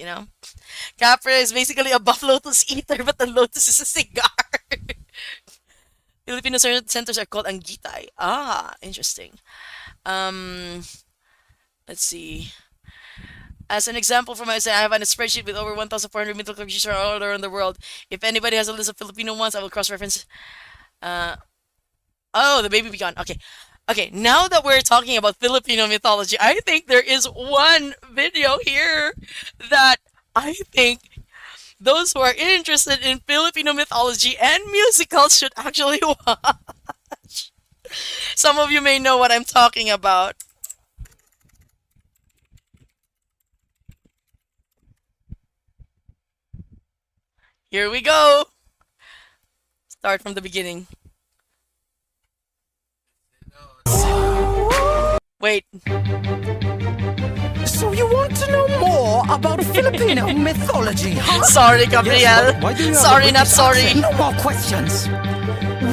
Capra is basically a buff lotus eater, but the lotus is a cigar. Filipino centers are called Anggitay. Ah, interesting. Um, let's see. As an example for myself, I have a spreadsheet with over 1,400 mythical creatures from all around the world. If anybody has a list of Filipino ones, I will cross-reference. Uh, oh, the baby begon. Okay. Okay, now that we're talking about Filipino mythology, I think there is one video here that I think those who are interested in Filipino mythology and musicals should actually watch. Some of you may know what I'm talking about. Here we go. Start from the beginning. Wait. So you want to know more about Filipino mythology, huh? Sorry, Gabriel. Why do you have Sorry, a not British sorry. accent? No more questions.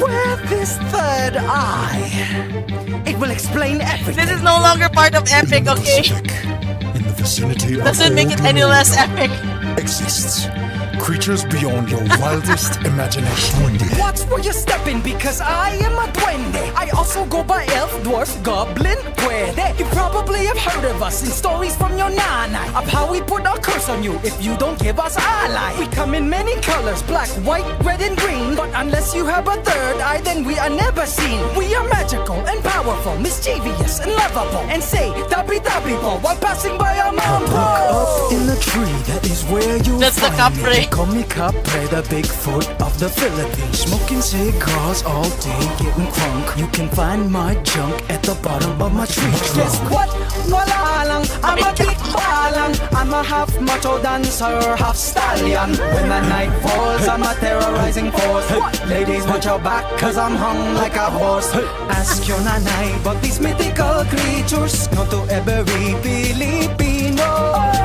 Wear this third eye. It will explain everything. This is no longer part of Epic, okay? In the vicinity of Doesn't make it any less epic. exists creatures beyond your wildest imagination. Watch where you're stepping because I am a duende. I also go by elf, dwarf, goblin, puede. You probably have heard of us in stories from your nana of how we put our curse on you if you don't give us ally. We come in many colors, black, white, red, and green. But unless you have a third eye, then we are never seen. We are magical and powerful, mischievous and lovable, and say tabi tabi po while passing by our mom. Up in the tree, that is where you That's the find Capre. me. Call me Capre, the Bigfoot of the Philippines. Smoking cigars all day, getting crunk. You can find my junk at the bottom of my tree Guess trunk. what? Wala lang, I'm a big balang. I'm a half macho dancer, half stallion. When the night falls, I'm a terrorizing force. Ladies, watch your back, cause I'm hung like a horse. Ask your nanay about these mythical creatures. Known to every Filipino.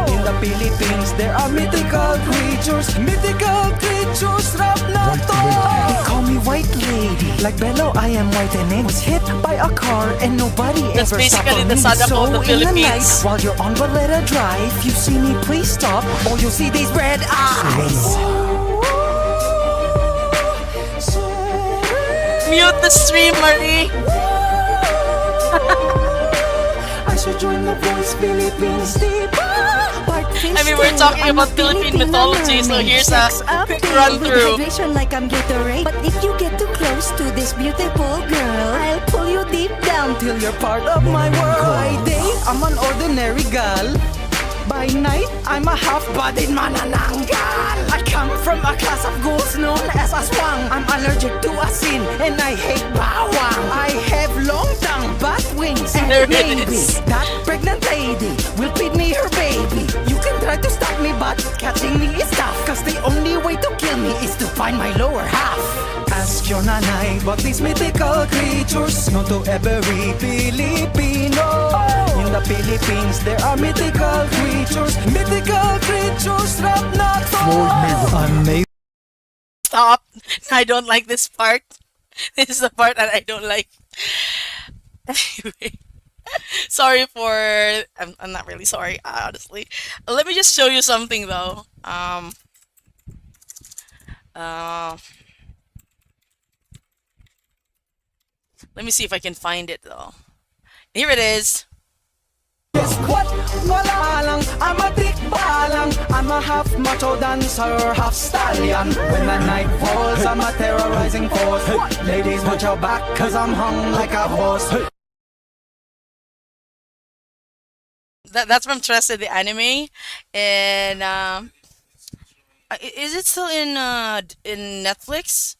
In the Philippines, there are mythical creatures. Mythical creatures, rap na to. They call me White Lady. Like Bello, I am white and it was hit by a car and nobody That's ever basically stopped the me. Sadako So of the in the Philippines. night, while you're on Valletta Drive, if you see me, please stop, or you'll see these red eyes. Mute the stream, Marie. I should join the Voice Philippines deep. I mean, we're talking about Philippine mythology, so here's a quick run through. Like I'm Gatorade. But if you get too close to this beautiful girl, I'll pull you deep down Till you're part of my world. By day, I'm an ordinary gal. By night, I'm a half-bodied manananggal. I come from a class of ghouls known as aswang. I'm allergic to asin and I hate bawang. I have long tongue, bat wings, and There it maybe is. that pregnant lady will feed me her baby. You can try to stop me, but catching me is tough. Cause the only way to kill me is to find my lower half. Ask your nanay about these mythical creatures known to every Filipino. In the Philippines, there are mythical creatures. Mythical creatures, rap na to. I'm made Stop. I don't like this part. This is the part that I don't like. Anyway, sorry for. I'm not really sorry, honestly. Let me just show you something though. Uh, Let me see if I can find it though. Here it is. Guess what? Wala lang, I'm a thick balang. I'm a half macho dancer, half stallion. When the night falls, I'm a terrorizing force. Ladies, watch your back, cause I'm hung like a horse. That's from Tressa the anime, and is it still in Netflix?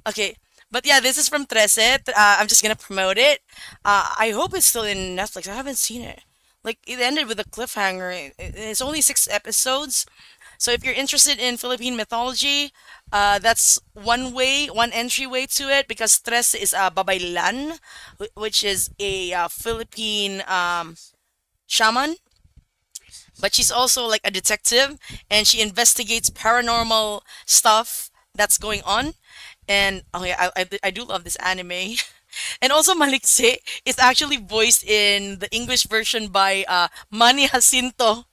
Okay, but yeah, this is from Trece. I'm just gonna promote it. I hope it's still in Netflix. I haven't seen it. Like it ended with a cliffhanger. It's only 6 episodes, so if you're interested in Philippine mythology, that's one entryway to it because Trece is a babaylan, which is a Philippine shaman, but she's also like a detective and she investigates paranormal stuff that's going on. And oh yeah, I do love this anime. And also Malikse is actually voiced in the English version by Manny Jacinto.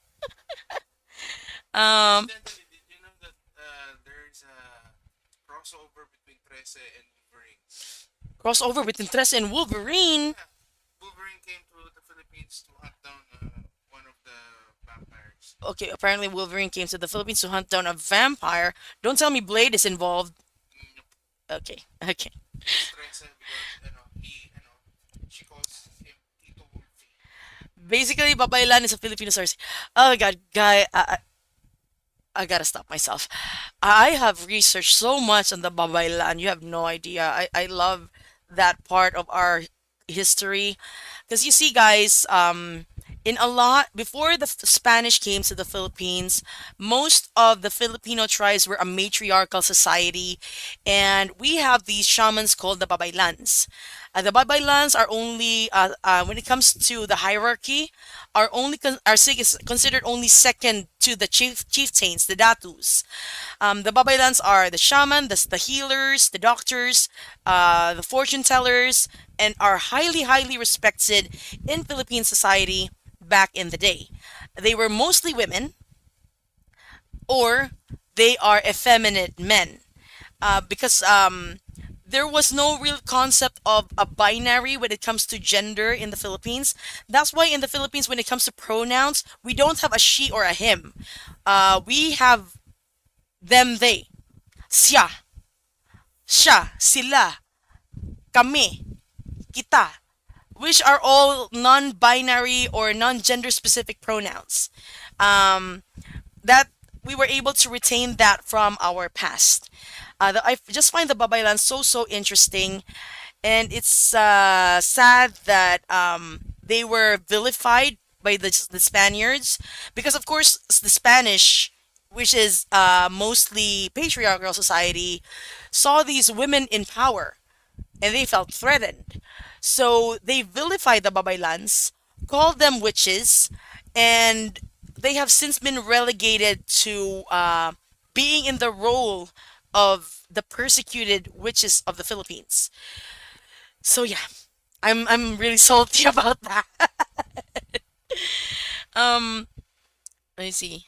Um, Incidentally, did you know that there's a crossover between Trece and Wolverine? Crossover between Tress and Wolverine. Yeah, Wolverine came to the Philippines to hunt down one of the vampires. Okay, apparently Wolverine came to the Philippines to hunt down a vampire. Don't tell me Blade is involved. Nope. Okay, okay. It's Trece because she calls him Tito Wolfie. Basically, Babaylan is a Filipino source. Oh god, guy, I gotta stop myself. I have researched so much on the Babaylan. You have no idea. I love that part of our history. Because you see, guys, in a lot, before the Spanish came to the Philippines, most of the Filipino tribes were a matriarchal society. And we have these shamans called the Babaylans. The Babaylans are only, when it comes to the hierarchy, is considered only second to the chieftains, the datus. The Babaylans are the shaman, the healers, the doctors, the fortune tellers, and are highly respected in Philippine society back in the day. They were mostly women, or they are effeminate men, because there was no real concept of a binary when it comes to gender in the Philippines. That's why in the Philippines, when it comes to pronouns, we don't have a she or a him. We have them, they, siya, siya, sila, kami, kita, which are all non-binary or non-gender specific pronouns. That we were able to retain that from our past. I just find the Babaylan so interesting, and it's sad that they were vilified by the Spaniards because, of course, the Spanish, which is mostly patriarchal society, saw these women in power and they felt threatened. So they vilified the Babaylans, called them witches, and they have since been relegated to being in the role of the persecuted witches of the Philippines. So yeah, I'm really salty about that. um, let me see.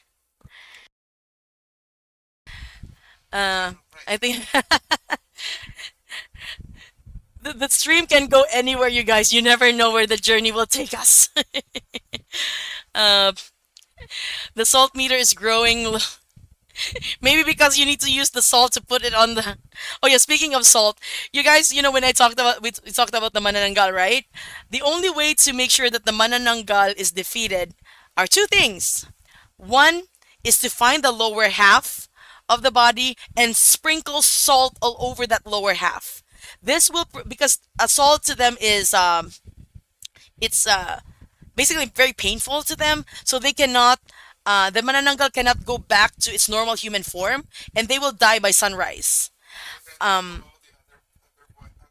Uh, I think the stream can go anywhere, you guys. You never know where the journey will take us. uh, the salt meter is growing. Maybe because you need to use the salt to put it on the. Oh yeah, speaking of salt, you guys, when I talked about we talked about the manananggal, right? The only way to make sure that the manananggal is defeated are two things. One is to find the lower half of the body and sprinkle salt all over that lower half. This will because a salt to them is it's basically very painful to them, so they cannot the manananggal cannot go back to its normal human form, and they will die by sunrise. Um,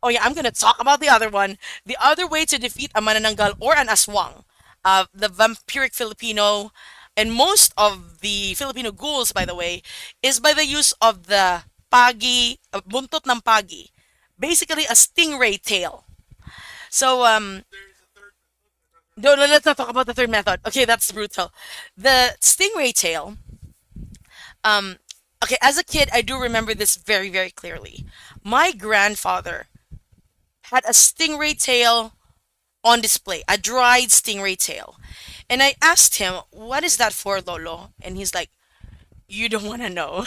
oh yeah, I'm gonna talk about the other one. The other way to defeat a manananggal or an aswang, the vampiric Filipino, and most of the Filipino ghouls, by the way, is by the use of the pagi, buntot ng pagi, basically a stingray tail. So no, let's not talk about the third method. Okay, that's brutal. The stingray tail. Um, okay, as a kid, I do remember this very, very clearly. My grandfather had a stingray tail on display, a dried stingray tail. And I asked him, "What is that for, Lolo?" And he's like, "You don't want to know."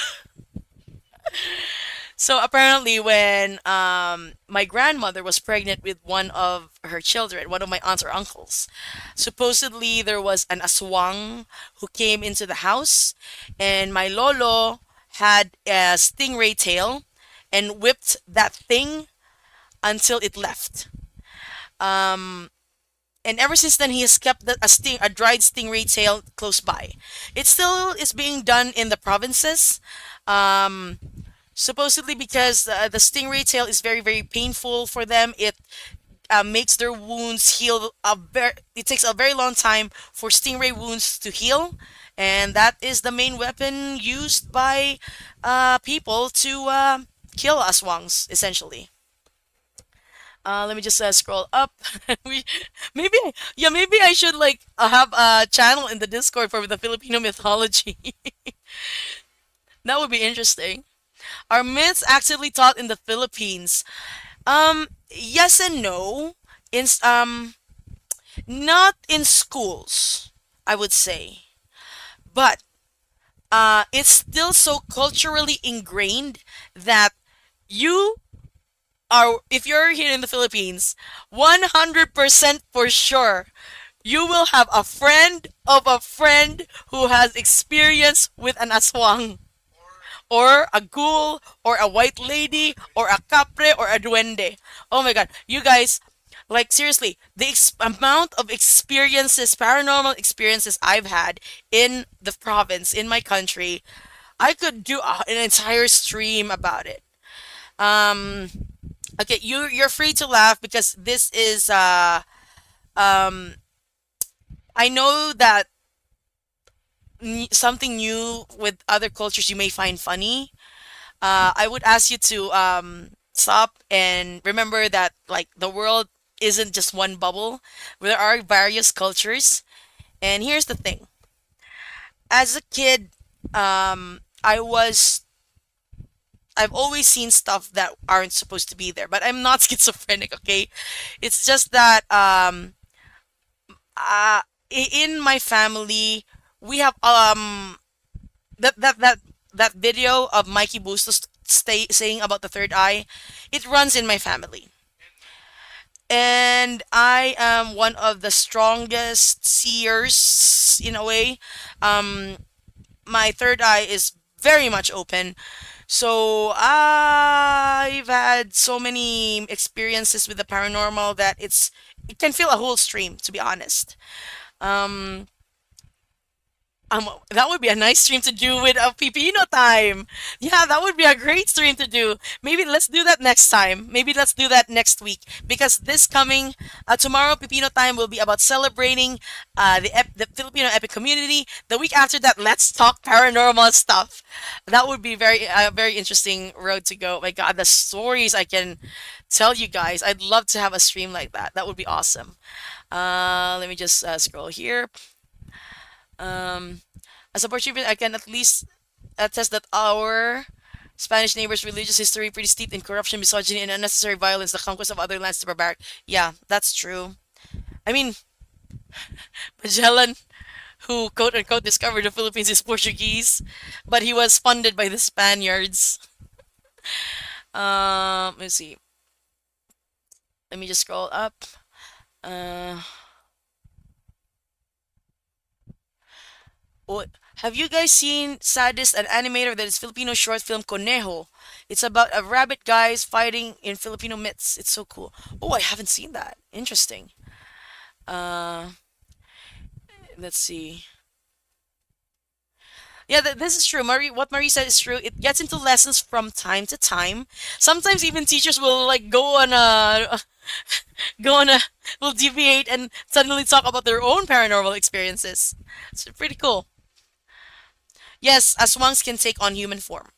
So apparently, when my grandmother was pregnant with one of her children, one of my aunts or uncles, supposedly there was an aswang who came into the house, and my lolo had a stingray tail and whipped that thing until it left. Um, and ever since then, he has kept a dried stingray tail close by. It still is being done in the provinces. Um, Supposedly because the stingray tail is very, very painful for them. It makes their wounds heal. It takes a very long time for stingray wounds to heal, and that is the main weapon used by people to kill aswangs, essentially. Let me just scroll up. we maybe I should like have a channel in the Discord for the Filipino mythology. That would be interesting. Are myths actively taught in the Philippines? Yes and no. Not in schools, I would say, but it's still so culturally ingrained that you if you're here in the Philippines, 100% for sure, you will have a friend of a friend who has experience with an aswang or a ghoul, or a white lady, or a capre, or a duende. Oh my god, you guys, like seriously, the amount of experiences, paranormal experiences I've had in the province, in my country, I could do an entire stream about it. Um, okay, you're free to laugh because this is um, I know that something new with other cultures you may find funny. I would ask you to stop and remember that like the world isn't just one bubble. There are various cultures. And here's the thing. As a kid, I've always seen stuff that aren't supposed to be there, but I'm not schizophrenic, okay? It's just that in my family we have that that that that video of Mikey Bustos saying about the third eye. It runs in my family, and I am one of the strongest seers in a way. Um, my third eye is very much open. So I've had so many experiences with the paranormal that it can fill a whole stream, to be honest. Um, that would be a nice stream to do with a Pipino time. Yeah, that would be a great stream to do. Maybe let's do that next time. Maybe let's do that next week because this coming tomorrow Pipino time will be about celebrating the Filipino epic community. The week after that, let's talk paranormal stuff. That would be very interesting road to go. Oh my God, the stories I can tell you guys. I'd love to have a stream like that. That would be awesome. Let me just scroll here. Um, as a Portuguese, I can at least attest that our Spanish neighbors' religious history pretty steeped in corruption, misogyny, and unnecessary violence, the conquest of other lands to barbaric. Yeah, that's true. I mean, Magellan, who quote unquote discovered the Philippines, is Portuguese, but he was funded by the Spaniards. Let's see. Let me just scroll up. Uh, What have you guys seen Sadist, an animator that is Filipino short film Conejo? It's about a rabbit guys fighting in Filipino myths. It's so cool. Oh, I haven't seen that. Interesting. Uh, let's see. Yeah, this is true. What Marie said is true. It gets into lessons from time to time. Sometimes even teachers will like go on a go on a will deviate and suddenly talk about their own paranormal experiences. It's pretty cool. Yes, aswangs can take on human form,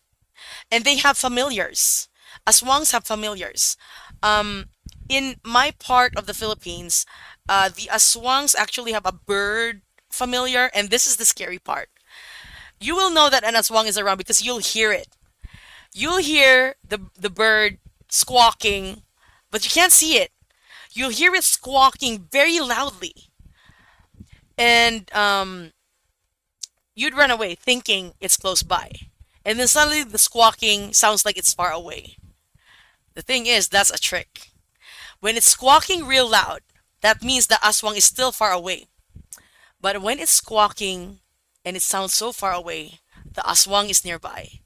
and they have familiars. Aswangs have familiars. Um, in my part of the Philippines, the aswangs actually have a bird familiar, and this is the scary part. You will know that an aswang is around because you'll hear it. You'll hear the bird squawking, but you can't see it. You'll hear it squawking very loudly, and you'd run away thinking it's close by. And then suddenly the squawking sounds like it's far away. The thing is, that's a trick. When it's squawking real loud, that means the aswang is still far away. But when it's squawking and it sounds so far away, the aswang is nearby.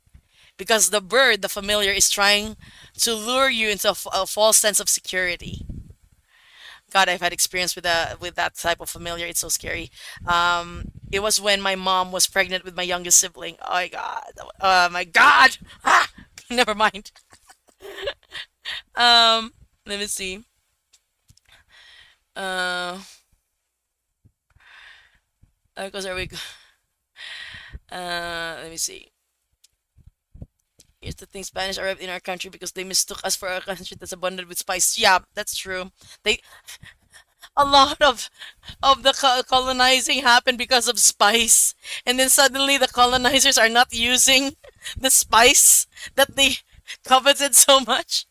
Because the bird, the familiar, is trying to lure you into a false sense of security. God, I've had experience with that type of familiar. It's so scary. It was when my mom was pregnant with my youngest sibling. Oh my God. Oh my God. Ah! Never mind. Let me see. Uh, because there we go. Let me see. Here's the thing: Spanish arrived in our country because they mistook us for a country that's abundant with spice. Yeah, that's true. They a lot of the colonizing happened because of spice, and then suddenly the colonizers are not using the spice that they coveted so much.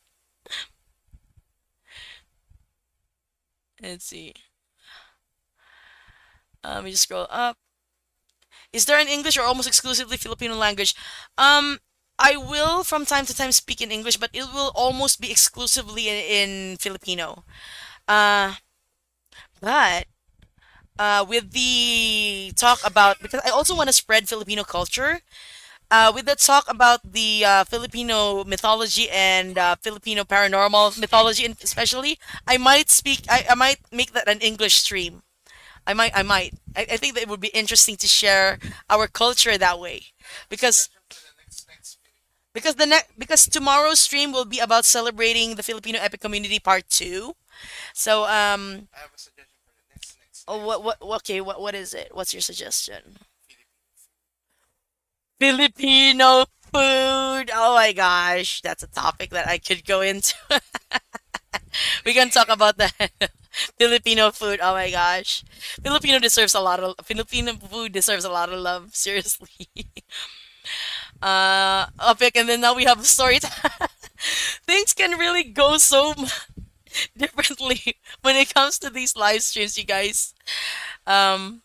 Let's see. Let me just scroll up. Is there an English or almost exclusively Filipino language? I will from time to time speak in English, but it will almost be exclusively in Filipino. Uh, but with the talk about, because I also want to spread Filipino culture, with the talk about the Filipino mythology and Filipino paranormal mythology, and especially, I might make that an English stream. I think that it would be interesting to share our culture that way, because because tomorrow's stream will be about celebrating the Filipino epic community part two. So I have a suggestion for the next oh, what okay, what is it? What's your suggestion? Filipino food. Oh my gosh, that's a topic that I could go into. We can talk about that. Filipino food. Oh my gosh. Filipino food deserves a lot of love. Seriously. Epic, and then now we have a story. Things can really go so differently when it comes to these live streams, you guys. Um,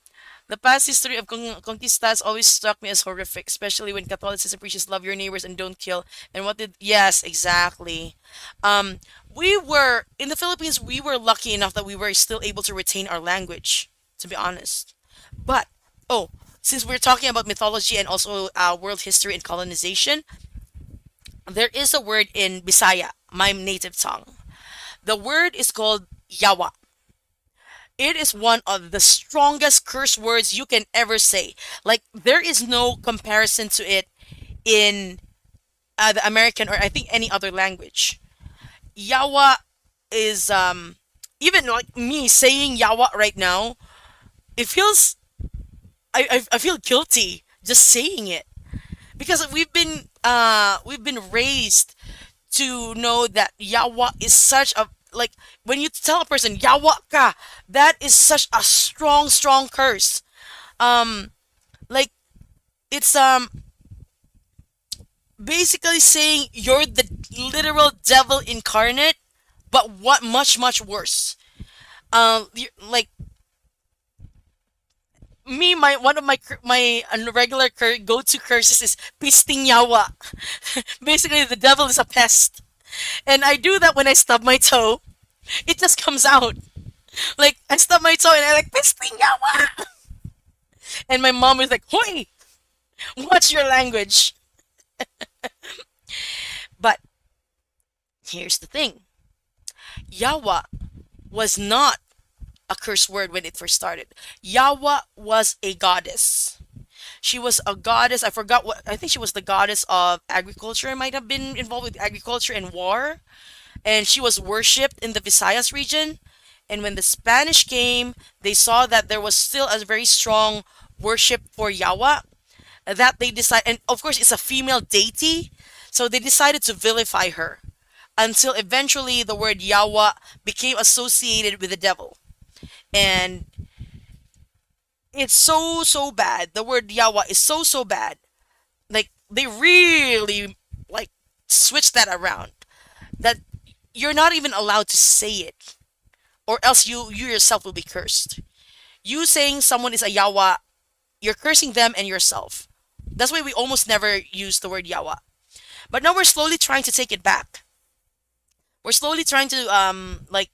the past history of conquistas always struck me as horrific, especially when Catholicism preaches love your neighbors and don't kill. And what did? Yes, exactly. Um, we were in the Philippines. We were lucky enough that we were still able to retain our language. To be honest, but oh, since we're talking about mythology and also world history and colonization, there is a word in Bisaya, my native tongue. The word is called yawa. It is one of the strongest curse words you can ever say. Like, there is no comparison to it in the American or I think any other language. Yawa is even like me saying yawa right now, it feels I feel guilty just saying it because we've been raised to know that yawa is such a, like, when you tell a person yawa ka, that is such a strong curse. Um like it's basically saying you're the literal devil incarnate, but what much worse. Like me, my one of my regular go-to curses is pisting yawa. Basically, the devil is a pest, and I do that when I stub my toe. It just comes out. Like, I stub my toe and I like pisting yawa, and my mom is like, "Hoy, what's your language?" But here's the thing: yawa was not a curse word when it first started. Yawa was a goddess. She was a goddess. I forgot what. I think she was the goddess of agriculture. Might have been involved with agriculture and war. And she was worshipped in the Visayas region. And when the Spanish came, they saw that there was still a very strong worship for Yawa. That they decided, and of course, it's a female deity. So they decided to vilify her. until eventually the word yawa became associated with the devil. And it's so bad. The word yawa is so bad. Like they really like switch that around. That you're not even allowed to say it, or else you yourself will be cursed. You saying someone is a yawa, you're cursing them and yourself. That's why we almost never use the word yawa. But now we're slowly trying to take it back. We're slowly trying to like,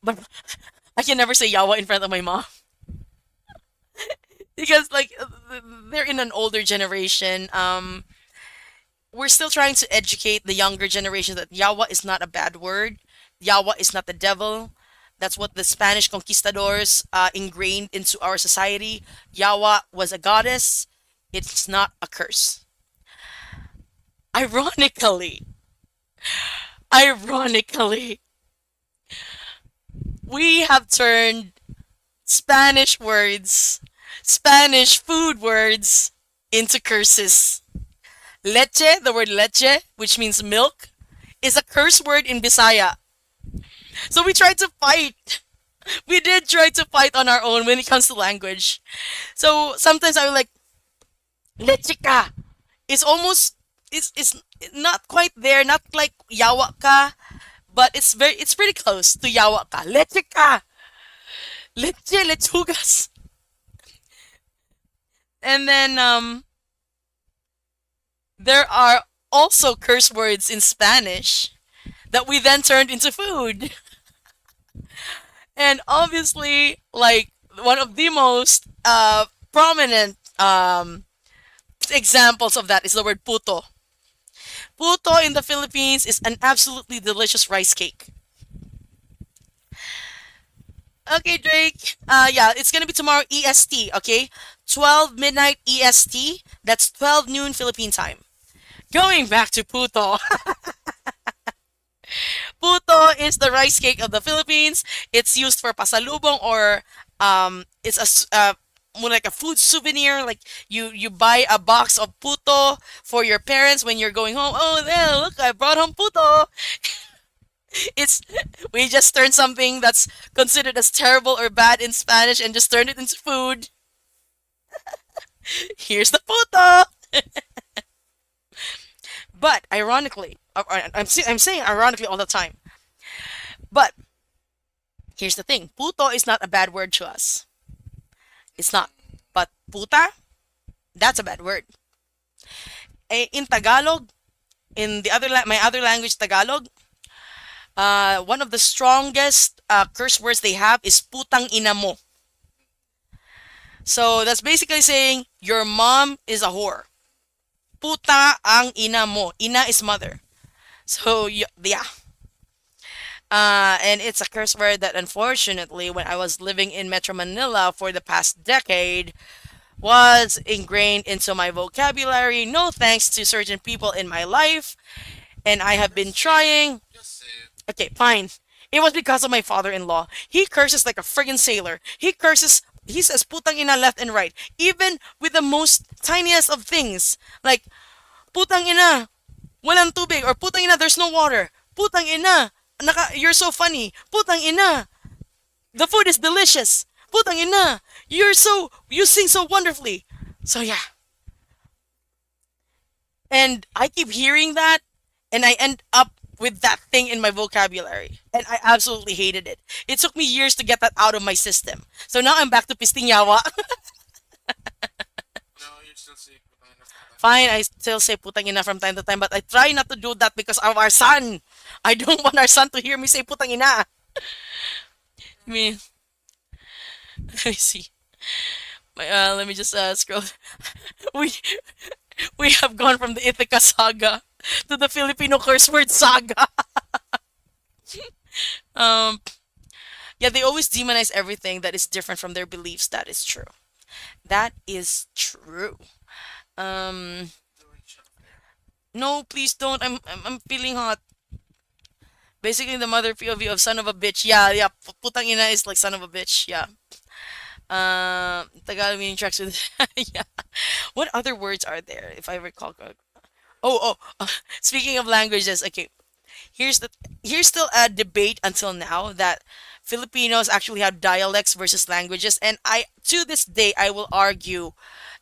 but I can never say yawa in front of my mom because like they're in an older generation. We're still trying to educate the younger generation that yawa is not a bad word. Yawa is not the devil. That's what the Spanish conquistadors ingrained into our society. Yawa was a goddess. It's not a curse. Ironically, ironically, we have turned Spanish words, Spanish food words, into curses. Leche, the word leche, which means milk, is a curse word in Bisaya. So we tried to fight. We did try to fight on our own when it comes to language. So sometimes I will like, leche ka. It's almost, it's not quite there, not like yawa ka, but it's pretty close to yawa ka. Leche ka. Leche, lechugas. And then there are also curse words in Spanish that we then turned into food. And obviously, like one of the most prominent examples of that is the word puto. Puto in the Philippines is an absolutely delicious rice cake. Okay, Drake. Yeah, it's gonna be tomorrow EST. Okay, 12 midnight EST. That's 12 noon Philippine time. Going back to puto. Puto is the rice cake of the Philippines. It's used for pasalubong or it's more like a food souvenir. Like you buy a box of puto for your parents when you're going home. Oh, there, look, I brought home puto. It's we just turned something that's considered as terrible or bad in Spanish and just turned it into food. Here's the puto. But ironically, I'm saying ironically all the time. But here's the thing: puto is not a bad word to us. It's not. But puta, that's a bad word. In Tagalog, in my other language, Tagalog, one of the strongest curse words they have is putang ina mo. So that's basically saying your mom is a whore. Puta ang ina mo. Ina is mother. So yeah. And it's a curse word that unfortunately, when I was living in Metro Manila for the past decade, was ingrained into my vocabulary. No thanks to certain people in my life. And I have been trying. Just say it. Okay, fine. It was because of my father-in-law. He curses like a friggin' sailor. He says putang ina left and right. Even with the most tiniest of things. Like, putang ina, walang tubig. Or putang ina, there's no water. Putang ina, you're so funny. Putang ina, the food is delicious. Putang ina, you sing so wonderfully. So yeah. And I keep hearing that, and I end up with that thing in my vocabulary. And I absolutely hated it. It took me years to get that out of my system. So now I'm back to pistinyawa. No, you still say putang ina from time. Fine, I still say putang ina from time to time, but I try not to do that because of our son. I don't want our son to hear me say putang ina. I mean, let me see. Let me just scroll. We we have gone from the Ithaca Saga to the Filipino curse word saga. um, yeah, they always demonize everything that is different from their beliefs. That is true. That is true. Um, no, please don't. I'm feeling hot. Basically, the mother POV of son of a bitch. Yeah, yeah. Putang ina is like son of a bitch. Yeah. Tagalog meaning tracks with. Yeah. What other words are there? If I recall. Oh, speaking of languages, okay. here's the here's still a debate until now that Filipinos actually have dialects versus languages, and I to this day I will argue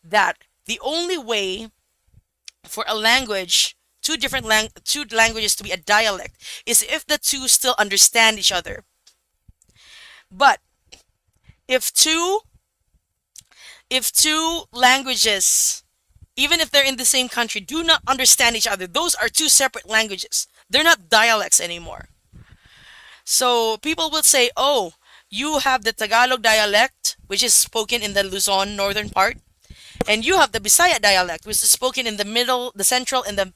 that the only way for a language, two languages to be a dialect is if the two still understand each other. But if two if two languages, even if they're in the same country, do not understand each other, those are two separate languages. They're not dialects anymore. So people will say, "Oh, you have the Tagalog dialect, which is spoken in the Luzon northern part, and you have the Bisaya dialect, which is spoken in the middle, the central, and the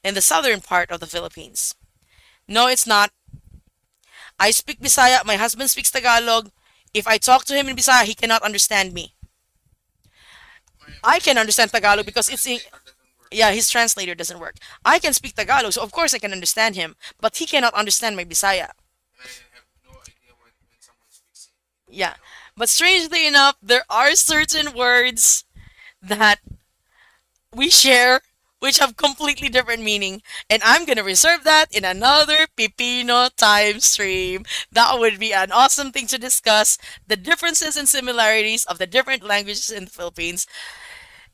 in the southern part of the Philippines." No, it's not. I speak Bisaya. My husband speaks Tagalog. If I talk to him in Bisaya, he cannot understand me. I can understand Tagalog because it's in, Translator doesn't work. yeah, his translator doesn't work. I can speak Tagalog, so of course I can understand him, but he cannot understand my Bisaya. And I have no idea when someone speaks in Yeah. Filipino. But strangely enough, there are certain words that we share which have completely different meaning. And I'm gonna reserve that in another Pipino time stream. That would be an awesome thing to discuss. The differences and similarities of the different languages in the Philippines.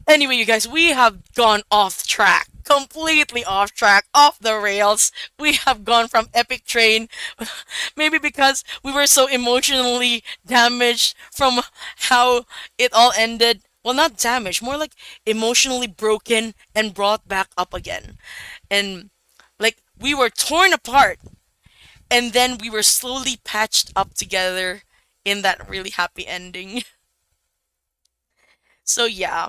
Anyway, you guys, we have gone off track. Completely off track, off the rails. We have gone from Epic Train, maybe because we were so emotionally damaged from how it all ended. Well, not damaged, more like emotionally broken and brought back up again. And like we were torn apart and then we were slowly patched up together in that really happy ending. So yeah,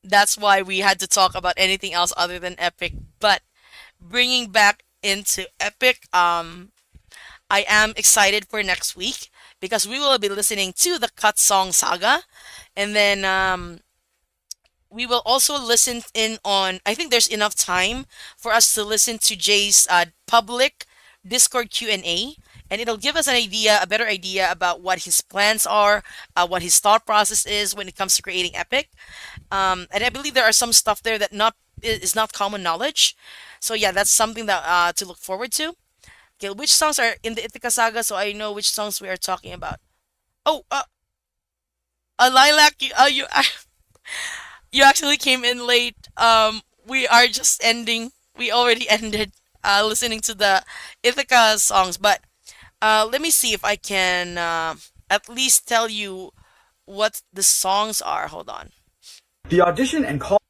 that's why we had to talk about anything else other than Epic. But bringing back into Epic, I am excited for next week because we will be listening to the Cut Song Saga, and then we will also listen in on. I think there's enough time for us to listen to Jay's public Discord Q&A, and it'll give us an idea, a better idea about what his plans are, what his thought process is when it comes to creating Epic. And I believe there are some stuff there that not is not common knowledge. So yeah, that's something that to look forward to. Okay, which songs are in the Ithaca Saga, so I know which songs we are talking about. Oh, Lilac, you actually came in late. We are just ending. We already ended listening to the Ithaca songs, but let me see if I can at least tell you what the songs are. Hold on. The audition and call.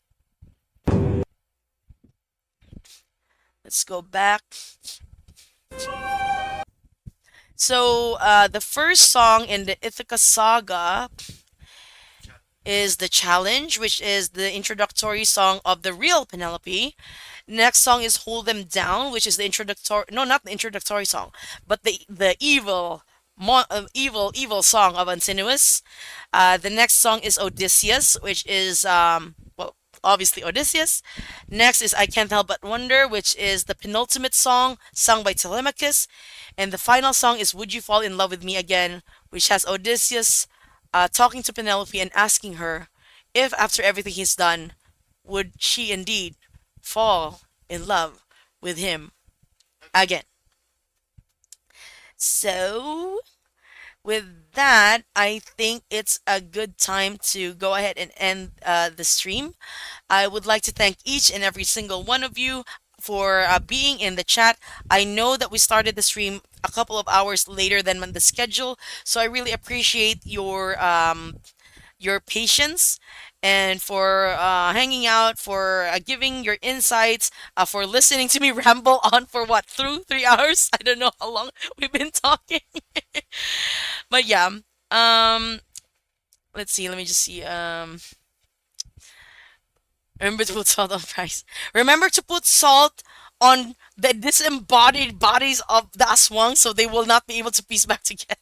Let's go back. So the first song in the Ithaca Saga is The Challenge, which is the introductory song of the real Penelope. Next song is Hold Them Down, which is the introductory, no, not the introductory song, but the evil song of Antinous. The next song is Odysseus, which is well, obviously Odysseus. Next is I Can't Help But Wonder, which is the penultimate song sung by Telemachus. And the final song is Would You Fall in Love with Me Again, which has Odysseus talking to Penelope and asking her if, after everything he's done, would she indeed fall in love with him again. So, with that, I think it's a good time to go ahead and end the stream. I would like to thank each and every single one of you for being in the chat. I know that we started the stream a couple of hours later than the schedule, so I really appreciate your patience and for hanging out, for giving your insights, for listening to me ramble on for what, through 3 hours? I don't know how long we've been talking. But yeah, let's see, let me just see. Remember to put salt on fries. Remember to put salt on the disembodied bodies of the aswang so they will not be able to piece back together.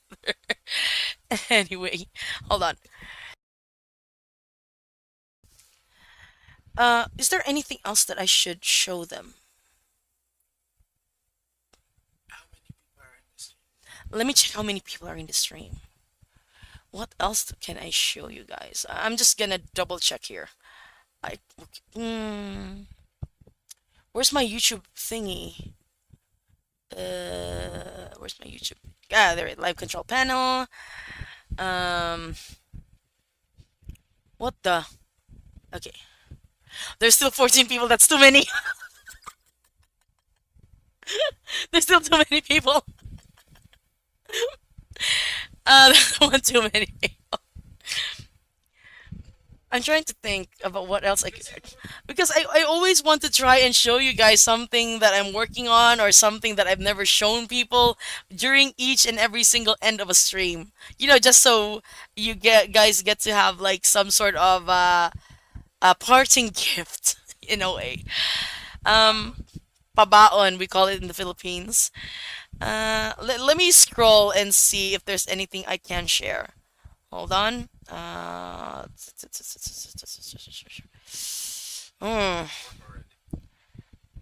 Anyway, hold on. Is there anything else that I should show them? How many people are in this? Let me check how many people are in the stream. What else can I show you guys? I'm just gonna double check here. I Where's my YouTube thingy? Where's my YouTube? Ah, there it. Live control panel. Um, what the? Okay. There's still 14 people. That's too many. There's still too many people. There's one too many people. I'm trying to think about what else I could. Because I always want to try and show you guys something that I'm working on or something that I've never shown people during each and every single end of a stream. Just so you guys get to have like some sort of a parting gift in a way. Um, Pabaon, we call it in the Philippines. Let me scroll and see if there's anything I can share. Hold on. Hmm.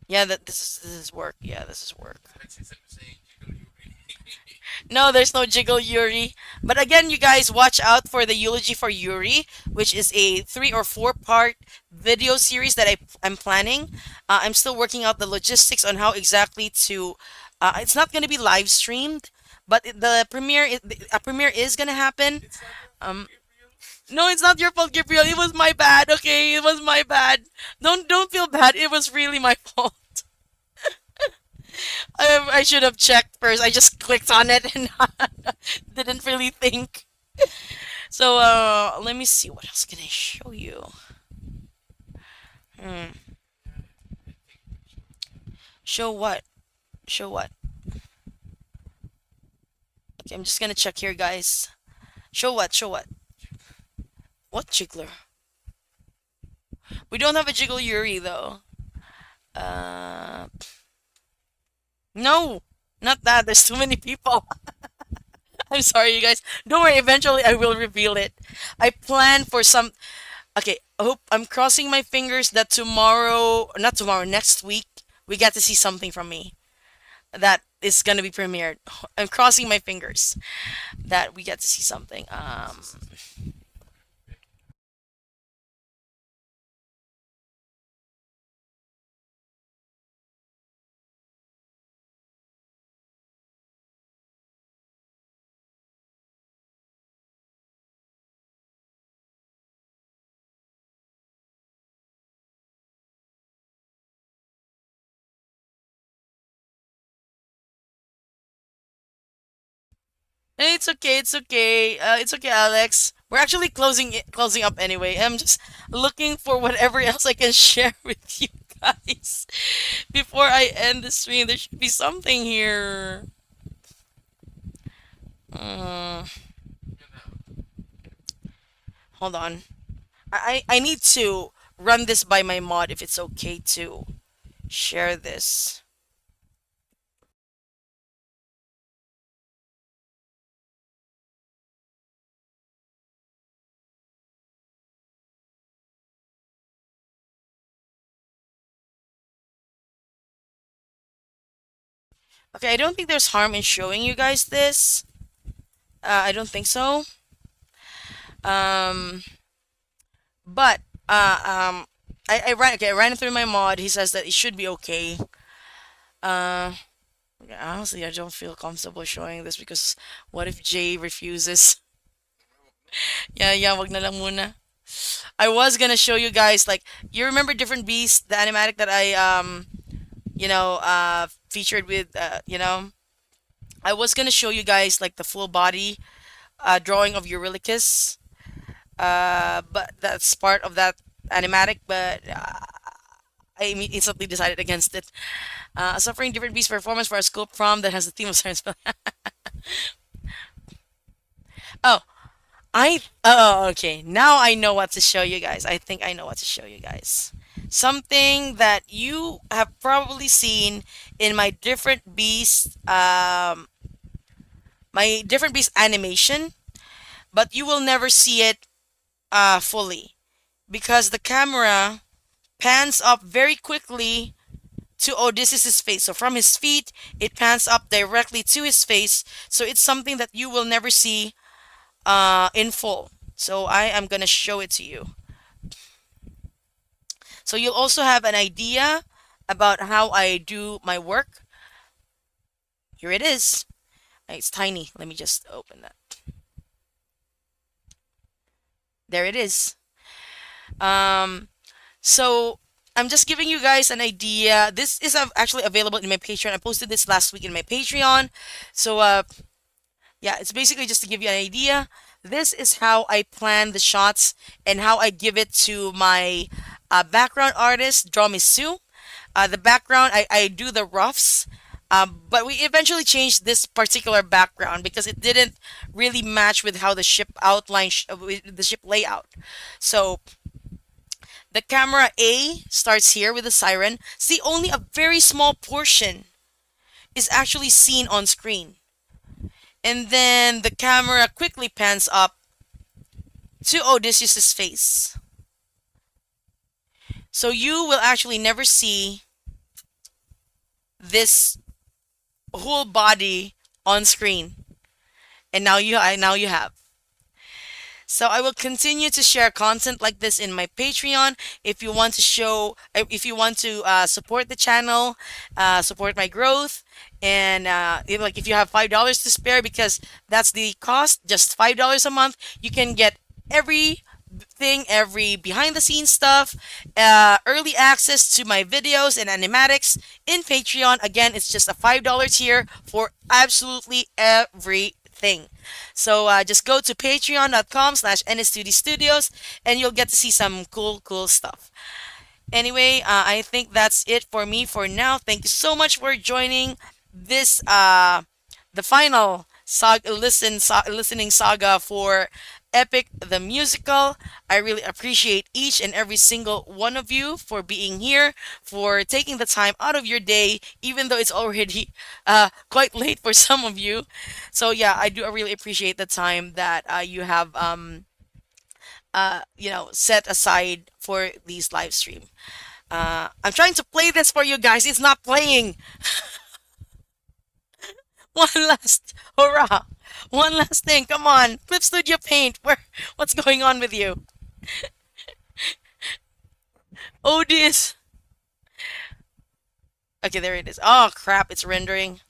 Yeah, this is work. Yeah, this is work. No, there's no jiggle Yuri. But again, you guys watch out for the eulogy for Yuri, which is a 3 or 4 part video series that I'm planning. I'm still working out the logistics on how exactly to. It's not going to be live streamed, but the premiere, a premiere is going to happen. Um, no, it's not your fault, Gabriel. It was my bad. Okay, it was my bad. Don't feel bad. It was really my fault. I should have checked first. I just clicked on it and didn't really think. So let me see what else can I show you. Hmm. Show what? Show what? Okay, I'm just gonna check here, guys. Show what? Show what? What jiggler? We don't have a jiggle Yuri though. Uh, no, not that. There's too many people. I'm sorry, you guys. Don't worry. Eventually, I will reveal it. I plan for some. Okay, I hope I'm crossing my fingers that tomorrow, not tomorrow, next week, we get to see something from me that is gonna be premiered. I'm crossing my fingers that we get to see something. Hey, it's okay. It's okay. It's okay, Alex. We're actually closing up anyway. I'm just looking for whatever else I can share with you guys before I end the stream. There should be something here. Uh, Hold on. I need to run this by my mod if it's okay to share this. Okay, I don't think there's harm in showing you guys this. I don't think so. Um, but I ran it through my mod. He says that it should be okay. Uh, okay, honestly, I don't feel comfortable showing this because what if Jay refuses? Yeah, yeah, wag na lang muna. I was gonna show you guys like you remember different beasts, the animatic that I featured with I was gonna show you guys like the full body drawing of Eurylochus, but that's part of that animatic, but I instantly decided against it. Suffering different beast performance for a scope prom that has a theme of science. Oh, okay. Now I know what to show you guys. I think I know what to show you guys. Something that you have probably seen in my different beast animation, but you will never see it fully because the camera pans up very quickly to Odysseus's face. So from his feet, it pans up directly to his face. So it's something that you will never see in full. So I am gonna show it to you. So you'll also have an idea about how I do my work. Here it is. It's tiny. Let me just open that. There it is. Um, so I'm just giving you guys an idea. This is actually available in my Patreon. I posted this last week in my Patreon. So yeah, it's basically just to give you an idea. This is how I plan the shots and how I give it to my background artist, Draw Me Sue. The background, I do the roughs. But we eventually changed this particular background because it didn't really match with how the ship outline, with the ship layout. So the camera A starts here with the siren. See, only a very small portion is actually seen on screen. And then the camera quickly pans up to Odysseus's face. So you will actually never see this whole body on screen. And now you have. So I will continue to share content like this in my Patreon. If you want to if you want to support the channel, support my growth, and like if you have $5 to spare, because that's the cost, just $5 a month, you can get every behind the scenes stuff, early access to my videos and animatics in Patreon. Again, it's just a $5 tier for absolutely everything. So just go to patreon.com/NStudios and you'll get to see some cool stuff. Anyway, I think that's it for me for now. Thank you so much for joining this the final listening saga for Epic the Musical. I really appreciate each and every single one of you for being here, for taking the time out of your day, even though it's already quite late for some of you. So yeah, I do really appreciate the time that you have set aside for these live stream. I'm trying to play this for you guys. It's not playing. One last hurrah. One last thing. Come on. Clip Studio Paint. What's going on with you? Odyss. Okay, there it is. Oh crap, it's rendering.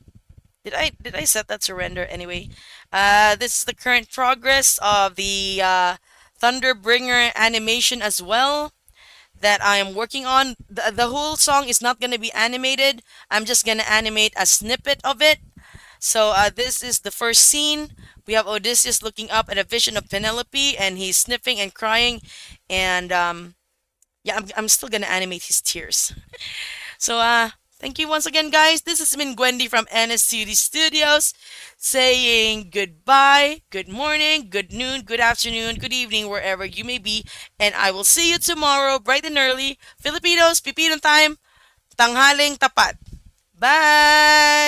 Did I set that to render anyway? This is the current progress of the Thunderbringer animation as well that I am working on. The whole song is not going to be animated. I'm just going to animate a snippet of it. So this is the first scene. We have Odysseus looking up at a vision of Penelope, and he's sniffing and crying. And yeah, I'm still gonna animate his tears. So thank you once again, guys. This has been Gwendy from NSTD Studios, saying goodbye, good morning, good noon, good afternoon, good evening, wherever you may be. And I will see you tomorrow, bright and early. Filipinos, pipinong time, tanghaling tapat. Bye!